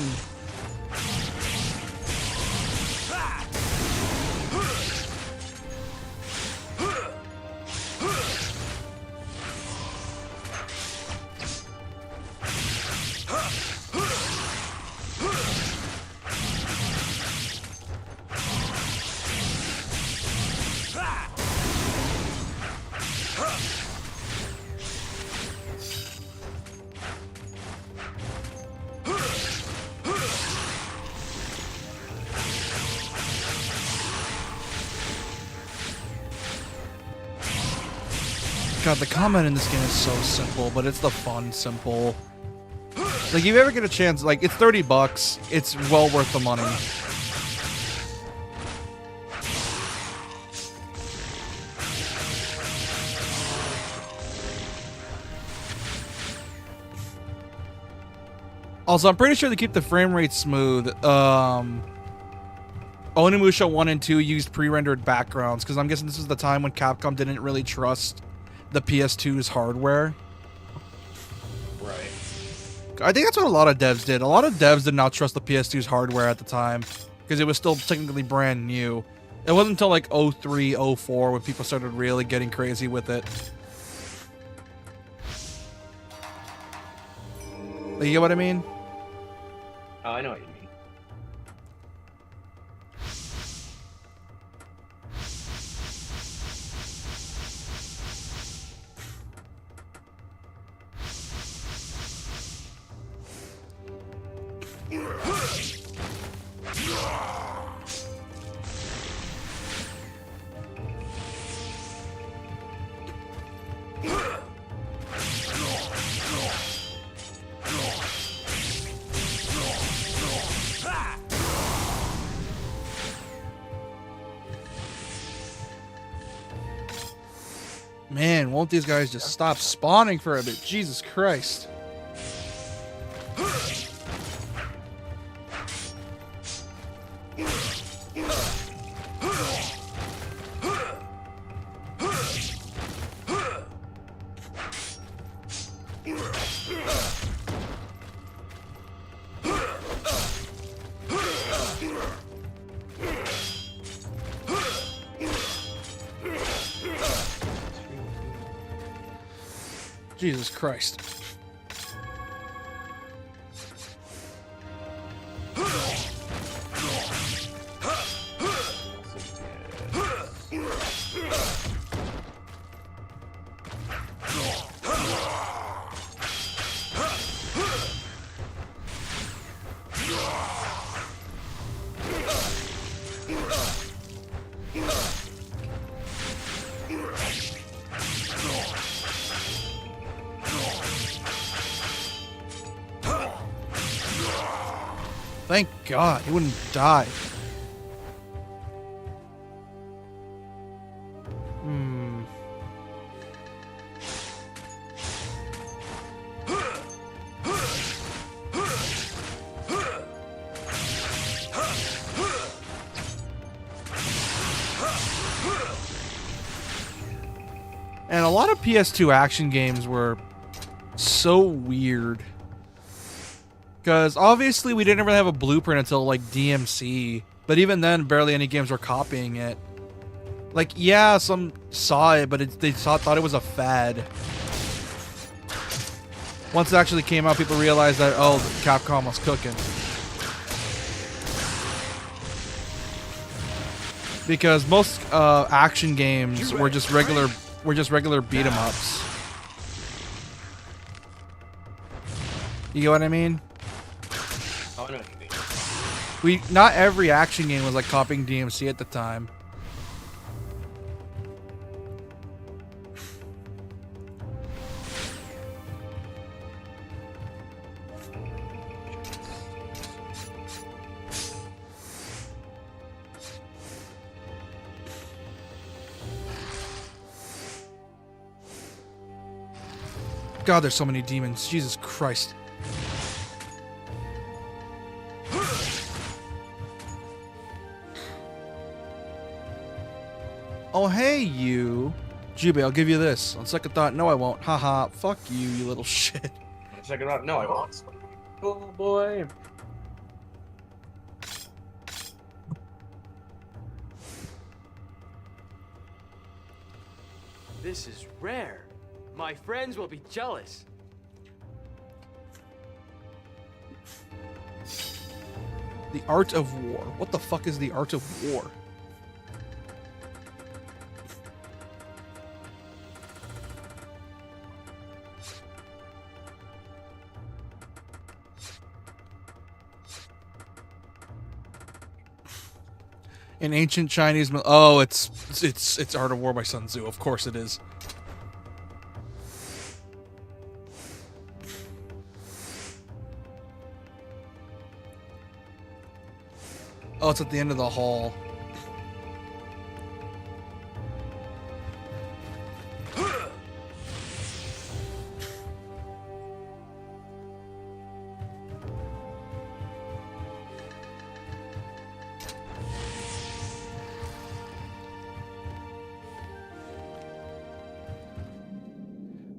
God, the combat in this game is so simple, but it's the fun simple. Like, if you ever get a chance, like, it's $30. It's well worth the money. Also, I'm pretty sure they keep the frame rate smooth. Onimusha 1 and 2 used pre-rendered backgrounds, because I'm guessing this is the time when Capcom didn't really trust the PS2's hardware. Right. I think that's what a lot of devs did. A lot of devs did not trust the PS2's hardware at the time, because it was still technically brand new. It wasn't until like 03, 04 when people started really getting crazy with it. You get what I mean? Oh, I know what you mean. Man, won't these guys just stop spawning for a bit? Jesus Christ. Jesus Christ. Thank God, he wouldn't die. Hmm. And a lot of PS2 action games were so weird. Because obviously we didn't really have a blueprint until like DMC. But even then, barely any games were copying it. Like, yeah, some saw it, but they thought it was a fad. Once it actually came out, people realized that, oh, Capcom was cooking. Because most action games were just regular beat 'em ups. You get what I mean? Oh, I know what you mean. Not every action game was like copying DMC at the time. God, there's so many demons. Jesus Christ. Oh, hey, you. Jubei, I'll give you this. On second thought, no, I won't. Haha, fuck you, you little shit. On second thought, no, I won't. Oh boy. This is rare. My friends will be jealous. The Art of War. What the fuck is the Art of War? In ancient Chinese, oh, it's Art of War by Sun Tzu. Of course it is. Oh, it's at the end of the hall.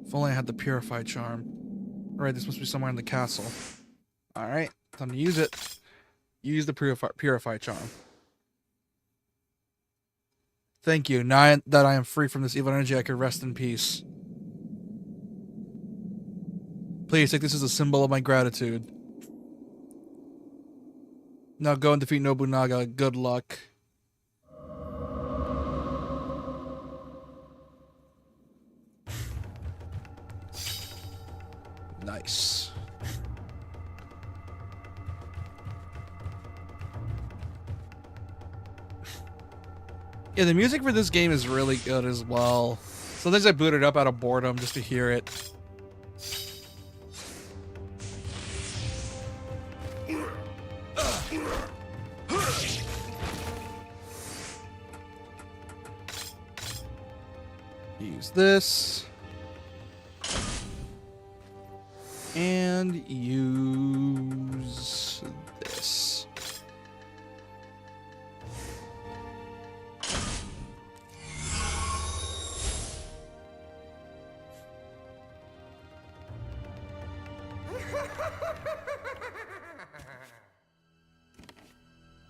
If only I had the Purify Charm. Alright, this must be somewhere in the castle. Alright, time to use it. Use the Purify Charm. Thank you. Now that I am free from this evil energy, I can rest in peace. Please take this as a symbol of my gratitude. Now go and defeat Nobunaga. Good luck. Nice. Yeah, the music for this game is really good as well. Sometimes I boot it up out of boredom just to hear it. Use this. And use this.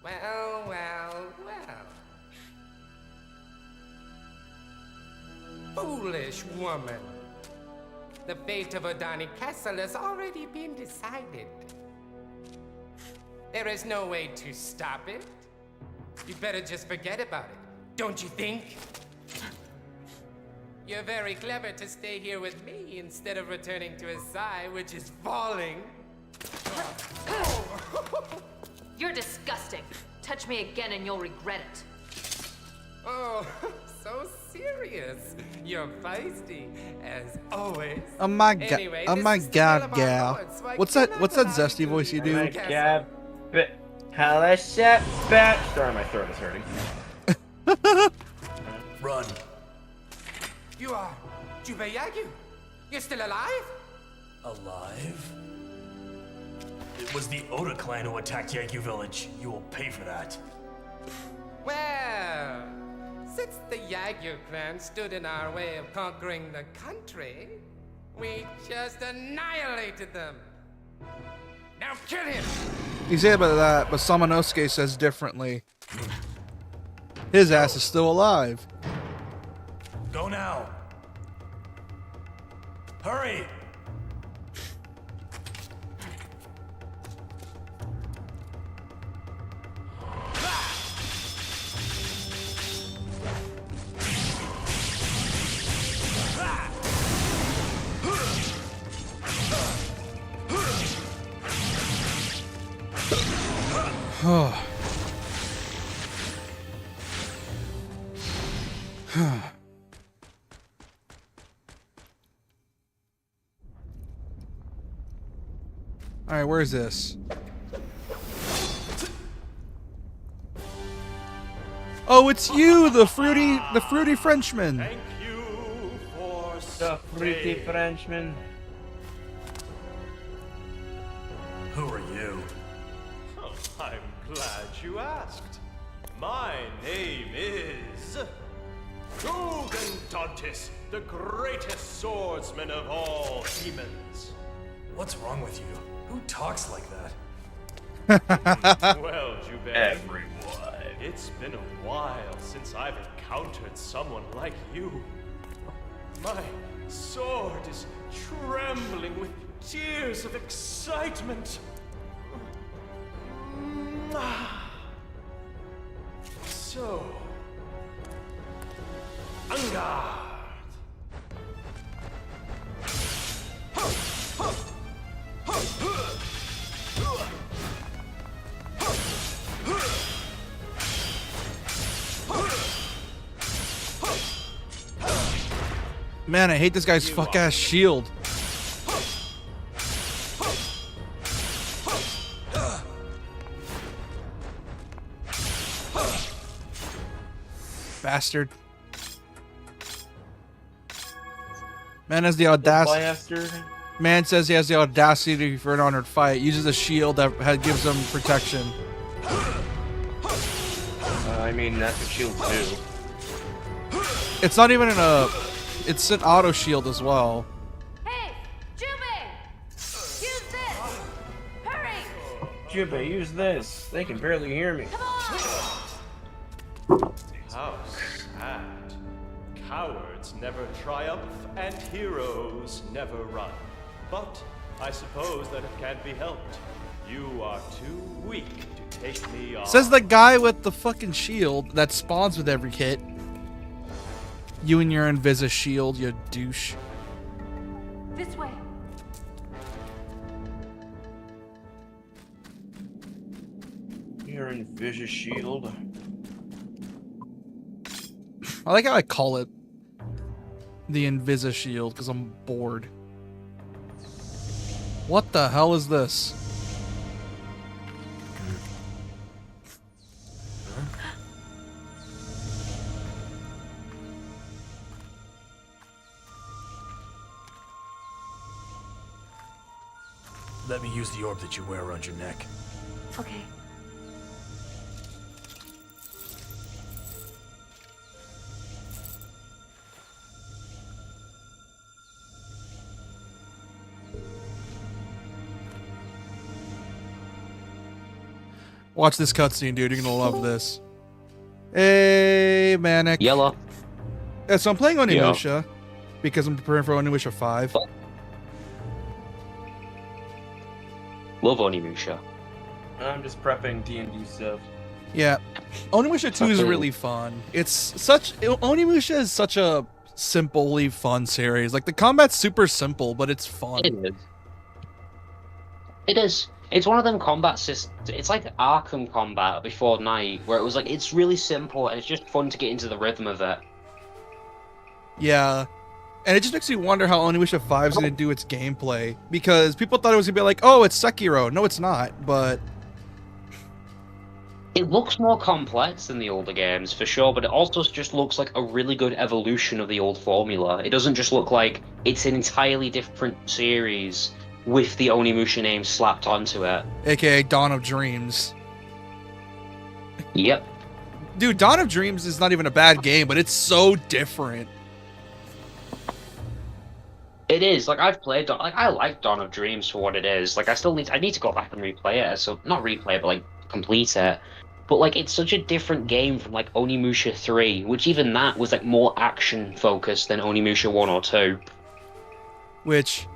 Well, well, well. Foolish woman. The fate of Odani Castle has already been decided. There is no way to stop it. You'd better just forget about it, don't you think? You're very clever to stay here with me instead of returning to Asai, which is falling. You're disgusting. Touch me again and you'll regret it. Oh, so serious. You're feisty, as always. Oh my god! Anyway, Oh this my is still god, about gal! Lords, so I What's that? cannot What's that allow zesty you voice you to do? leave the castle. Sorry, my throat is hurting. Run. You are Jubei Yagu. You're still alive? Alive? It was the Oda clan who attacked Yagu village. You will pay for that. Well, since the Yagu clan stood in our way of conquering the country, we just annihilated them. Now kill him! You say about that, but Samanosuke says differently. His ass is still alive. Go now. Hurry! Alright, where is this? Oh, it's you, the fruity Frenchman. Thank you for The fruity staying. Frenchman. Who are you? Oh, I'm glad you asked. My name is Gugendantis, the greatest swordsman of all demons. What's wrong with you? Who talks like that? Well, Jubei, Everyone. it's been a while since I've encountered someone like you. My sword is trembling with tears of excitement. So, Angard. Man, I hate this guy's fuck ass shield. Bastard. Man has the audacity. Bastard. Man says he has the audacity for an honored fight. Uses a shield that gives him protection. I mean, that's what shields do. It's not even it's an auto shield as well. Hey, Jubei! Use this! Hurry! Jubei, use this. They can barely hear me. Come on! How sad. Cowards never triumph and heroes never run. But I suppose that it can't be helped. You are too weak to take me on. Says the guy with the fucking shield that spawns with every hit. You and your Invisa shield, you douche. This way. Your Invisa shield. I like how I call it the Invisa shield because I'm bored. What the hell is this? Let me use the orb that you wear around your neck. Okay. Watch this cutscene, dude. You're gonna love this. Hey, Manic. Yellow. Yeah, so I'm playing on Yeah. Onimusha because I'm preparing for Onimusha 5. Love Onimusha. I'm just prepping D&D stuff. Yeah, Onimusha 2 is really fun. Onimusha is such a simply fun series. Like, the combat's super simple, but it's fun. It is. It is. It's one of them combat systems. It's like Arkham combat before night, where it was like, it's really simple and it's just fun to get into the rhythm of it. Yeah. And it just makes me wonder how Onimusha 5 is going to do its gameplay. Because people thought it was going to be like, oh, it's Sekiro. No, it's not, but... It looks more complex than the older games, for sure, but it also just looks like a really good evolution of the old formula. It doesn't just look like it's an entirely different series with the Onimusha name slapped onto it. AKA Dawn of Dreams. Yep. Dude, Dawn of Dreams is not even a bad game, but it's so different. It is. Like, I've played, like, I like Dawn of Dreams for what it is. Like, I need to go back and replay it, so, not replay it, but, like, complete it. But, like, it's such a different game from, like, Onimusha 3, which even that was, like, more action-focused than Onimusha 1 or 2. Which,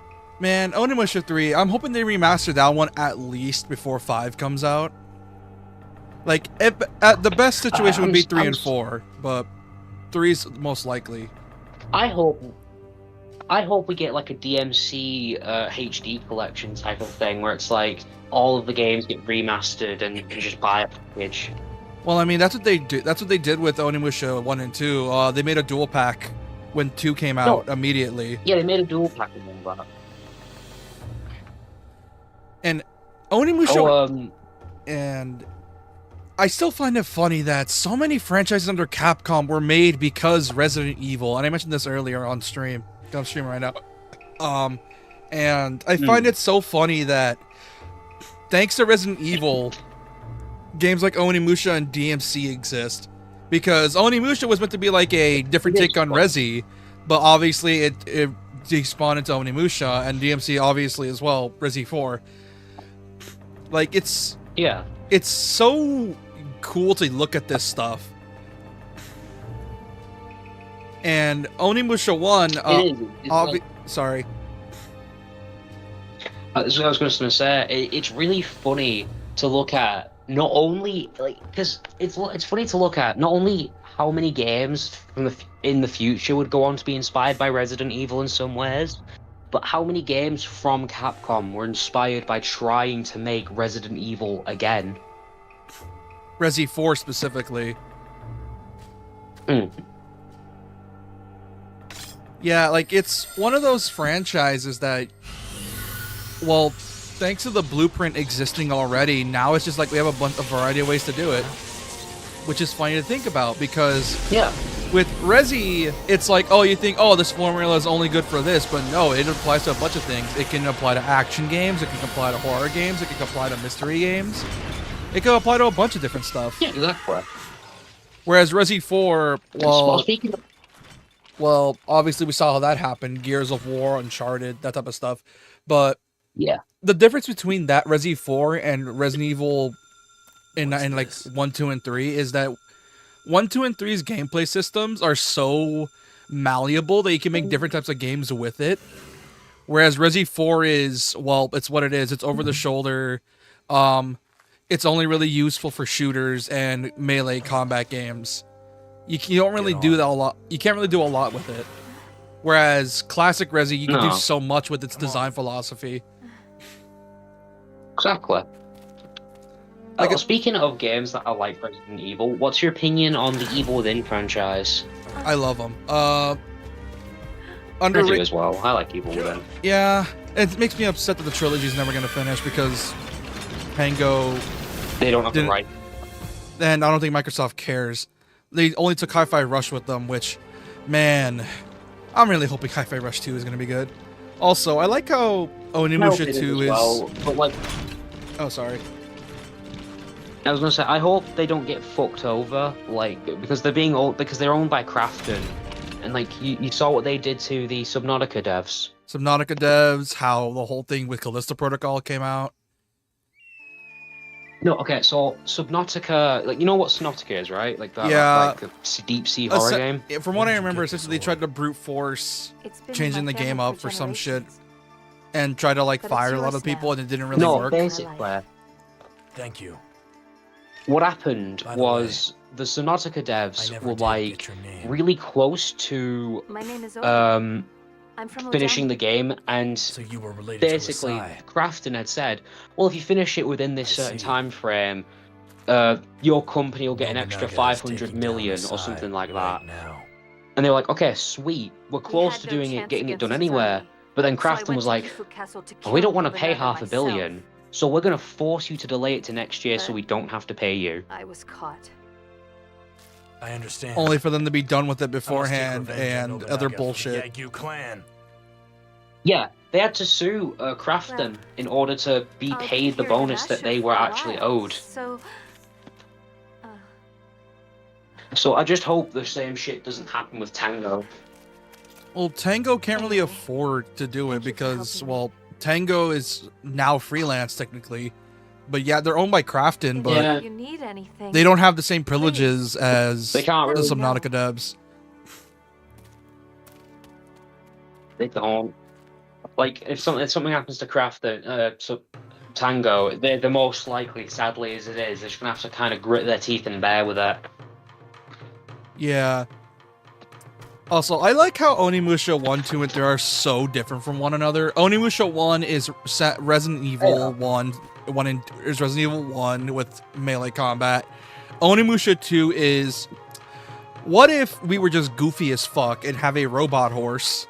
man, Onimusha 3, I'm hoping they remaster that one at least before 5 comes out. Like, at the best situation would be 3 and 4, but 3's most likely. I hope we get, like, a DMC HD collection type of thing, where it's, like, all of the games get remastered and you can just buy a package. Well, I mean, that's what they do. That's what they did with Onimusha 1 and 2. They made a dual pack when 2 came out immediately. Yeah, they made a dual pack of all that. And Onimusha... and I still find it funny that so many franchises under Capcom were made because Resident Evil, and I mentioned this earlier on stream. I'm streaming right now. And I find it so funny that thanks to Resident Evil, games like Onimusha and DMC exist. Because Onimusha was meant to be like a different take on Resi, but obviously it despawned into Onimusha, and DMC obviously as well, Resi 4. Like, it's so cool to look at this stuff. And Onimusha 1, sorry. That's what I was just going to say. It's really funny to look at, not only, like, because it's funny to look at not only how many games in the future would go on to be inspired by Resident Evil in some ways, but how many games from Capcom were inspired by trying to make Resident Evil again. Resi 4 specifically. Yeah, like, it's one of those franchises that, well, thanks to the blueprint existing already, now it's just like we have a variety of ways to do it. Which is funny to think about, because with Resi, it's like, oh, you think, oh, this formula is only good for this, but no, it applies to a bunch of things. It can apply to action games, it can apply to horror games, it can apply to mystery games. It can apply to a bunch of different stuff. Yeah, exactly. Whereas Resi 4, well, obviously we saw how that happened. Gears of War, Uncharted, that type of stuff. But the difference between that Resi 4 and Resident Evil in like 1, 2, and 3 is that 1, 2, and 3's gameplay systems are so malleable that you can make different types of games with it. Whereas Resi 4 is, well, it's what it is. It's over the shoulder. It's only really useful for shooters and melee combat games. You don't really do that a lot. You can't really do a lot with it. Whereas classic Resi, you can do so much with its design philosophy. Exactly. Like, speaking of games that are like Resident Evil, what's your opinion on the Evil Within franchise? I love them. I do as well. I like Evil Within. Yeah, it makes me upset that the trilogy's never going to finish because Pango... They don't have the right. And I don't think Microsoft cares. They only took Hi-Fi Rush with them, which, man, I'm really hoping Hi-Fi Rush 2 is going to be good. Also, I like how Onimusha 2 is... Well, but like... Oh, sorry. I was gonna say, I hope they don't get fucked over, like, because they're owned by Krafton, and like you saw what they did to the Subnautica devs. How the whole thing with Callisto Protocol came out. No, okay, so Subnautica, like, you know what Subnautica is, right? Like that, like the deep sea horror game. From what I remember, essentially they tried to brute force changing the game up for some shit. and tried to like But it's fire a lot yours of people, now. and it didn't really No, work. basically, Thank you. what happened By the was the Subnautica I devs never were did like get your name. really close to My name is Odin. I'm from finishing Odin. the game, and So you were related basically to Asai. Crafton had said, well, if you finish it within this certain see. time frame, your company will get an extra Nobunaga is 500 taking million down or Asai something like right that. now. And they were like, okay, sweet, we're We close had to no doing it, chance getting it done against his anywhere. army. But then So I Crafton went was to like, Gifu Castle to oh, we kill don't want to pay Nobunaga half a myself. billion, so we're going to force you to delay it to next year so But- we don't have to pay you. I was caught. I understand. Only for them to be done with it I must take beforehand revenge on and Nobunaga other for the bullshit. Yagyu clan. Yeah, they had to sue Crafton in order to be I'll be paid the here in bonus that Asha they for were a actually while, owed. So, So I just hope the same shit doesn't happen with Tango. Well, Tango can't really afford to do it because, well, Tango is now freelance technically, but yeah, they're owned by Crafton, but Yeah. if you need anything, they don't have the same privileges as They can't the really- Subnautica devs. They don't. Like, if something happens to Crafton, so Tango, they're the most likely, sadly as it is, they're just gonna have to kind of grit their teeth and bear with it. Yeah. Also, I like how Onimusha 1, 2, and 3 are so different from one another. Onimusha 1 is Resident Evil 1 is Resident Evil 1 with melee combat. Onimusha 2 is, what if we were just goofy as fuck and have a robot horse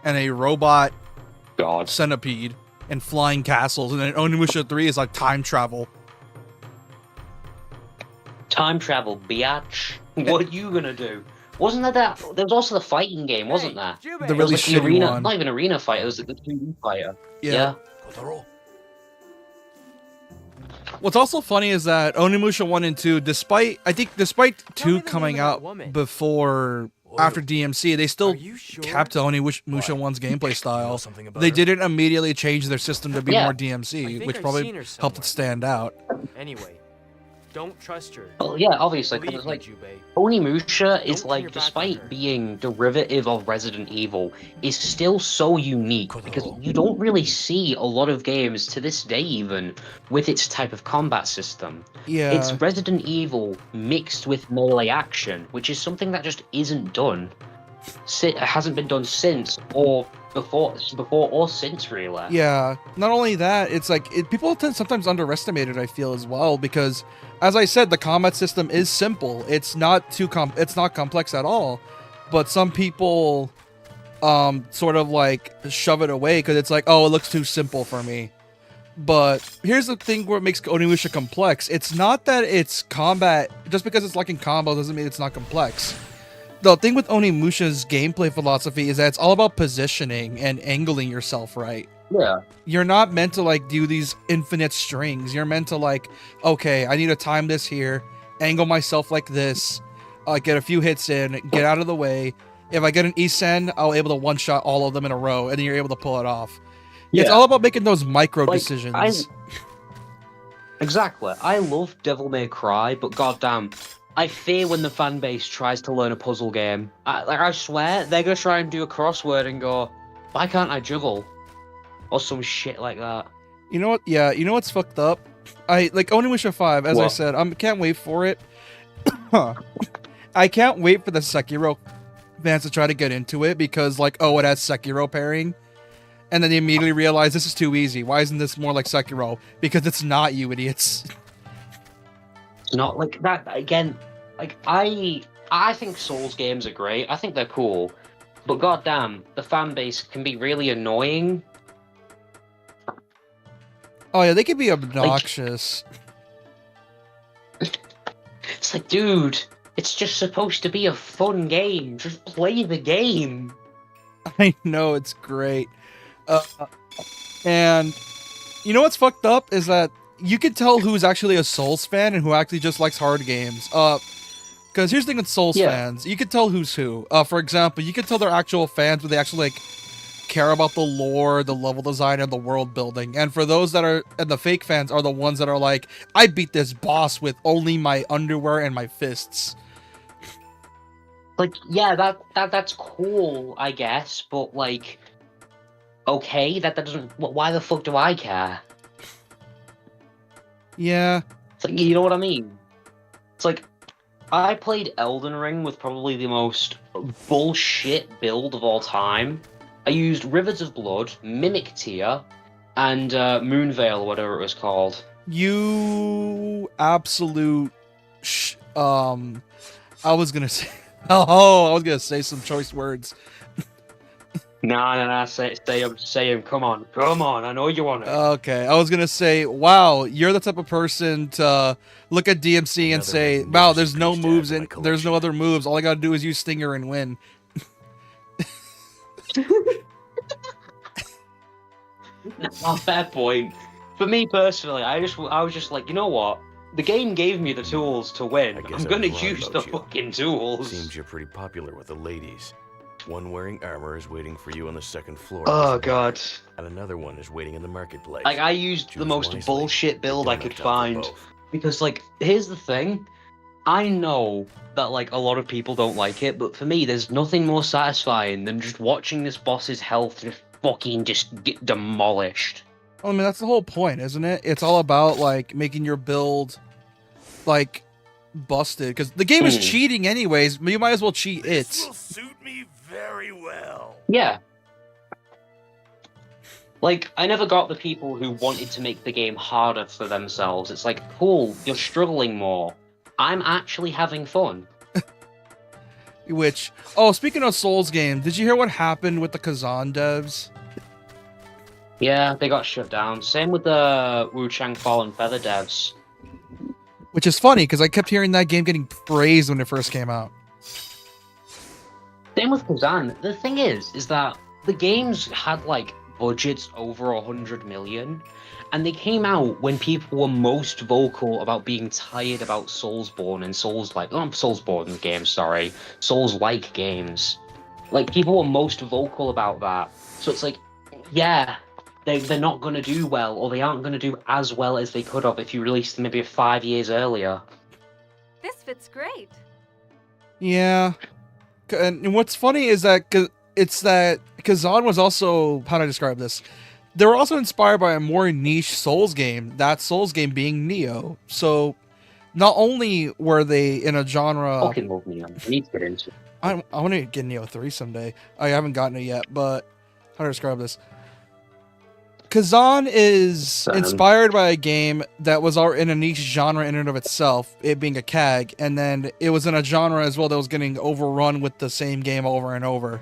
and a robot centipede and flying castles, and then Onimusha 3 is like time travel. Time travel, biatch. What are you gonna do? Wasn't that? There was also the fighting game, wasn't there? The There really was like an shitty arena, one. not even arena fighter. It was like the 2D fighter. Yeah. What's also funny is that Onimusha 1 and 2, despite 2 coming out before after DMC, they still kept Onimusha 1's gameplay style. They didn't immediately change their system to be Yeah. more I DMC, think which I've probably seen her helped it stand out. Anyway, don't trust her. Well, yeah, obviously, because Believe it's me, like Jubei. Onimusha is Don't turn your like, back on her. despite being derivative of Resident Evil, is still so unique because you don't really see a lot of games to this day even with its type of combat system. Yeah. It's Resident Evil mixed with melee action, which is something that just isn't done. Hasn't been done since or before or since really. Yeah. Not only that, it's like people tend sometimes underestimate it, I feel, as well, because as I said, the combat system is simple. It's not it's not complex at all. But some people sort of like shove it away because it's like, oh, it looks too simple for me. But here's the thing where it makes Onimusha complex. It's not that it's combat, just because it's like in combo doesn't mean it's not complex. The thing with Onimusha's gameplay philosophy is that it's all about positioning and angling yourself right. Yeah. You're not meant to like do these infinite strings. You're meant to like, okay, I need to time this here, angle myself like this, get a few hits in, get out of the way. If I get an Isen, I'll be able to one-shot all of them in a row, and then you're able to pull it off. Yeah. It's all about making those micro decisions. Exactly. I love Devil May Cry, but goddamn, I fear when the fan base tries to learn a puzzle game. I swear, they're gonna try and do a crossword and go, why can't I juggle? Or some shit like that. You know what? Yeah, you know what's fucked up? I like Onimusha 5, as I What? said, I can't wait for it. I can't wait for the Sekiro fans to try to get into it because, like, oh, it has Sekiro pairing. And then they immediately realize this is too easy. Why isn't this more like Sekiro? Because it's not, you idiots. It's not like that. Again, like, I think Souls games are great. I think they're cool. But goddamn, the fan base can be really annoying. Oh yeah, they can be obnoxious. It's like, dude, it's just supposed to be a fun game. Just play the game. I know, it's great. And you know what's fucked up is that you can tell who's actually a Souls fan and who actually just likes hard games. Because here's the thing with Souls fans, you can tell who's who. For example, you can tell they're actual fans, but they actually like care about the lore, the level design, and the world building. And for those that are, and the fake fans are the ones that are like, I beat this boss with only my underwear and my fists. Like, yeah, that's cool, I guess, but like, okay, that doesn't. Why the fuck do I care? Yeah. It's like, you know what I mean? It's like, I played Elden Ring with probably the most bullshit build of all time. I used Rivers of Blood, Mimic Tear, and Moonveil, or whatever it was called. You absolute I was gonna say I was gonna say some choice words. Nah, say him. Come on, I know you want it. Okay, I was gonna say, wow, you're the type of person to look at DMC and say, wow, there's no moves and there's no other moves. All I gotta do is use Stinger and win. Fair point. For me personally, I was just like, you know what? The game gave me the tools to win. I'm gonna use the fucking tools. Seems you're pretty popular with the ladies. One wearing armor is waiting for you on the second floor. Oh god. And another one is waiting in the marketplace. Like, I used the most bullshit build I could find. Because, like, here's the thing. I know that, like, a lot of people don't like it, but for me, there's nothing more satisfying than just watching this boss's health just get demolished. I mean, that's the whole point, isn't it? It's all about, like, making your build, like, busted. Because the game is cheating anyways. You might as well cheat it. This will suit me very well. Yeah. Like, I never got the people who wanted to make the game harder for themselves. It's like, cool, you're struggling more. I'm actually having fun. Which, oh, speaking of Souls game, did you hear what happened with the Kazan devs? Yeah, they got shut down. Same with the Wu Chang Fallen Feather devs. Which is funny, because I kept hearing that game getting praised when it first came out. Same with Kazan. The thing is that the games had, like, budgets over 100 million, and they came out when people were most vocal about being tired about Soulsborne and Soulsborne games, sorry. Souls-like games. Like, people were most vocal about that. So it's like, yeah, they're not going to do well, or they aren't going to do as well as they could have if you released them maybe 5 years earlier. This fits great. Yeah. And what's funny is that it's that Kazan was also, how do I describe this? They were also inspired by a more niche Souls game, that Souls game being Neo. So not only were they in a genre... Fucking love Neo. I need to get into it. I want to get Neo 3 someday. I haven't gotten it yet, but how do I describe this? Kazan is inspired by a game that was in a niche genre in and of itself, it being a CAG, and then it was in a genre as well that was getting overrun with the same game over and over.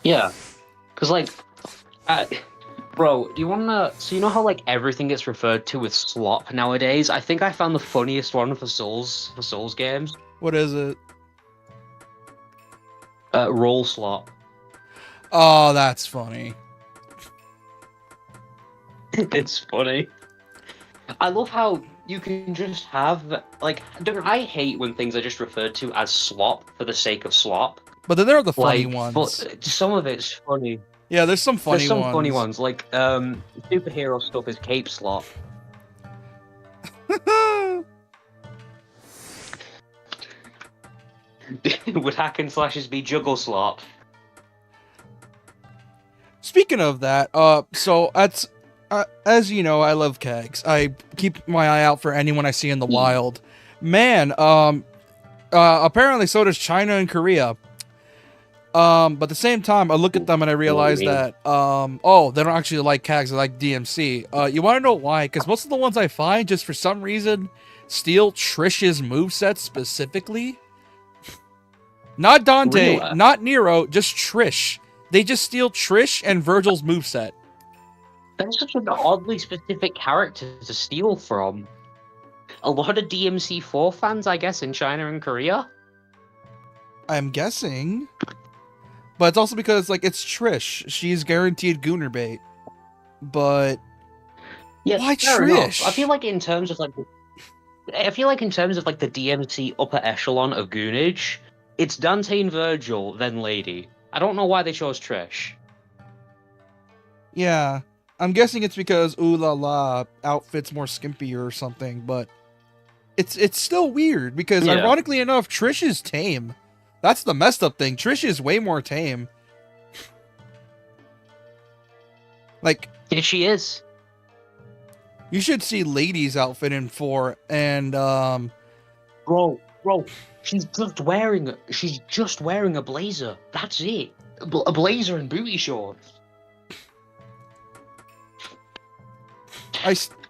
Yeah, because, like, bro, do you want to... So you know how, like, everything gets referred to with slop nowadays? I think I found the funniest one for Souls games. What is it? Roll slop. Oh, that's funny. It's funny. I love how you can just have, like, I hate when things are just referred to as slop for the sake of slop. But then there are the funny ones. But some of it's funny. Yeah, there's some funny ones. There's some funny ones, like, superhero stuff is cape slop. Would hack and slashes be juggle slop? Speaking of that, so that's as you know, I love kegs. I keep my eye out for anyone I see in the wild. Man, apparently so does China and Korea. But at the same time, I look at them and I realize that oh, they don't actually like kegs. They like DMC. You want to know why? Because most of the ones I find, just for some reason, steal Trish's moveset specifically. Not Dante, Really? not Nero, just Trish. They just steal Trish and Virgil's moveset. That's such an oddly specific character to steal from. A lot of DMC4 fans, I guess, in China and Korea? I'm guessing. But it's also because, like, it's Trish. She's guaranteed Gooner bait. But Yeah, why fair Trish? enough. I feel like in terms of, like, the DMC upper echelon of goonage, it's Dante and Virgil, then Lady. I don't know why they chose Trish. Yeah. I'm guessing it's because Ooh La La outfits more skimpy or something, but it's still weird because ironically enough, Trish is tame. That's the messed up thing. Trish is way more tame. Like, yeah, she is. You should see Lady's outfit in 4, and Bro, she's just wearing a blazer. That's it. A blazer and booty shorts.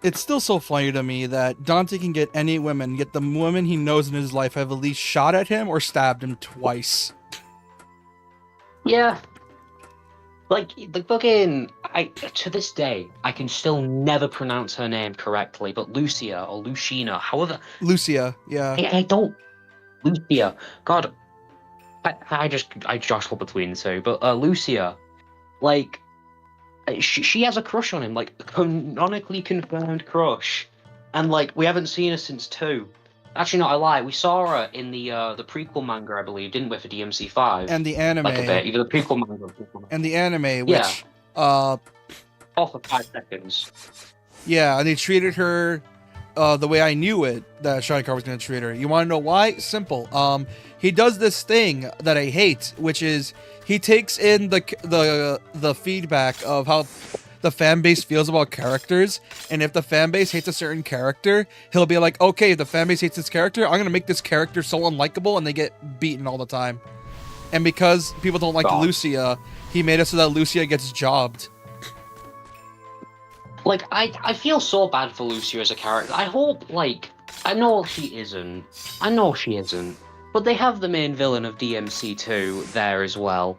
It's still so funny to me that Dante can get any women, yet the women he knows in his life have at least shot at him or stabbed him twice. Yeah. Like, the fucking... to this day, I can still never pronounce her name correctly, but Lucia or Lucina, however... Lucia, yeah. I don't... Lucia. God. I jostle between the two, but Lucia, like... She has a crush on him, like, a canonically confirmed crush. And, like, we haven't seen her since 2. Actually, not I lie. We saw her in the prequel manga, I believe, didn't we, for DMC5? And the anime. Like a bit, either the prequel manga or the prequel manga. And the anime, which... Yeah. All for 5 seconds. Yeah, and they treated her the way I knew it, that Shinecar was going to treat her. You want to know why? Simple. He does this thing that I hate, which is he takes in the feedback of how the fan base feels about characters, and if the fan base hates a certain character, he'll be like, okay, if the fan base hates this character, I'm going to make this character so unlikable, and they get beaten all the time. And because people don't like Lucia, he made it so that Lucia gets jobbed. Like, I feel so bad for Lucia as a character. I hope, like, I know she isn't, but they have the main villain of DMC2 there as well.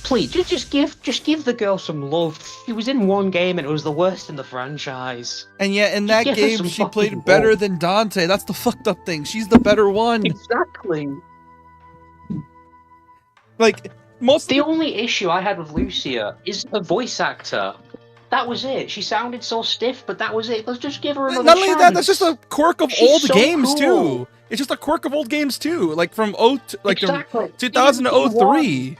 Please, just give the girl some love. She was in one game and it was the worst in the franchise. And yet, in that game, she played better than Dante. That's the fucked up thing. She's the better one. Exactly. Like, The only issue I had with Lucia is the voice actor. That was it. She sounded so stiff, but that was it. Let's just give her another Not only chance. that, that's just a quirk of She's old so games, cool. too. It's just a quirk of old games, too. Like, from Exactly. 2000 to 03.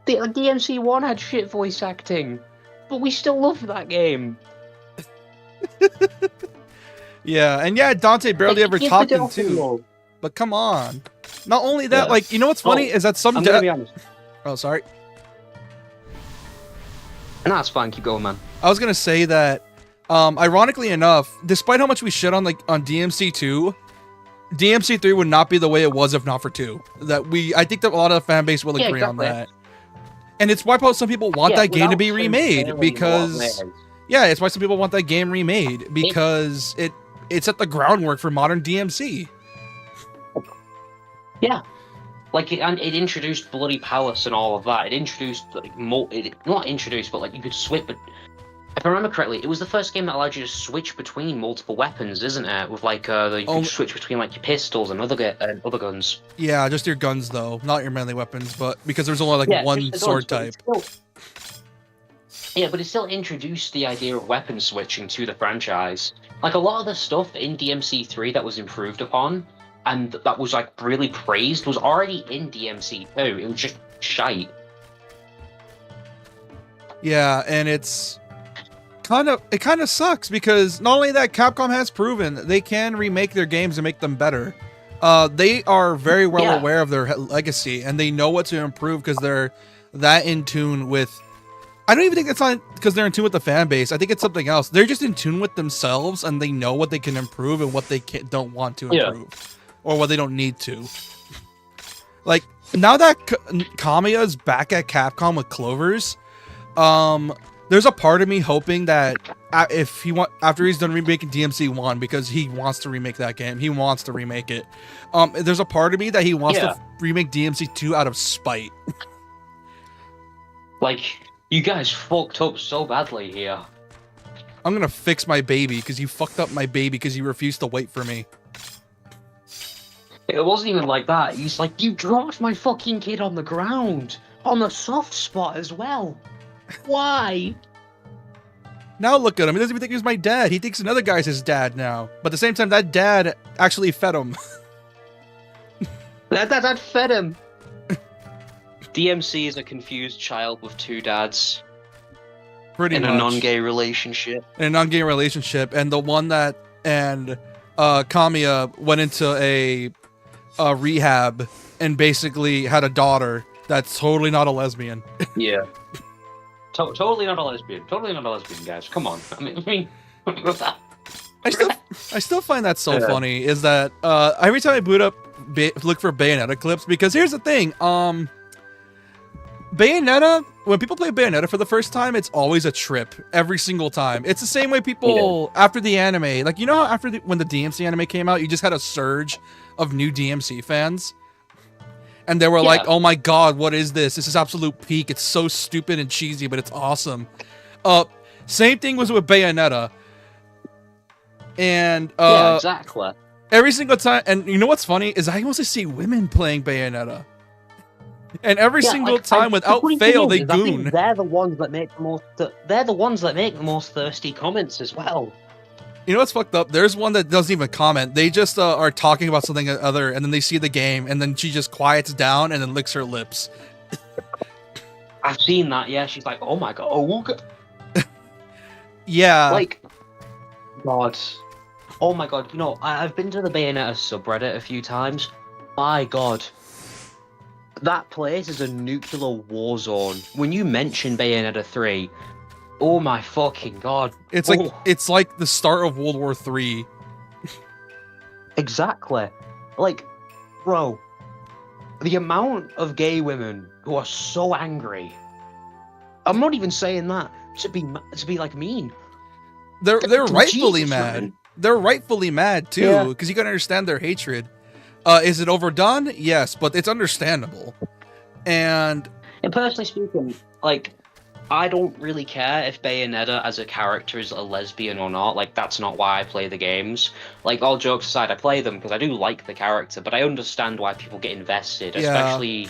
The DMC1 had shit voice acting, but we still love that game. Yeah, and yeah, Dante barely Like, ever give talked the in girl some 2. love. But come on. Not only that, Yeah. like, you know what's funny is that some... I'm gonna be honest. Oh, sorry. No, it's fine. Keep going, man. I was gonna say that, ironically enough, despite how much we shit on DMC2, DMC3 would not be the way it was if not for 2. I think that a lot of the fan base will agree on that. And it's why some people want that game to be remade, because... Yeah, it's why some people want that game remade, because it set the groundwork for modern DMC. Yeah. Like, it introduced Bloody Palace and all of that. It introduced, like, not introduced, but, like, you could switch, but if I remember correctly, it was the first game that allowed you to switch between multiple weapons, isn't it? With, like, you could switch between, like, your pistols and other guns. Yeah, just your guns, though. Not your melee weapons, but because there's only, like, one sword type. Yeah, but it still introduced the idea of weapon switching to the franchise. Like, a lot of the stuff in DMC3 that was improved upon, and that was, like, really praised, was already in DMC2. It was just shite. Yeah, and it kind of sucks, because not only that, Capcom has proven they can remake their games and make them better. They are very well aware of their legacy, and they know what to improve because they're that in tune with... I don't even think it's not because they're in tune with the fan base. I think it's something else. They're just in tune with themselves, and they know what they can improve and what they don't want to improve. Or what they don't need to. Like, now that Kamiya's back at Capcom with Clovers, there's a part of me hoping that after he's done remaking DMC1, because he wants to remake that game, he wants to remake it. There's a part of me that he wants to remake DMC2 out of spite. Like, you guys fucked up so badly here. I'm gonna fix my baby because you fucked up my baby because you refused to wait for me. It wasn't even like that. He's like, you dropped my fucking kid on the ground. On the soft spot as well. Why? Now look at him. He doesn't even think he's my dad. He thinks another guy's his dad now. But at the same time, that dad actually fed him. That fed him. DMC is a confused child with 2 dads. Pretty much. In a non-gay relationship. In a non-gay relationship. And the one that... And Kamiya went into a rehab and basically had a daughter. That's totally not a lesbian. Yeah. Totally not a lesbian. Totally not a lesbian, guys. Come on. I mean I still find that so funny. Is that every time I boot up, look for Bayonetta clips, because here's the thing. Bayonetta, when people play Bayonetta for the first time, it's always a trip every single time. It's the same way people after the anime, like, you know how when the DMC anime came out, you just had a surge of new DMC fans, and they were like, "Oh my god, what is this? This is absolute peak. It's so stupid and cheesy, but it's awesome." Same thing was with Bayonetta, and yeah, exactly. Every single time, and you know what's funny is I mostly see women playing Bayonetta. And every single time, without fail, they goon. They're the ones that make the most. They're the ones that make the most thirsty comments as well. You know what's fucked up? There's one that doesn't even comment. They just are talking about something other, and then they see the game, and then she just quiets down and then licks her lips. I've seen that. Yeah, she's like, "Oh my god, oh." Yeah. Like, God. Oh my god. You know, I've been to the Bayonetta subreddit a few times. My god. That place is a nuclear war zone. When you mention Bayonetta 3, oh my fucking god. It's like the start of World War III. Exactly. Like, bro, the amount of gay women who are so angry. I'm not even saying that to be like mean. They're rightfully Jesus, mad. Man. They're rightfully mad too, because you gotta understand their hatred. Is it overdone? Yes, but it's understandable. And personally speaking, like, I don't really care if Bayonetta as a character is a lesbian or not. Like, that's not why I play the games. Like, all jokes aside, I play them because I do like the character, but I understand why people get invested, especially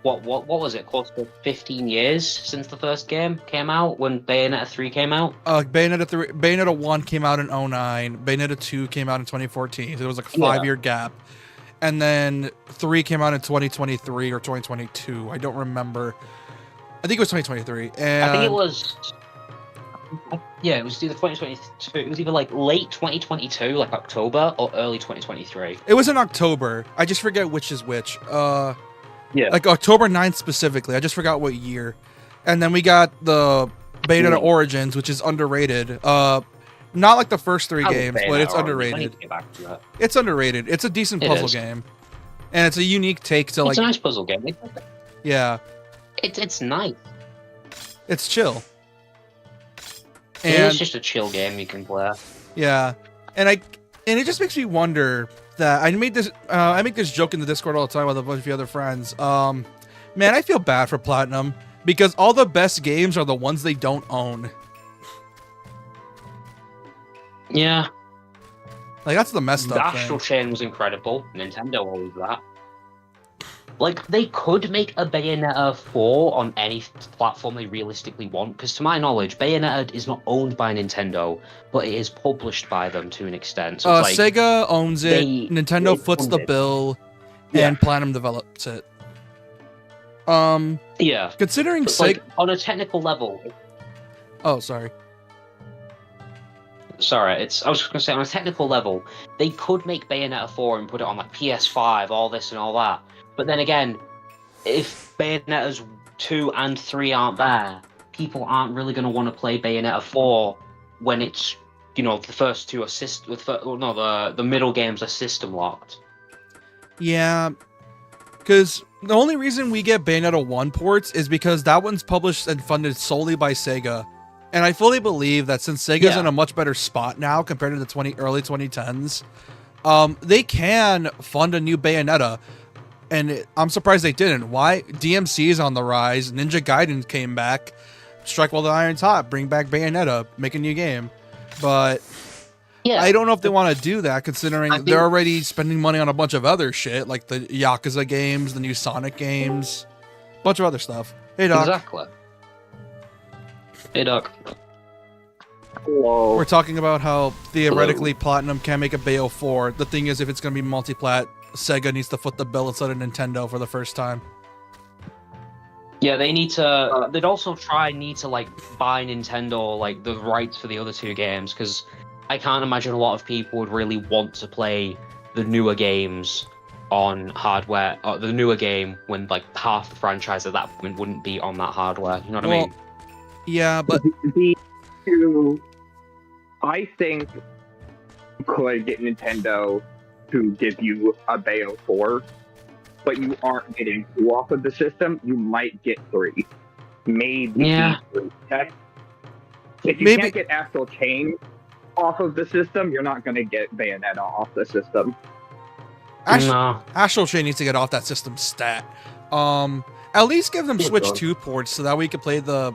what was it, close to 15 years since the first game came out, when Bayonetta 3 came out? Bayonetta 1 came out in 2009, Bayonetta 2 came out in 2014, so there was like a 5-year gap. And then 3 came out in 2023 or 2022. I don't remember. I think it was 2023. And I think it was. Yeah, it was either 2022. It was either like late 2022, like October, or early 2023. It was in October. I just forget which is which. Yeah. Like October 9th specifically. I just forgot what year. And then we got the Bayonetta Origins, which is underrated. Not like the first 3 games, but it's underrated. I need to get back to that. It's underrated. It's a decent puzzle game, and it's a unique take to It's a nice puzzle game. Yeah. It's nice. It's chill. It's just a chill game you can play. Yeah, and it just makes me wonder that I make this joke in the Discord all the time with a bunch of other friends. Man, I feel bad for Platinum because all the best games are the ones they don't own. Yeah. Like, that's the messed up thing. Astral Chain was incredible. Nintendo always that. Like, they could make a Bayonetta 4 on any platform they realistically want, because to my knowledge, Bayonetta is not owned by Nintendo, but it is published by them to an extent. So it's like, Sega owns it, Nintendo foots the bill, and Platinum develops it. Yeah. Considering Sega... Like, on a technical level... Oh, sorry. Sorry, I was just going to say, on a technical level, they could make Bayonetta 4 and put it on like PS5, all this and all that. But then again, if Bayonettas 2 and 3 aren't there, people aren't really going to want to play Bayonetta 4 when it's, you know, the first two are the middle games are system locked. Yeah, because the only reason we get Bayonetta 1 ports is because that one's published and funded solely by Sega. And I fully believe that since Sega's in a much better spot now compared to the early 2010s, they can fund a new Bayonetta. And I'm surprised they didn't. Why? DMC is on the rise. Ninja Gaiden came back. Strike while the iron's hot. Bring back Bayonetta. Make a new game. But I don't know if they want to do that, considering they're already spending money on a bunch of other shit, like the Yakuza games, the new Sonic games, a bunch of other stuff. Hey, Doc. Exactly. Hey, Doc. Hello. We're talking about how theoretically Platinum can make a Bayo 4. The thing is, if it's going to be multi-plat, Sega needs to foot the bill instead of Nintendo for the first time. Yeah, they need to. They'd also need to like buy Nintendo like the rights for the other two games, because I can't imagine a lot of people would really want to play the newer games on hardware, or the newer game, when like half the franchise at that point wouldn't be on that hardware. You know what I mean? Yeah, but I think you could get Nintendo to give you a Bayo 4, but you aren't getting 2 off of the system. You might get 3. Maybe 3. If you can't get Astral Chain off of the system, you're not going to get Bayonetta off the system. Astral Chain needs to get off that system stat. At least give them Switch 2 ports so that we can play the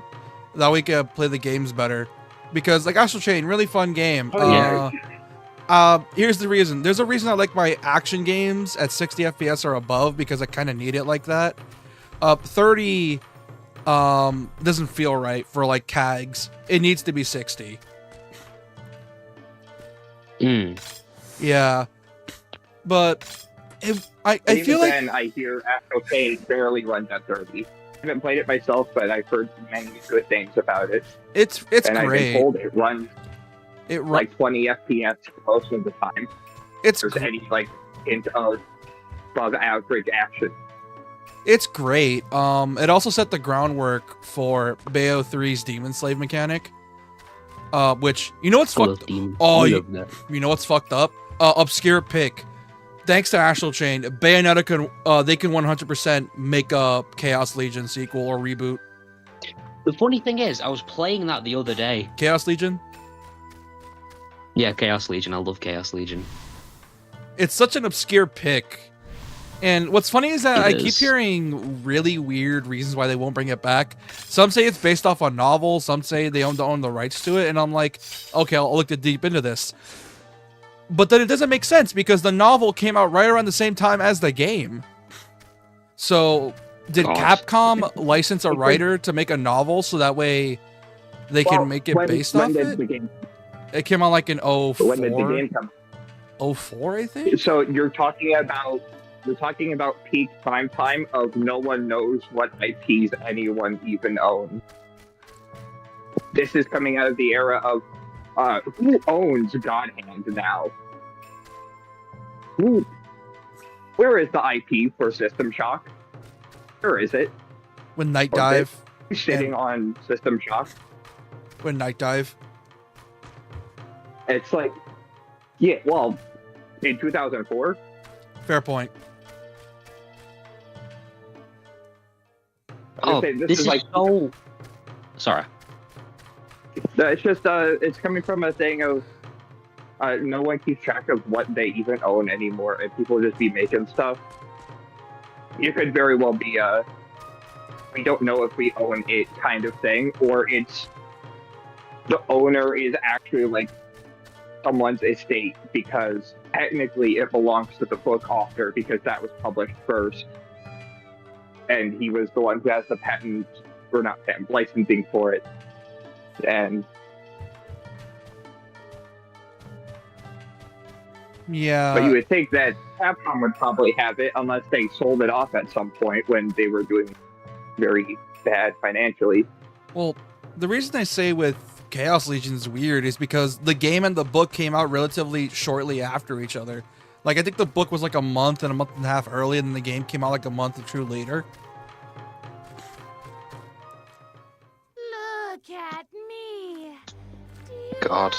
games better. Because like Astral Chain, really fun game. Here's the reason. There's a reason I like my action games at 60 FPS or above, because I kind of need it like that. 30 doesn't feel right for like CAGs. It needs to be 60. Yeah. But I feel like... I hear Astral Chain barely runs at 30. I haven't played it myself, but I've heard many good things about it. It's and great. I've been told it runs like 20 FPS most of the time. There's any like hint of above average action. It's great. It also set the groundwork for Bayo 3's Demon Slave mechanic. Which, you know what's fucked up? Oh, you know what's fucked up? Obscure pick. Thanks to Astral Chain, Bayonetta can 100% make a Chaos Legion sequel or reboot. The funny thing is, I was playing that the other day. Chaos Legion? Yeah, Chaos Legion. I love Chaos Legion. It's such an obscure pick. And what's funny is that I keep hearing really weird reasons why they won't bring it back. Some say it's based off a novel. Some say they don't own the rights to it. And I'm like, okay, I'll look deep into this. But then it doesn't make sense because the novel came out right around the same time as the game. So did Capcom license a writer to make a novel so that way they can make it based off it? It came out like in 04. When did the game come? 04, I think? So you're talking about peak prime time of no one knows what IPs anyone even owns. This is coming out of the era of who owns God Hand now? Where is the IP for System Shock? Where is it? When Night Dive. Sitting on System Shock. When Night Dive. It's like, yeah, well, in 2004. Fair point. Oh, this is like so... Sorry. It's just, it's coming from a thing of no one keeps track of what they even own anymore, and people just be making stuff. It could very well be we don't know if we own it kind of thing, or it's the owner is actually like someone's estate because technically it belongs to the book author because that was published first. And he was the one who has the patent, or not patent, licensing for it. And yeah, but you would think that Capcom would probably have it unless they sold it off at some point when they were doing very bad financially. Well, the reason I say with Chaos Legion is weird is because the game and the book came out relatively shortly after each other. Like, I think the book was like a month and a half early, and then the game came out like a month or two later. Look at me. God.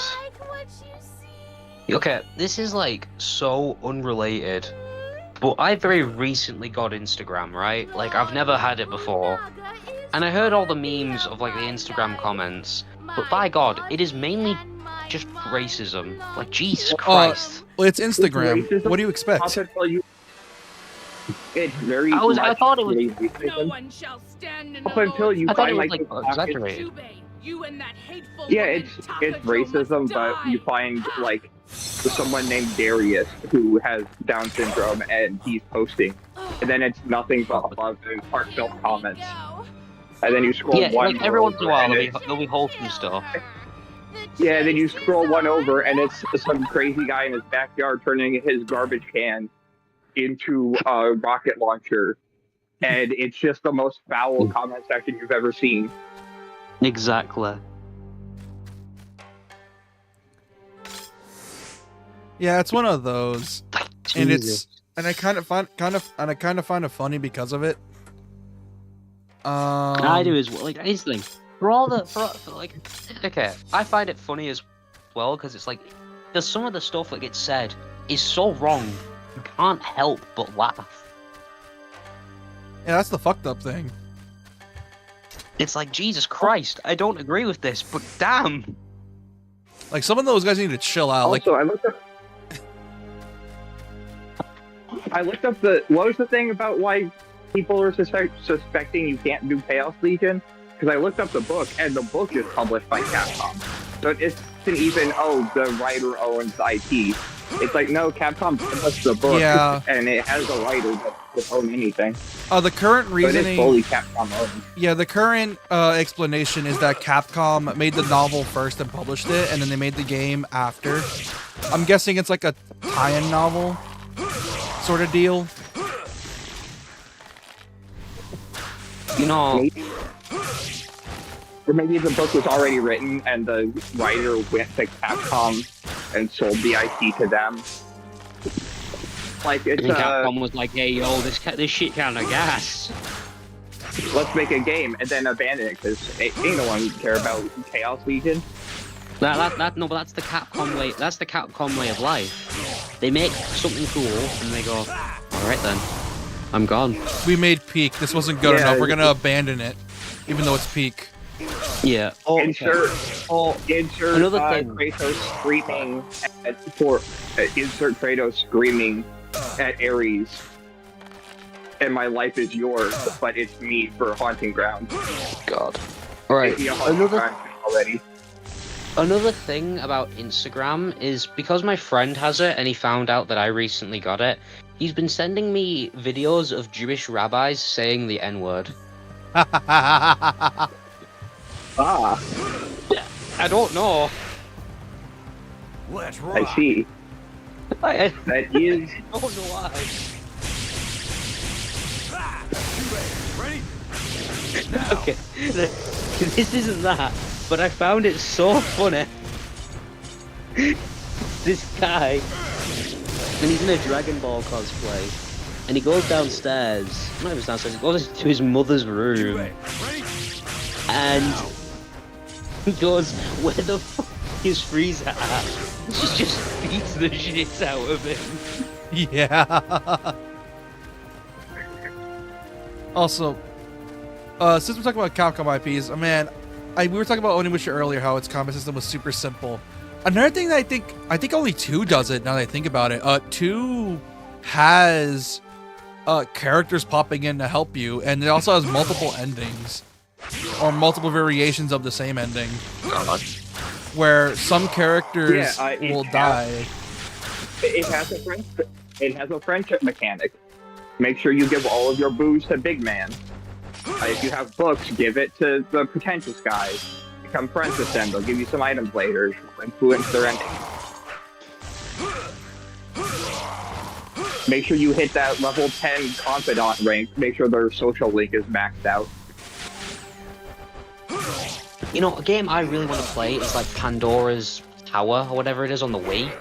Okay, this is like so unrelated, but I very recently got Instagram, right? Like, I've never had it before. And I heard all the memes of like the Instagram comments, but by God, it is mainly just racism. Like, Jesus Christ. Well, it's Instagram. Racism, what do you expect? It's very. I thought it was. No one shall stand in Up until you find like exaggerated. You and that hateful yeah, it's racism, but you find like someone named Darius who has Down syndrome and he's posting, and then it's nothing but love and heartfelt comments. And then you scroll one. Like every once in a while there'll be wholesome stuff. Yeah, then you scroll one over and it's some crazy guy in his backyard turning his garbage can into a rocket launcher, and it's just the most foul comment section you've ever seen. Exactly. Yeah, it's one of those, and And I kind of find it funny because of it. I do as well. Like, here's the thing. Like, okay, I find it funny as well because it's like, there's some of the stuff that gets said is so wrong, you can't help but laugh. Yeah, that's the fucked up thing. It's like, Jesus Christ, I don't agree with this, but damn. Like, some of those guys need to chill out. Also, I looked up what was the thing about why people are suspecting you can't do Chaos Legion? Because I looked up the book, and the book is published by Capcom. So it isn't even, the writer owns IP. It's like, no, Capcom published the book, and it has a writer that doesn't own anything. The current reasoning... So it is fully Capcom owned. Yeah, the current explanation is that Capcom made the novel first and published it, and then they made the game after. I'm guessing it's like a tie-in novel sort of deal. You know... Or maybe the book was already written, and the writer went to Capcom and sold the IP to them. Like, it's Capcom was like, hey, yo, this shit kind of gas. Let's make a game, and then abandon it, because ain't no one care about Chaos Legion. No, but that's the Capcom way. That's the Capcom way of life. They make something cool, and they go, all right then, I'm gone. We made Peak. This wasn't good enough. We're gonna abandon it, even though it's Peak. Yeah. Insert another thing. Kratos screaming insert Kratos screaming at Ares. And my life is yours, but it's me for Haunting Ground. God. All right. Already. Another thing about Instagram is because my friend has it and he found out that I recently got it, he's been sending me videos of Jewish rabbis saying the N-word. I don't know. Let's rock. I see. That is... I don't know why. Ready? Okay, this isn't that, but I found it so funny. This guy, and he's in a Dragon Ball cosplay, and he goes downstairs, not even downstairs, he goes to his mother's room, and he goes, where the fuck is Frieza at? She just beats the shit out of him. Yeah. Also, since we're talking about Capcom IPs, man, we were talking about Onimusha earlier, how its combat system was super simple. Another thing that I think only 2 does it, now that I think about it. 2 has characters popping in to help you, and it also has multiple endings. Or multiple variations of the same ending. Where some characters will die. It has a friendship mechanic. Make sure you give all of your booze to Big Man. If you have books, give it to the pretentious guy. Become friends with them. They'll give you some items later. Influence their ending. Make sure you hit that level 10 confidant rank. Make sure their social link is maxed out. You know, a game I really want to play is like Pandora's Tower or whatever it is on the Wii.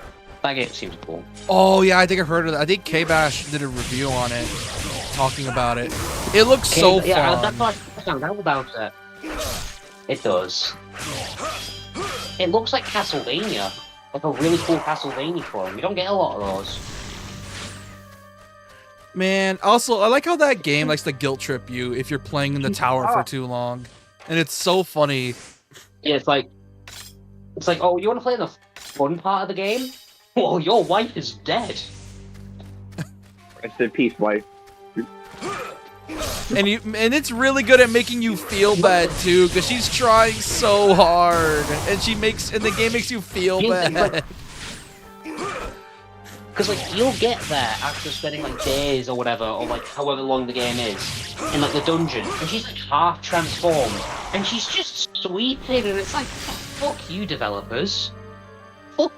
That game seems cool. Oh yeah, I think I've heard of that. I think K-Bash did a review on it, talking about it. It looks so fun. Yeah, that's what I found out about it. It does. It looks like Castlevania. Like a really cool Castlevania clone. You don't get a lot of those. Man, also, I like how that game likes to guilt trip you if you're playing in the tower for too long. And it's so funny. Yeah, it's like, oh, you want to play the fun part of the game? Well, your wife is dead. Rest in peace, wife. And it's really good at making you feel bad too, because she's trying so hard, and the game makes you feel bad. Because like you'll get there after spending like days or whatever, or like however long the game is, in like the dungeon, and she's like half transformed, and she's just sweeping, and it's like, fuck you developers, fuck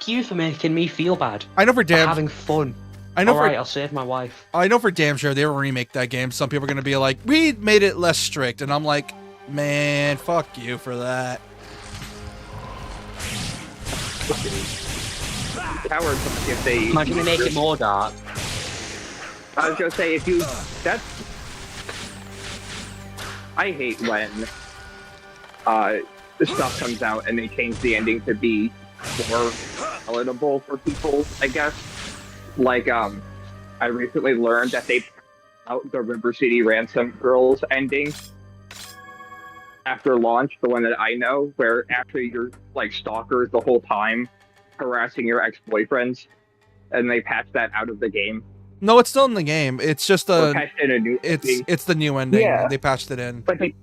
you for making me feel bad. I know for damn having fun. I know Alright, I'll save my wife. I know for damn sure they will remake that game. Some people are gonna be like, we made it less strict, and I'm like, man, fuck you for that. Cowards if they imagine they make it more dark. I was gonna say, if you, that's, I hate when stuff comes out and they change the ending to be more palatable for people, I guess. Like, I recently learned that they put out the River City Ransom Girls ending after launch, the one that I know, where actually you're like stalkers the whole time, harassing your ex-boyfriends, and they patched that out of the game. No, it's still in the game. It's just Or patched in a new ending. it's the new ending. Yeah. They patched it in. But they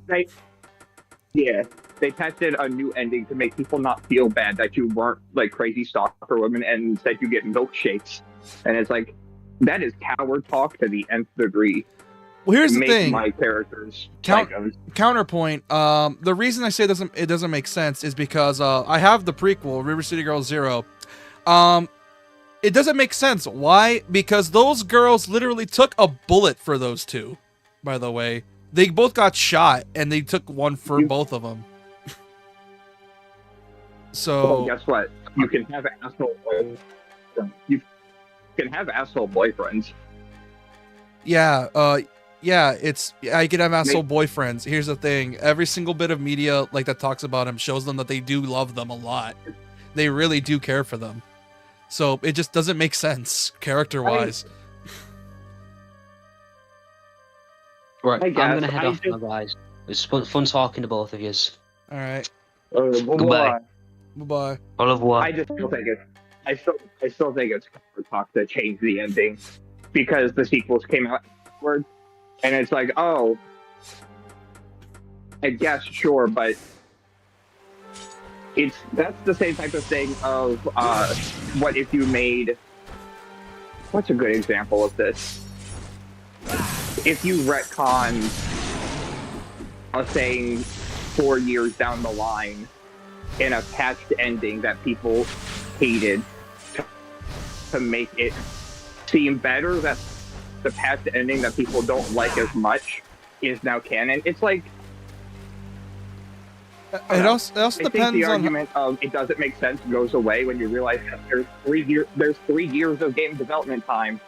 tested a new ending to make people not feel bad that you weren't like crazy stalker women, and instead you get milkshakes. And it's like, that is coward talk to the nth degree. Well, here's the Make thing. my characters psychos. Counterpoint. The reason I say it doesn't make sense is because I have the prequel, River City Girls 0. It doesn't make sense. Why? Because those girls literally took a bullet for those two. By the way, they both got shot, and they took one for both of them. So well, guess what? You can have asshole boyfriends. You can have asshole boyfriends. Yeah. I can have asshole boyfriends. Here's the thing: every single bit of media like that talks about them shows them that they do love them a lot. They really do care for them. So it just doesn't make sense character-wise. Right, I'm gonna head off now, guys. It's fun talking to both of you. All right. Goodbay. Bye-bye. Au revoir. I just still think I still think it's coward talk to change the ending because the sequels came out afterwards, and it's like, oh, I guess sure, but that's the same type of thing of what if you made. What's a good example of this? If you retcon a thing 4 years down the line in a patched ending that people hated to make it seem better, that the patched ending that people don't like as much is now canon. It's like it also I think depends the on argument of it doesn't make sense goes away when you realize that there's 3 years of game development time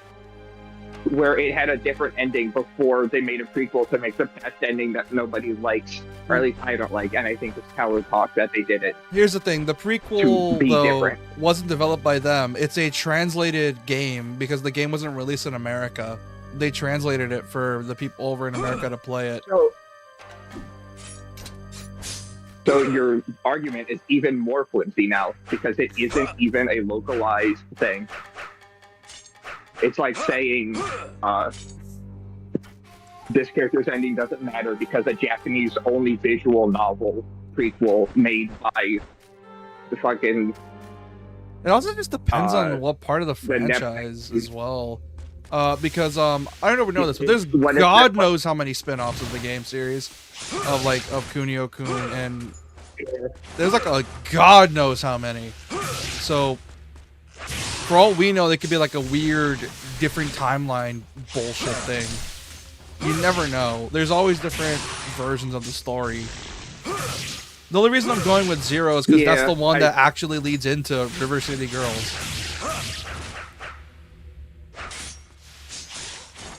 where it had a different ending before they made a prequel to make the patched ending that nobody likes, or at least I don't like, and I think it's coward talk that they did it. Here's the thing: the prequel though wasn't developed by them. It's a translated game because the game wasn't released in America. They translated it for the people over in America to play it. So your argument is even more flimsy now because it isn't even a localized thing. It's like saying this character's ending doesn't matter because a Japanese-only visual novel prequel made by the fucking... It also just depends on what part of the franchise as well. Because I don't know if we know this, but there's God knows how many spin-offs of the game series of Kunio-kun, and there's like a God knows how many. So for all we know, they could be like a weird, different timeline bullshit thing. You never know. There's always different versions of the story. The only reason I'm going with 0 is because that's the one that actually leads into River City Girls.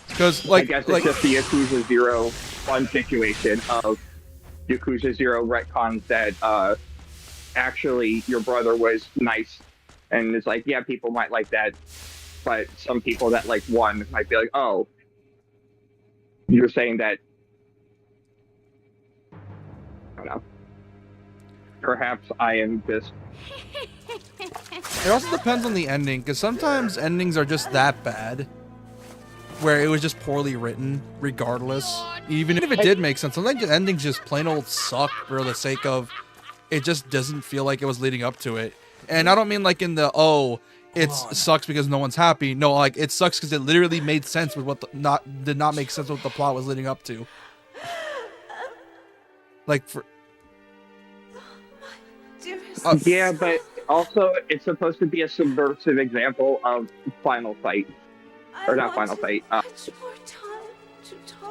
Because I guess it's just the Yakuza 0 one situation of Yakuza 0 retcons that actually your brother was nice. And it's like, yeah, people might like that, but some people that like 1 might be like, oh, you're saying that, I don't know. Perhaps I am just... It also depends on the ending, because sometimes endings are just that bad, where it was just poorly written, regardless. Even if it did make sense, sometimes the endings just plain old suck for the sake of it just doesn't feel like it was leading up to it. And I don't mean like in the, oh, it sucks because no one's happy. No, like it sucks because it literally made sense with what did not make sense with what the plot was leading up to. Like for... yeah, but also it's supposed to be a subversive example of Final Fight. Or not Final Fight,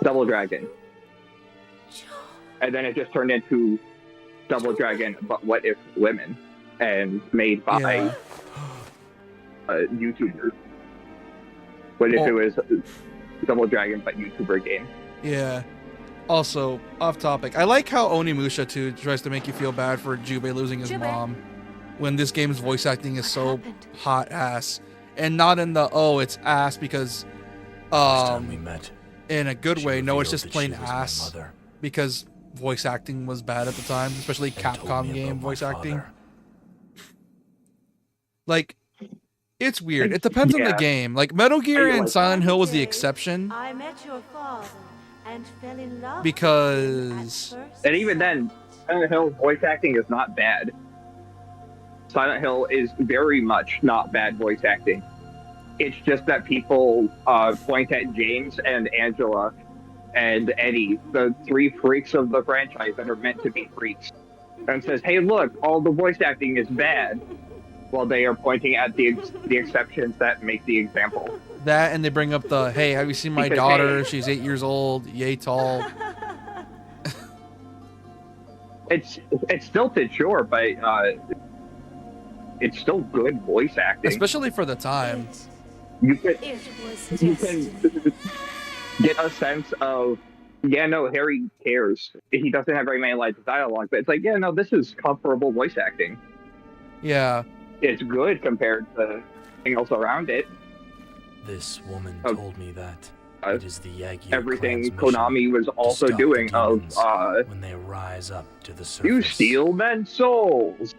Double Dragon. And then it just turned into Double Dragon, but what if women? And made by YouTubers. What if it was Double Dragon but YouTuber game. Yeah. Also, off topic, I like how Onimusha too tries to make you feel bad for Jubei losing his mom, when this game's voice acting is so hot ass, and not in the it's ass because we met, in a good way. No, it's revealed just that plain she was my ass mother. because voice acting was bad at the time, especially Capcom game voice acting. Like, it's weird. It depends on the game. Like Metal Gear and Silent Hill was the exception. I met your father and fell in love Because and even then, Silent Hill's voice acting is not bad. Silent Hill is very much not bad voice acting. It's just that people point at James and Angela and Eddie, the three freaks of the franchise that are meant to be freaks, and says, "Hey, look, all the voice acting is bad," while they are pointing at the exceptions that make the example. That, and they bring up the, "Hey, have you seen my daughter? She's 8 years old, yay tall." It's stilted, sure, but it's still good voice acting, especially for the time. You can get a sense of, yeah, no, Harry cares. He doesn't have very many lines of dialogue, but it's like, yeah, no, this is comparable voice acting. Yeah. It's good compared to anything else around it. This woman told me that it is the Yagyu everything clan's Konami was also doing of when they rise up to the surface. You steal men's souls.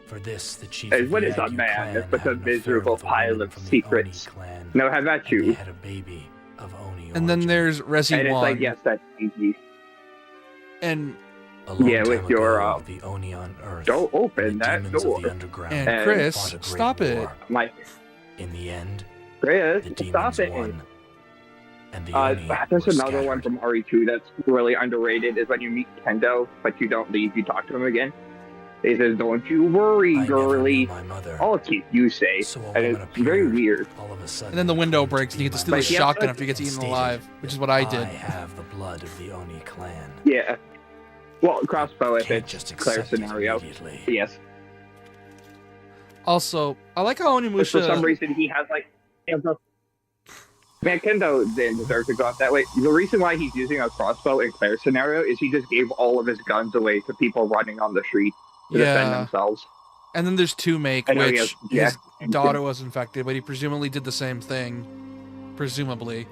For this, the chief And of what the is a Yagyu man clan but a had an affair miserable with a pile woman of from the secrets? Oni clan, Now, how about and you? they had a baby of Oni. And then there's Resi And it's 1. like, yes, that's easy. And yeah, with your the Oni on Earth, don't open that door. And Chris, stop it. In the end, Chris, the demons stop it. won. And the Oni there's were another one from RE2 that's really underrated, is when you meet Kendo, but you don't leave, you talk to him again. He says, "Don't you worry, girlie. I'll keep you safe." And it's very weird. All of a sudden, And then the window breaks and you get to steal a shotgun after he gets eaten alive, which is what I did. I have the blood of the Oni clan. Yeah. Well, crossbow if it's just clear accept it scenario. Yes. Also, I like how But Onimusha... for some reason, he has like... Man, Kendo didn't deserve to go out that way. The reason why he's using a crossbow in Claire's scenario is he just gave all of his guns away to people running on the street to defend themselves. And then there's Two Make, I know he which has- his yeah. daughter was infected, but he presumably did the same thing. Presumably.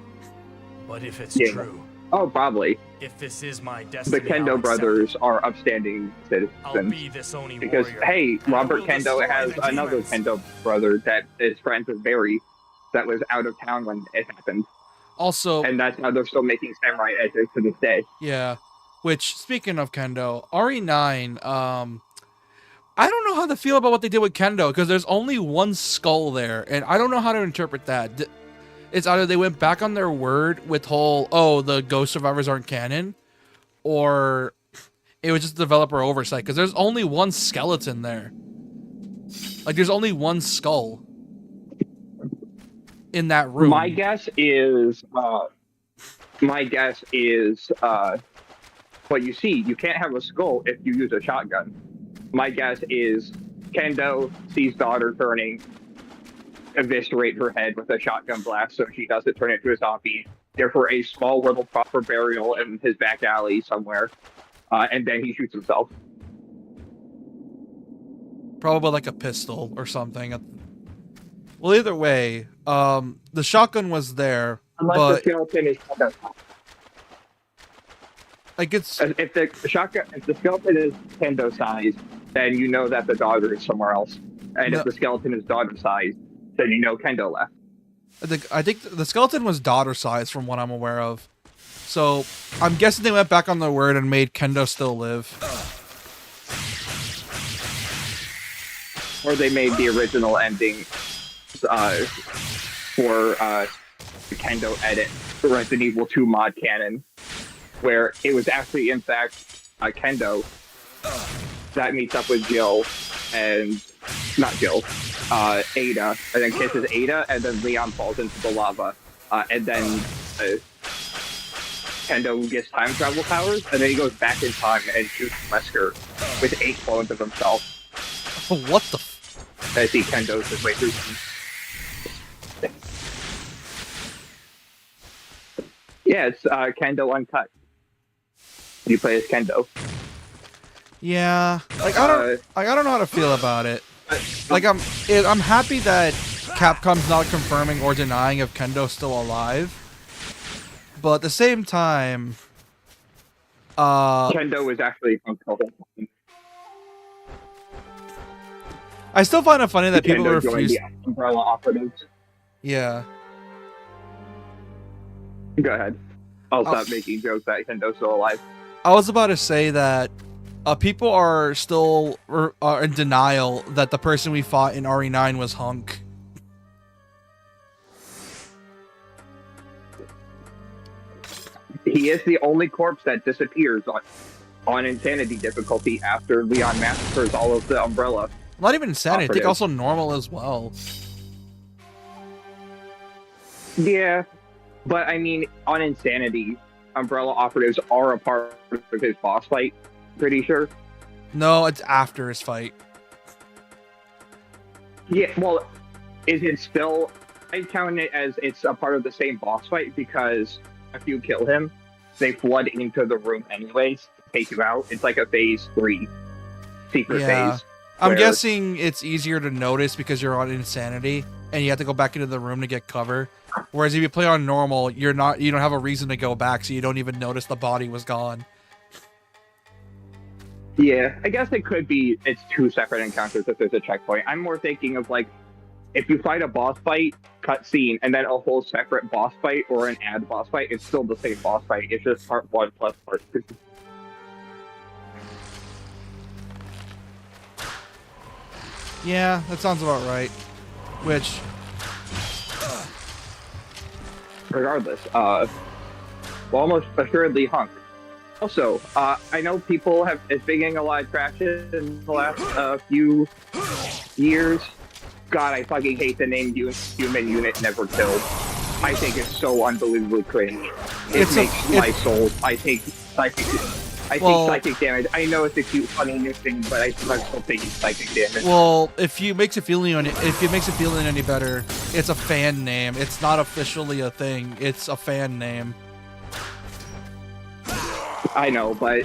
But if it's Yeah. true, Oh, probably. if this is my The destiny, Kendo I'll accept brothers are upstanding I'll citizens. be this Oni Because, warrior. hey, Robert will Kendo destroy has the another demons. Kendo brother that is friends with Barry that was out of town when it happened. Also... And that's how they're still making samurai edges to this day. Yeah. Which, speaking of Kendo, RE9, I don't know how to feel about what they did with Kendo, because there's only one skull there, and I don't know how to interpret that. It's either they went back on their word with the ghost survivors aren't canon, or it was just developer oversight, because there's only one skeleton there. Like, there's only one skull in that room. My guess is, well, you see, you can't have a skull if you use a shotgun. My guess is Kendo sees daughter turning, eviscerate her head with a shotgun blast so she doesn't turn into a zombie. Therefore, a small little proper burial in his back alley somewhere, and then he shoots himself. Probably like a pistol or something. Well, either way, the shotgun was there, Unless but the skeleton is Kendo. like it's If the skeleton is Kendo size, then you know that the daughter is somewhere else. And No. if the skeleton is daughter size, then you know Kendo left. I think the skeleton was daughter size from what I'm aware of. So I'm guessing they went back on their word and made Kendo still live. Or they made the original ending for the Kendo edit, the Resident Evil 2 mod canon, where it was actually, in fact, Kendo that meets up with Jill, and not Jill, Ada, and then kisses Ada, and then Leon falls into the lava, and then Kendo gets time travel powers, and then he goes back in time and shoots Wesker with 8 clones of himself. What the? As he Kendo's his way through them. Yeah, it's Kendo Uncut. You play as Kendo. Yeah, like I don't know how to feel about it. Like I'm happy that Capcom's not confirming or denying if Kendo's still alive, but at the same time, Kendo is actually functional. I still find it funny that people Kendo refuse. joined the Umbrella Operatives. Yeah. Go ahead. I'll stop making jokes that Kendo's still alive. I was about to say that people are still are in denial that the person we fought in RE9 was Hunk. He is the only corpse that disappears on Insanity difficulty after Leon massacres all of the Umbrella. Not even Insanity, I think operatives. also normal as well. Yeah, but I mean, on Insanity, Umbrella Operatives are a part of his boss fight, pretty sure. No, it's after his fight. Yeah, well, is it still... I count it as it's a part of the same boss fight because if you kill him, they flood into the room anyways to take you out. It's like a phase 3 secret phase. I'm where- guessing it's easier to notice because you're on Insanity and you have to go back into the room to get cover. Whereas if you play on normal, you don't have a reason to go back, so you don't even notice the body was gone. Yeah, I guess it could be it's 2 separate encounters if there's a checkpoint. I'm more thinking of like, if you fight a boss fight, cutscene, and then a whole separate boss fight or an ad boss fight, it's still the same boss fight. It's just part 1 plus part 2. Yeah, that sounds about right. Which, regardless, well, almost assuredly Hunk. Also, I know people have been getting a lot of traction in the last few years. God, I fucking hate the name Human Unit Never Killed. I think it's so unbelievably cringe. It makes my soul. I think psychic damage. I know it's a cute, funny new thing, but I still think it's psychic damage. well, if it makes it feel any better, it's a fan name. It's not officially a thing. It's a fan name. I know, but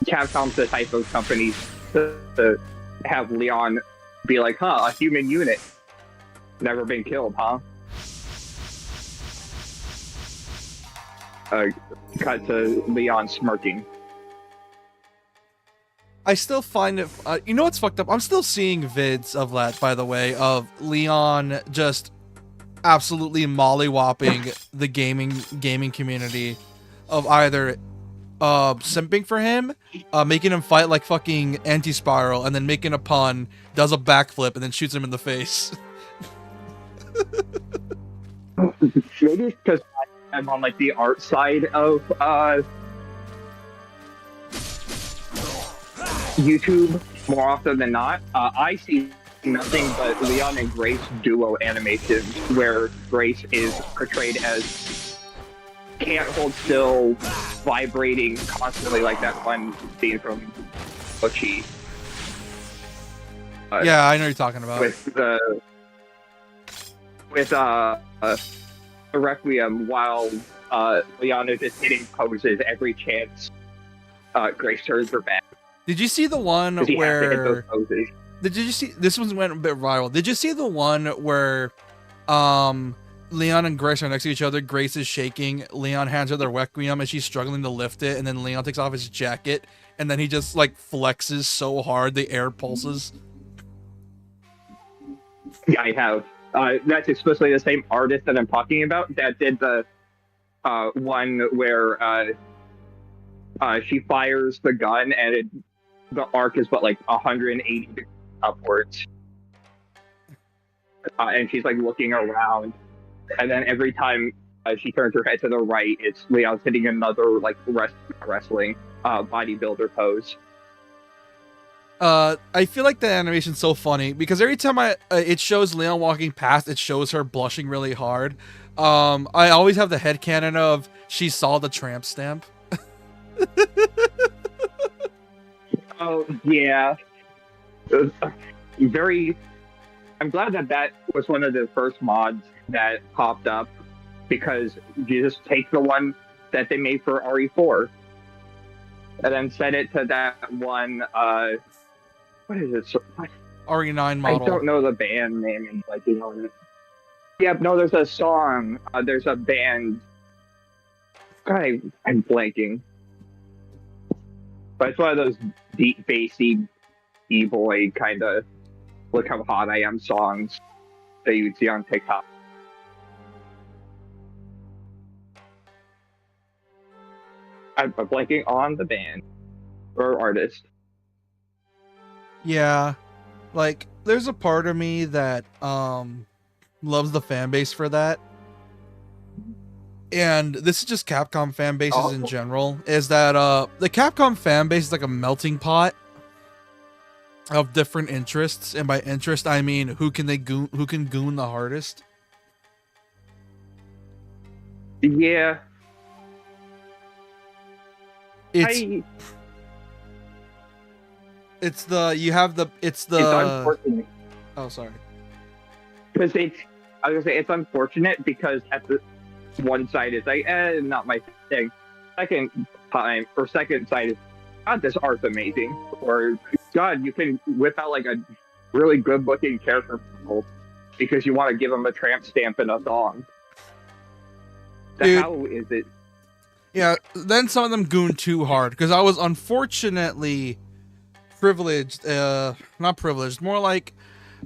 Capcom's the type of company to have Leon be like, huh, a human unit. Never been killed, huh? Cut to Leon smirking. I still find it... you know what's fucked up? I'm still seeing vids of that, by the way, of Leon just absolutely mollywopping the gaming community of either simping for him, making him fight like fucking Anti-Spiral, and then making a pun, does a backflip, and then shoots him in the face. Maybe it's because I'm on like the art side of YouTube more often than not. I see nothing but Leon and Grace duo animations where Grace is portrayed as can't hold still, vibrating constantly like that one scene from Ochi. Yeah, I know what you're talking about. With Requiem, while Leon is just hitting poses every chance Grace turns her back. Did you see the one where... Did you see... This one went a bit viral. Did you see the one where Leon and Grace are next to each other, Grace is shaking, Leon hands her the Requiem and she's struggling to lift it, and then Leon takes off his jacket, and then he just like flexes so hard the air pulses? Yeah, I have. That's explicitly the same artist that I'm talking about that did the one where she fires the gun and the arc is but like 180 degrees upwards. And she's like looking around, and then every time she turns her head to the right, it's Leon's hitting another like wrestling bodybuilder pose. I feel like the animation's so funny because every time it shows Leon walking past, it shows her blushing really hard. I always have the headcanon of she saw the tramp stamp. Oh yeah, very. I'm glad that was one of the first mods that popped up because you just take the one that they made for RE4, and then sent it to that one. What is it? RE9 model. I don't know the band name and like on it. Yeah, no, there's a song. There's a band. God, I'm blanking. But it's one of those deep bassy e-boy kind of "Look How Hot I Am" songs that you'd see on TikTok. I'm blanking on the band or artist. Yeah, like there's a part of me that loves the fan base for that. And this is just Capcom fan bases in general, is that the Capcom fan base is like a melting pot of different interests, and by interest I mean who can goon the hardest. Yeah. It's It's unfortunate. Oh, sorry. Because I was gonna say it's unfortunate because at the one side is like, not my thing. Second side is, God, this art's amazing. Or, God, you can whip out like a really good looking character because you want to give them a tramp stamp in a song. Dude, how is it? Yeah, then some of them goon too hard because I was unfortunately privileged, not privileged, more like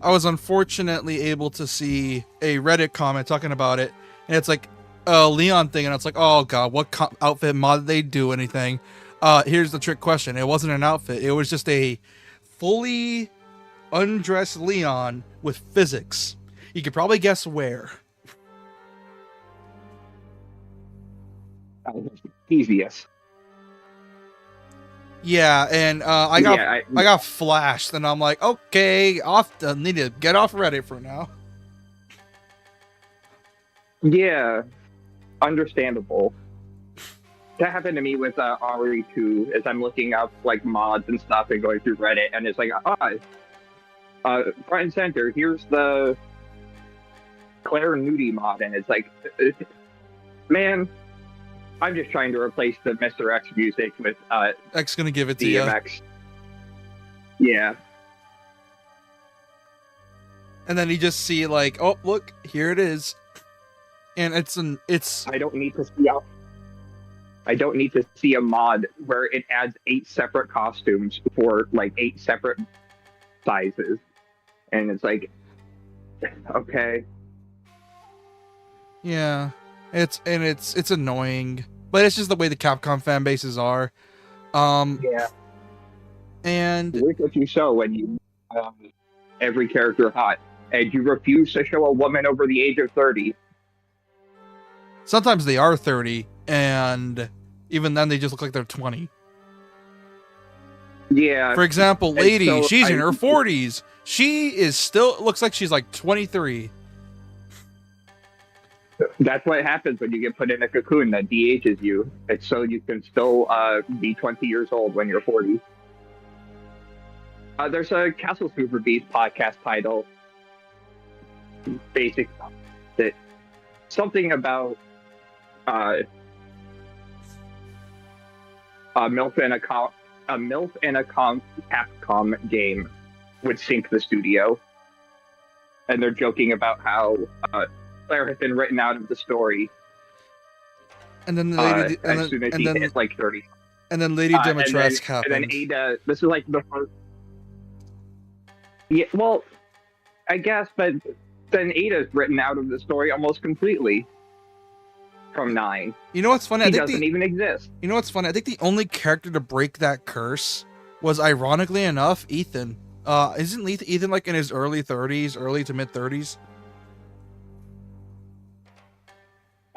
I was unfortunately able to see a Reddit comment talking about it, and it's like a Leon thing, and it's like, oh god, what outfit mod did they do? Anything? Here's the trick question: it wasn't an outfit; it was just a fully undressed Leon with physics. You could probably guess where. Easiest. Yeah, and I got flashed, and I'm like, okay, need to get off Reddit for now. Yeah, understandable. That happened to me with RE2, as I'm looking up like mods and stuff and going through Reddit, and it's like, front and center, here's the Claire Nudie mod, and it's like, man, I'm just trying to replace the Mr. X music with X gonna give it to you. DMX. Yeah. And then you just see like, oh look, here it is. And it's I don't need to see a mod where it adds 8 separate costumes for like 8 separate sizes. And it's like, okay. Yeah. It's annoying, but it's just the way the Capcom fan bases are. Yeah. And look what you show when you every character hot, and you refuse to show a woman over the age of 30. Sometimes they are 30, and even then they just look like they're 20. Yeah. For example, Lady, she's in her 40s. She is still looks like she's like 23. That's what happens when you get put in a cocoon that de-ages you. It's so you can still be 20 years old when you're 40. There's a Castle Super Beast podcast title. Basic that something about a MILF and a Capcom game would sink the studio. And they're joking about how Claire has been written out of the story. And then the lady, as soon as he hit like 30. And then Lady Dimitrescu happened. And then Ada, this is like the first. Yeah, well, I guess, but then Ada's written out of the story almost completely from 9. You know what's funny? He doesn't even exist. You know what's funny? I think the only character to break that curse was, ironically enough, Ethan. Isn't Ethan like in his early 30s, early to mid 30s?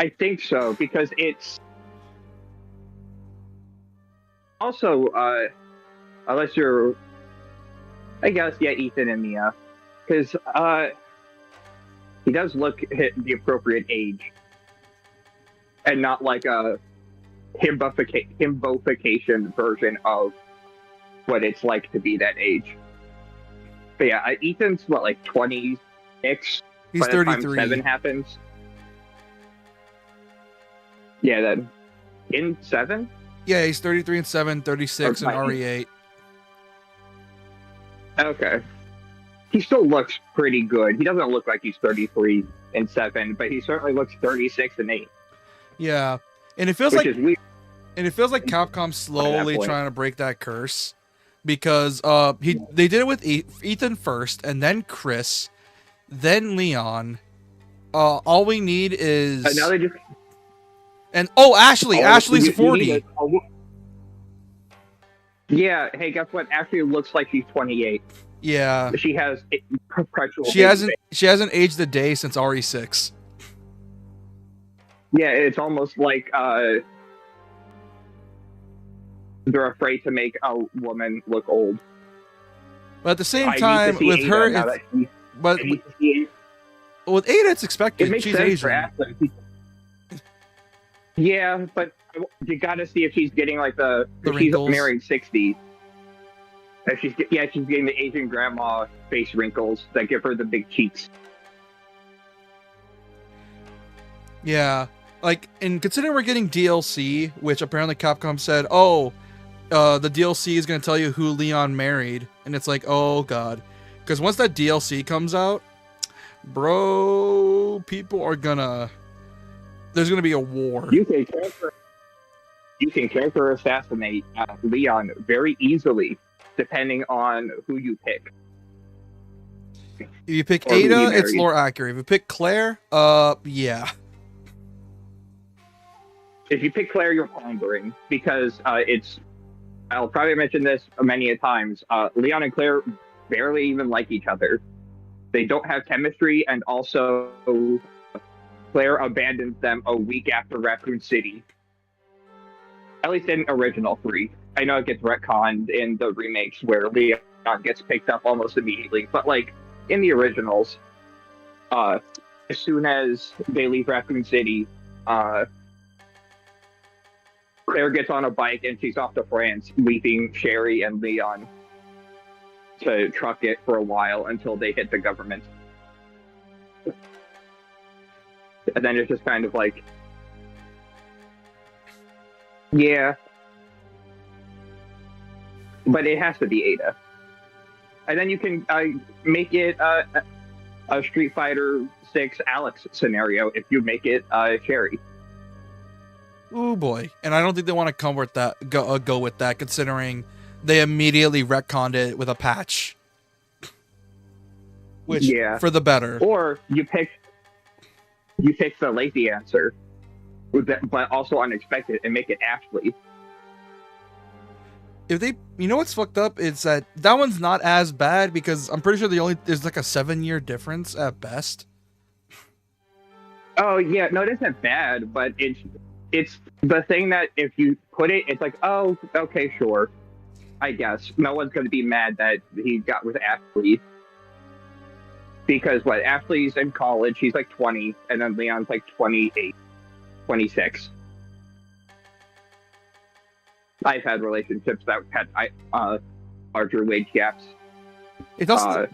I think so, because it's also, unless you're, I guess, yeah, Ethan and Mia, because he does look hit the appropriate age, and not like a himbofication version of what it's like to be that age. But yeah, Ethan's what, like 26? He's by the 33. time 7 happens. Yeah, then in 7? Yeah, he's 33 and 7, 36 and Okay. RE8. Okay. He still looks pretty good. He doesn't look like he's 33 and 7, but he certainly looks 36 and 8. Yeah, and it feels Which like is weird. And it feels like Capcom's slowly point. trying to break that curse, because they did it with Ethan first, and then Chris, then Leon. All we need is now they just Ashley. Ashley's 40. Yeah. Hey, guess what? Ashley looks like she's 28. Yeah, She has perpetual. she hasn't aged a day since RE6. Yeah, it's almost like they're afraid to make a woman look old. But at the same time, with her, with Ada, it's expected. It makes She's sense Asian. for Ashley. Yeah, but you got to see if she's getting like she's wrinkles. marrying 60. If she's getting the Asian grandma face wrinkles that give her the big cheeks. Yeah, and considering we're getting DLC, which apparently Capcom said, the DLC is going to tell you who Leon married, and it's like, oh god, because once that DLC comes out, bro, there's gonna be a war. You can character assassinate Leon very easily, depending on who you pick. If you pick Or who he Ada, it's married. lore accurate. If you pick Claire, yeah. If you pick Claire, you're floundering because I'll probably mention this many a times. Leon and Claire barely even like each other. They don't have chemistry, and also Claire abandons them a week after Raccoon City. At least in original 3. I know it gets retconned in the remakes where Leon gets picked up almost immediately, but like in the originals, as soon as they leave Raccoon City, Claire gets on a bike and she's off to France, leaving Sherry and Leon to truck it for a while until they hit the government. And then it's just kind of like, yeah. But it has to be Ada. And then you can make it a Street Fighter 6 Alex scenario if you make it Sherry. Oh boy, and I don't think they want to come with that. Go with that, considering they immediately retconned it with a patch, which for the better. Or you pick the lazy answer, but also unexpected, and make it Ashley. If they, what's fucked up is that one's not as bad because I'm pretty sure there's like a 7-year difference at best. Oh yeah, no, it isn't bad, but it's the thing that if you put it, it's like, oh, okay, sure, I guess. No one's going to be mad that he got with Ashley. Because Ashley's in college, she's like 20, and then Leon's like 28, 26. I've had relationships that had larger wage gaps. It also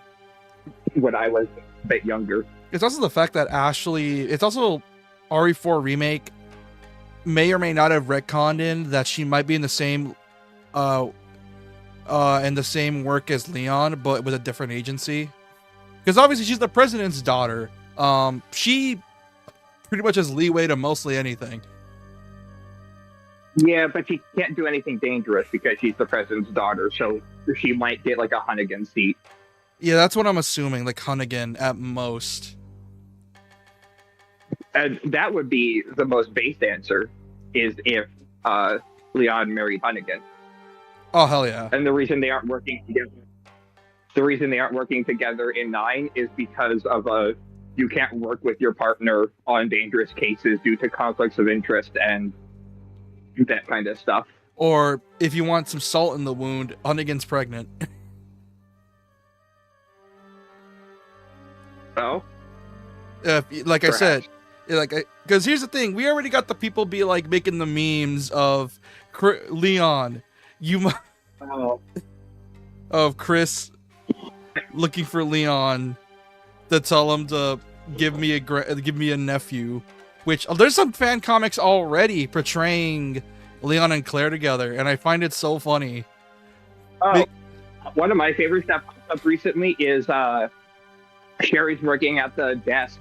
when I was a bit younger. It's also the fact that it's also RE4 Remake may or may not have retconned in that she might be in the same work as Leon, but with a different agency. Because obviously she's the president's daughter. She pretty much has leeway to mostly anything. Yeah, but she can't do anything dangerous because she's the president's daughter, so she might get like a Hunnigan seat. Yeah, that's what I'm assuming, like Hunnigan at most. And that would be the most base answer, is if Leon married Hunnigan. Oh, hell yeah. And the reason they aren't working together in 9 is because of you can't work with your partner on dangerous cases due to conflicts of interest and that kind of stuff. Or if you want some salt in the wound, Hunnigan's pregnant. Oh? Like Perhaps. I said, because here's the thing, we already got the people be like making the memes of Leon, of Chris looking for Leon to tell him to give me a nephew, which there's some fan comics already portraying Leon and Claire together, and I find it so funny. Oh, one of my favorites that popped up recently is Sherry's working at the desk,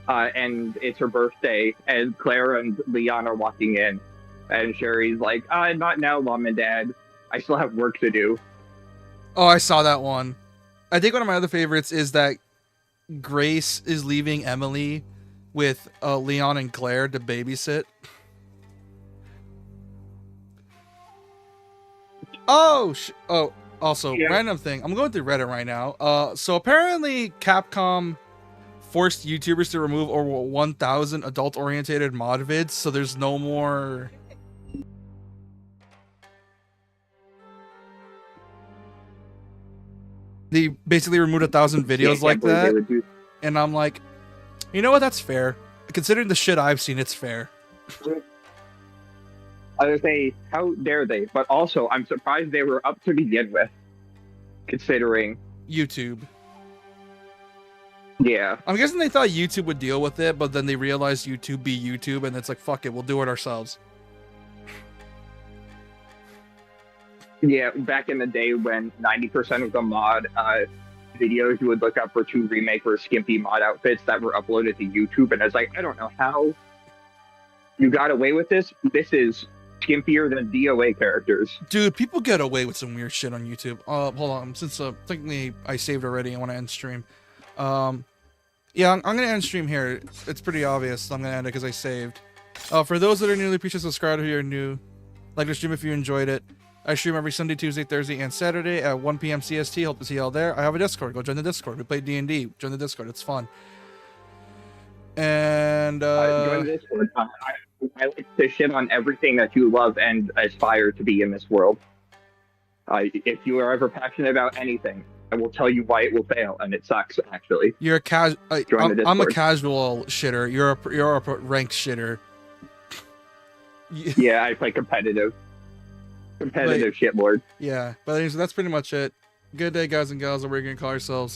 and it's her birthday, and Claire and Leon are walking in, and Sherry's like, not now, Mom and Dad. I still have work to do. Oh, I saw that one. I think one of my other favorites is that Grace is leaving Emily with Leon and Claire to babysit. Also, random thing. I'm going through Reddit right now. So apparently Capcom forced YouTubers to remove over 1,000 adult-oriented mod vids, so there's no more... They basically removed 1,000 videos like that, and I'm like, you know what? That's fair. Considering the shit I've seen, it's fair. I would say, how dare they? But also, I'm surprised they were up to begin with, considering YouTube. Yeah. I'm guessing they thought YouTube would deal with it, but then they realized YouTube be YouTube, and it's like, fuck it, we'll do it ourselves. Yeah, back in the day when 90% of the mod videos you would look up for 2 remake or skimpy mod outfits that were uploaded to YouTube, and I was like, I don't know how you got away with this. This is skimpier than DOA characters. Dude, people get away with some weird shit on YouTube. Hold on, since technically I saved already, I want to end stream. Yeah, I'm gonna end stream here. It's pretty obvious. I'm gonna end it because I saved. For those that are newly, please subscribe if you're new. Like the stream if you enjoyed it. I stream every Sunday, Tuesday, Thursday, and Saturday at 1 p.m. CST. Hope to see y'all there. I have a Discord. Go join the Discord. We play D&D. Join the Discord. It's fun. And join the Discord. I like to shit on everything that you love and aspire to be in this world. If you are ever passionate about anything, I will tell you why it will fail, and it sucks. Actually, you're a casual. I'm a casual shitter. You're a ranked shitter. Yeah, I play competitive shitlord. Yeah, but anyways, that's pretty much it. Good day, guys and gals, or we're gonna call ourselves.